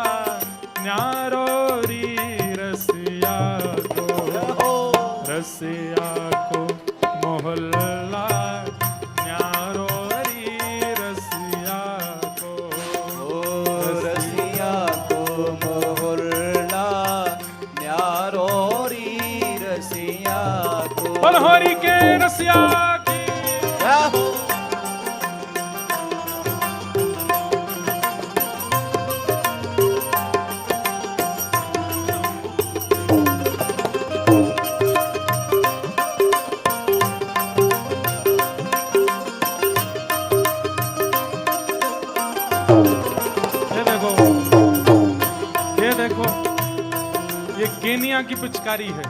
न्यारो री, रसिया को, रसिया को मोहल्ला न्यारो री, रसिया को, ओ रसिया को मोहल्ला न्यारो री, रसिया को। बलहोरी के रसिया की। जाहो। ये देखो, ये देखो, ये केनिया की पिचकारी है,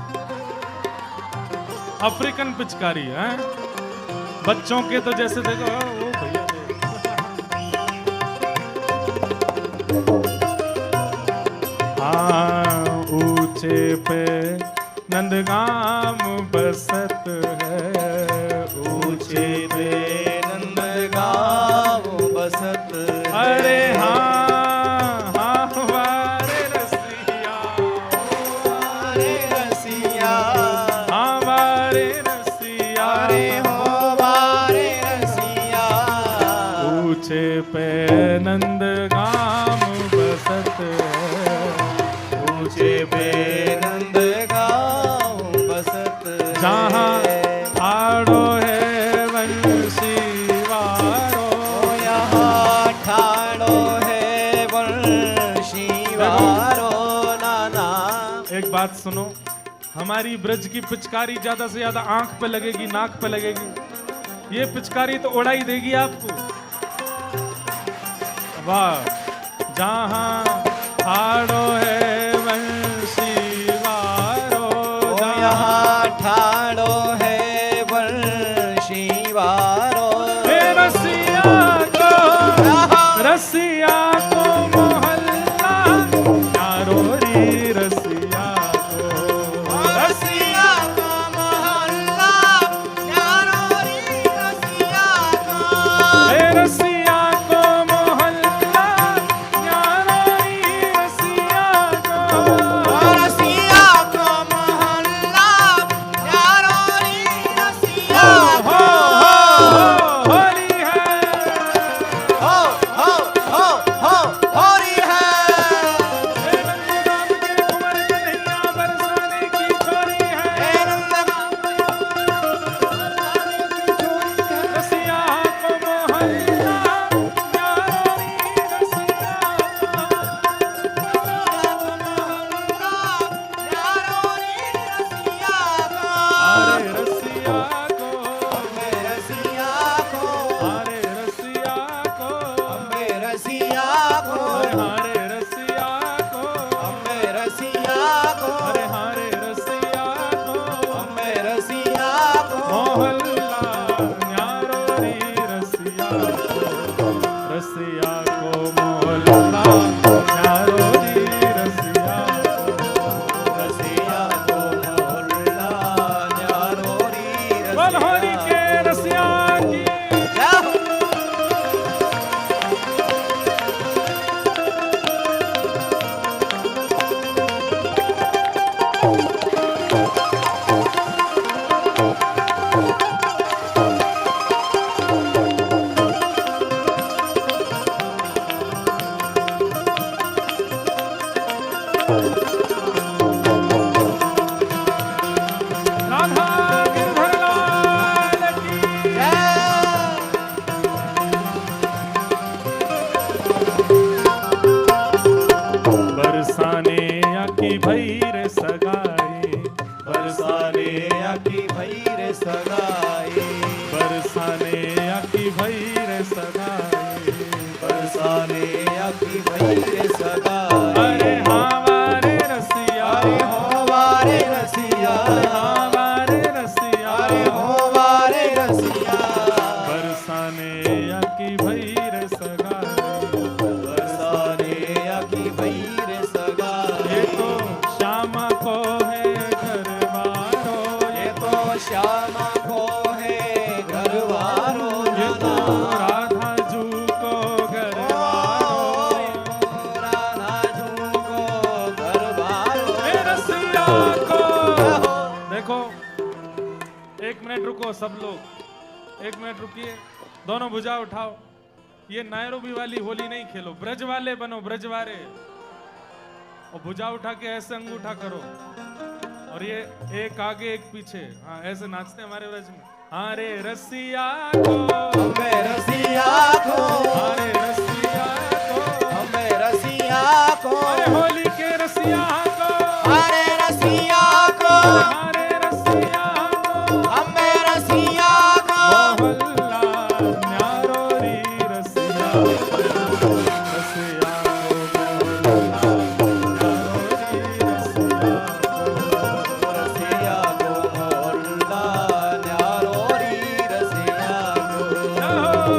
अफ्रीकन पिचकारी है। बच्चों के तो जैसे देखो, ओ भैया हाँ, ऊंचे पे नंदगाम बसत है, ऊंचे पे नंदगांव बसत है। अरे हाँ हाँ हमारे रसिया, हमारे रसिया। हमारे रसिया, अरे हो हमारे रसिया। ऊंचे पे नंदगाम बसत है, ऊंचे पे नंदगांव बसत है। जहाँ आड़ो है वंशी वारो, ओ यहाँ ठाणो है वंशी वारो नाना। एक बात सुनो, हमारी ब्रज की पिचकारी ज्यादा से ज्यादा आंख पे लगेगी, नाक पे लगेगी, ये पिचकारी तो उड़ा ही देगी आपको। वाह, जहाँ आड़ो है वंशी वारो, ओ यहाँ ठाणो है वंशी वारो। हे रसिया को, रसिया को मोहल्ला न्यारो री, रसिया को, रसिया को मोहल्ला न्यारो री, रसिया को। हे रसिया को मोहल्ला न्यारो री, रसिया न्यारोरी रसिया को मोहल्ला न्यारोरी रसिया को मोहल्ला न्यारोरी बलहोरी के रसिया की राधा गिरधर लाल की बरसाने आकी भैर सगाई बरसाने आकी भैर सगाई बरसाने आकी भैर सगाई बरसाने आकी भैर सगाई अरे हमारे रसिया अरे हो वारे रसिया हमारे रसिया अरे हो वारे रसिया बरसाने आकी भैर सगाई बरसाने आकी भैर ये सगाई तो श्यामा को है घरवारो ये तो श्यामा को है घरवारो ये तो नाना राधा जू को घरवारो राधा जू को घरवारो ए रसिया को देखो एक मिनट रुको सब लोग एक मिनट रुकिए दोनों भुजा उठाओ ये नैरोबी वाली होली नहीं खेलो ब्रज वाले बनो ब्रज वाले और भुजा उठा के ऐसे अंगूठा करो और ये एक आगे एक पीछे हाँ ऐसे नाचते हैं हमारे ब्रज में हाँ रे रसिया को हमें रसिया को अरे रसिया को हमें रसिया को अरे होली के रसिया को हरे रसिया को अरे रसिया को हमें रसिया को मोहल्ला न्यारोरी रसिया रसिया को मोहल्ला न्यारोरी रसिया को। रसिया को मोहल्ला न्यारोरी रसिया को जाओ।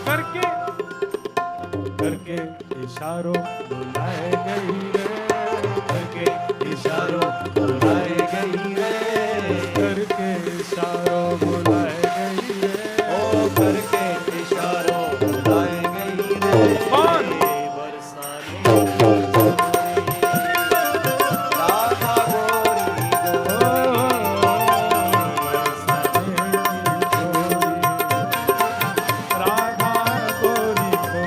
करके करके इशारों बुलाए गई रे करके इशारों बुलाए गई रे करके इशारों बुलाए गई रे ओ करके इशारों बुलाए गई रे कौन? बरसाने राधा गोरी राधा गोरी को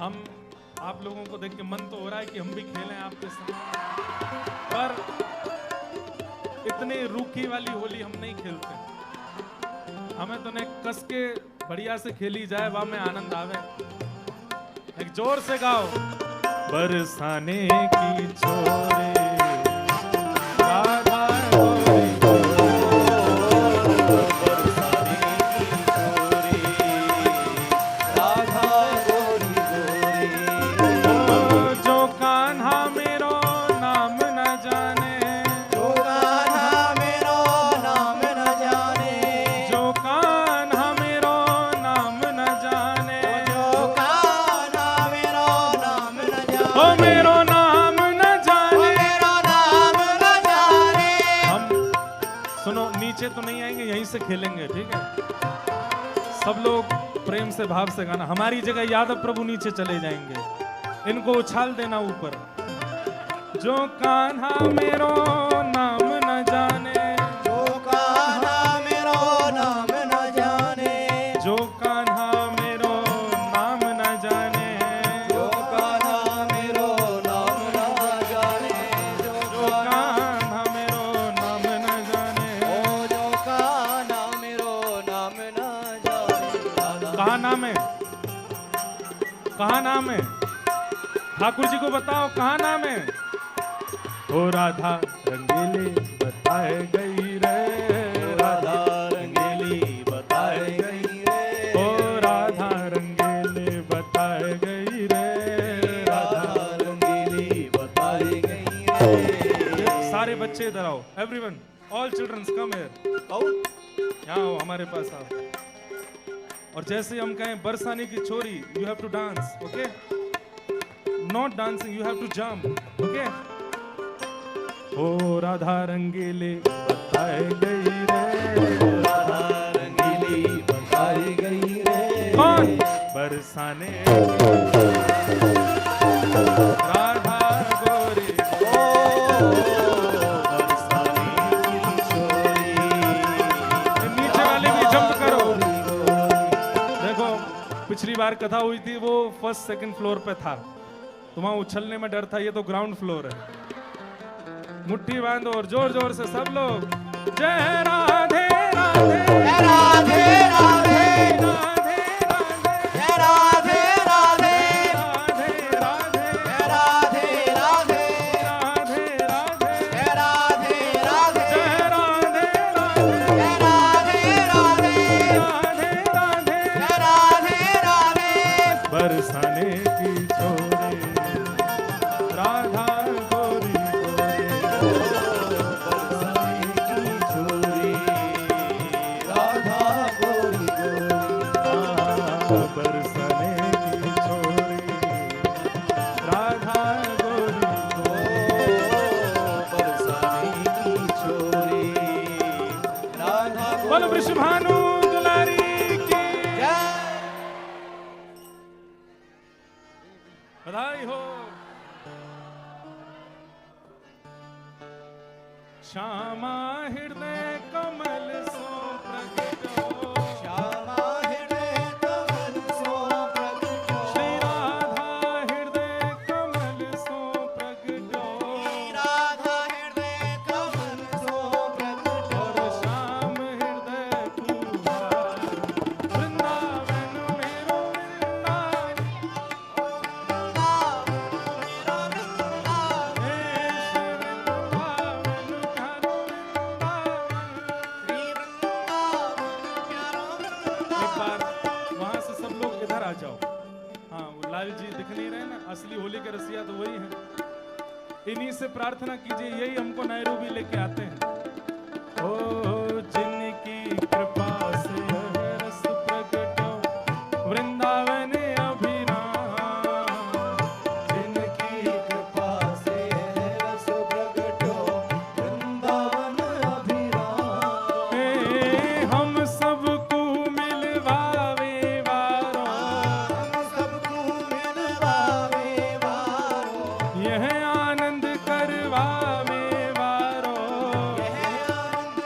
हम आप लोगों को देख के मन तो हो रहा है कि हम भी खेलें आपके साथ, पर इतनी रूखी वाली होली हम नहीं खेलते। हमें तो ने कस के बढ़िया से खेली जाए, वहां में आनंद आवे। एक जोर से गाओ। बरसाने की छोरे राधा गोरी बरसाने की छोरी राधा गोरी गोरी। जो कान्हा मेरो नाम न जाने, जो कान्हा मेरो नाम न जाने, जो कान्हा मेरो नाम न जाने, जो कान्हा मेरो नाम न जाने, ओ मेरो नाम न जाने, मेरो नाम न जाने। हम सुनो, नीचे तो नहीं आएंगे, यहीं से खेलेंगे, ठीक है? सब लोग प्रेम से भाव से गाना। हमारी जगह यादव प्रभु नीचे चले जाएंगे, इनको उछाल देना ऊपर। जो कान्हा मेरो नाम न जाने, जो कान्हा मेरो नाम न जाने, जो कान्हा मेरो नाम न जाने, जो कान्हा मेरो नाम न जाने, जो कान्हा मेरो नाम न जाने। ओ जो कान्हा मेरो नाम न जाने। कहाँ नाम है? कहाँ नाम है? ठाकुर जी को बताओ कहाँ नाम है? ओ राधा रंगीली बताए गई रे, राधा रंगीली बताए गई रे, ओ राधा रंगीली बताए गई रे, राधा रंगीली बताई गई रे। सारे बच्चे इधर आओ, everyone, all childrens come here. कौन? यहाँ आओ, हमारे पास आओ। और जैसे हम कहें बरसाने की छोरी, you have to dance, okay? Not dancing, you have to jump, okay? ओ राधा रंगीली बताए गई रे, राधा रंगीली बताई गई रे। कौन? बरसाने राधा गोरी, ओ बरसाने की छोरी नीचे वाले भी जंप करो। देखो, पिछली बार कथा हुई थी, वो फर्स्ट सेकंड फ्लोर पे था, तो वहां उछलने में डर था। ये तो ग्राउंड फ्लोर है। मुट्ठी बांधो और जोर जोर से सब लोग जय राधे राधे, राधे राधे राधे जय राधे राधे राधे राधे राधे राधे राधे राधे जय राधे राधे जय राधे राधे जय राधे राधे राधे राधे जय राधे राधे। बरसाने की छोरे राधा गोरी बरसाने की छोरी राधा गोरी गोरी। बरसाने की छोरी राधा गोरी बरसाने की छोरी राधा गोरी। बोलो वृषभानु दुलारी की जय। बधाई हो। श्यामा हृदय कमल सो प्रगटो, श्यामा हृदय कमल सो प्रगटो, श्री राधा हृदय कमल सो प्रगटो, राधा हृदय कमल सो प्रगटो, और श्याम हृदय कुमार वृंदावन मेरो वृंदावन, एक बार वहां से सब लोग इधर आ जाओ। हाँ, वो लाल जी दिख नहीं रहे ना, असली होली के रसिया तो वही हैं। इन्हीं से प्रार्थना कीजिए, यही हमको नैरोबी लेके आते हैं। ओ जिनकी कृपा से है रस प्रगटो वृंदावन अभिराम, जिनकी कृपा से है रस प्रगटो वृंदावन अभिराम। हे हम सबको मिलवावे वारो, हम सबको मिलवावे वारो, यह आनंद करवावे वारो, यह आनंद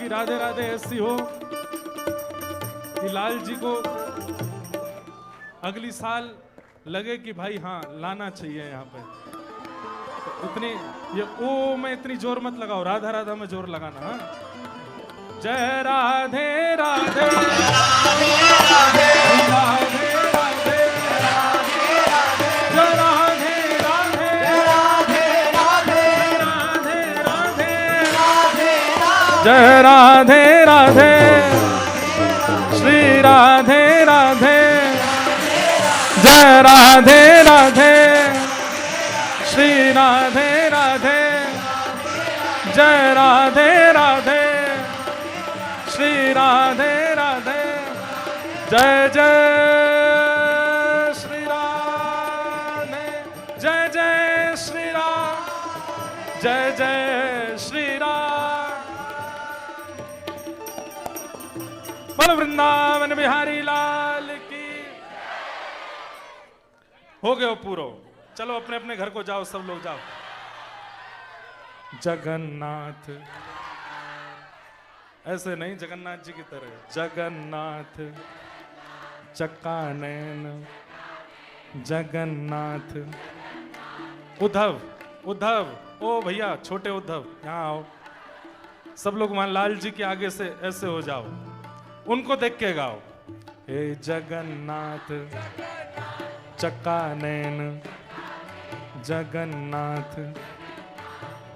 राधे राधे ऐसी हो कि लाल जी को अगली साल लगे कि भाई हाँ लाना चाहिए यहाँ पे। तो इतनी ये ओ में इतनी जोर मत लगाओ, राधा राधा में जोर लगाना। हाँ, जय राधे राधे राधे राधे राधे राधे जय राधे राधे राधे राधे राधे जय राधे राधे श्री राधे राधे जय राधे राधे श्री राधे राधे जय राधे राधे श्री राधे राधे जय जय श्री राधे जय जय श्री राम जय जय श्री राम। बोल वृंदावन बिहारी लाल की। हो गए पूरो, चलो अपने अपने घर को जाओ, सब लोग जाओ। जगन्नाथ ऐसे नहीं, जगन्नाथ जी की तरह, जगन्नाथ चक्कानैन जगन्नाथ। उद्धव उद्धव, ओ भैया छोटे उद्धव यहाँ आओ, सब लोग वहां लाल जी के आगे से ऐसे हो जाओ, उनको देख के गाओ। हे जगन्नाथ चक्कानैन जगन्नाथ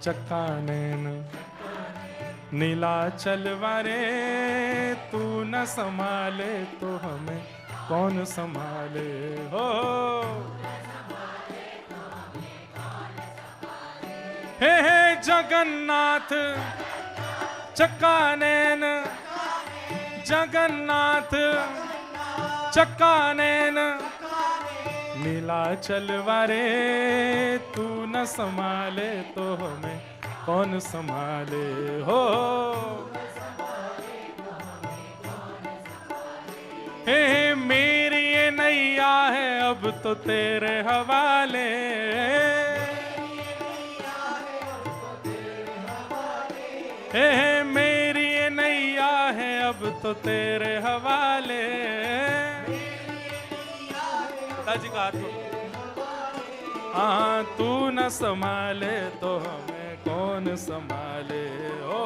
चक्कानैन नीलाचल वारे तू न संभाले तो हमें कौन संभाले हो। हे जगन्नाथ चक्कानैन जगन्नाथ चक्कानैन नीलाचल वारे तू न संभाले तो हमें कौन संभाले हो। हे मेरी ये नैया है अब तो तेरे हवाले। हे मेरी ये नैया है अब तो तेरे हवाले। पिताजी का हाथ। हाँ तू न संभाले तो हमें कौन संभाले हो।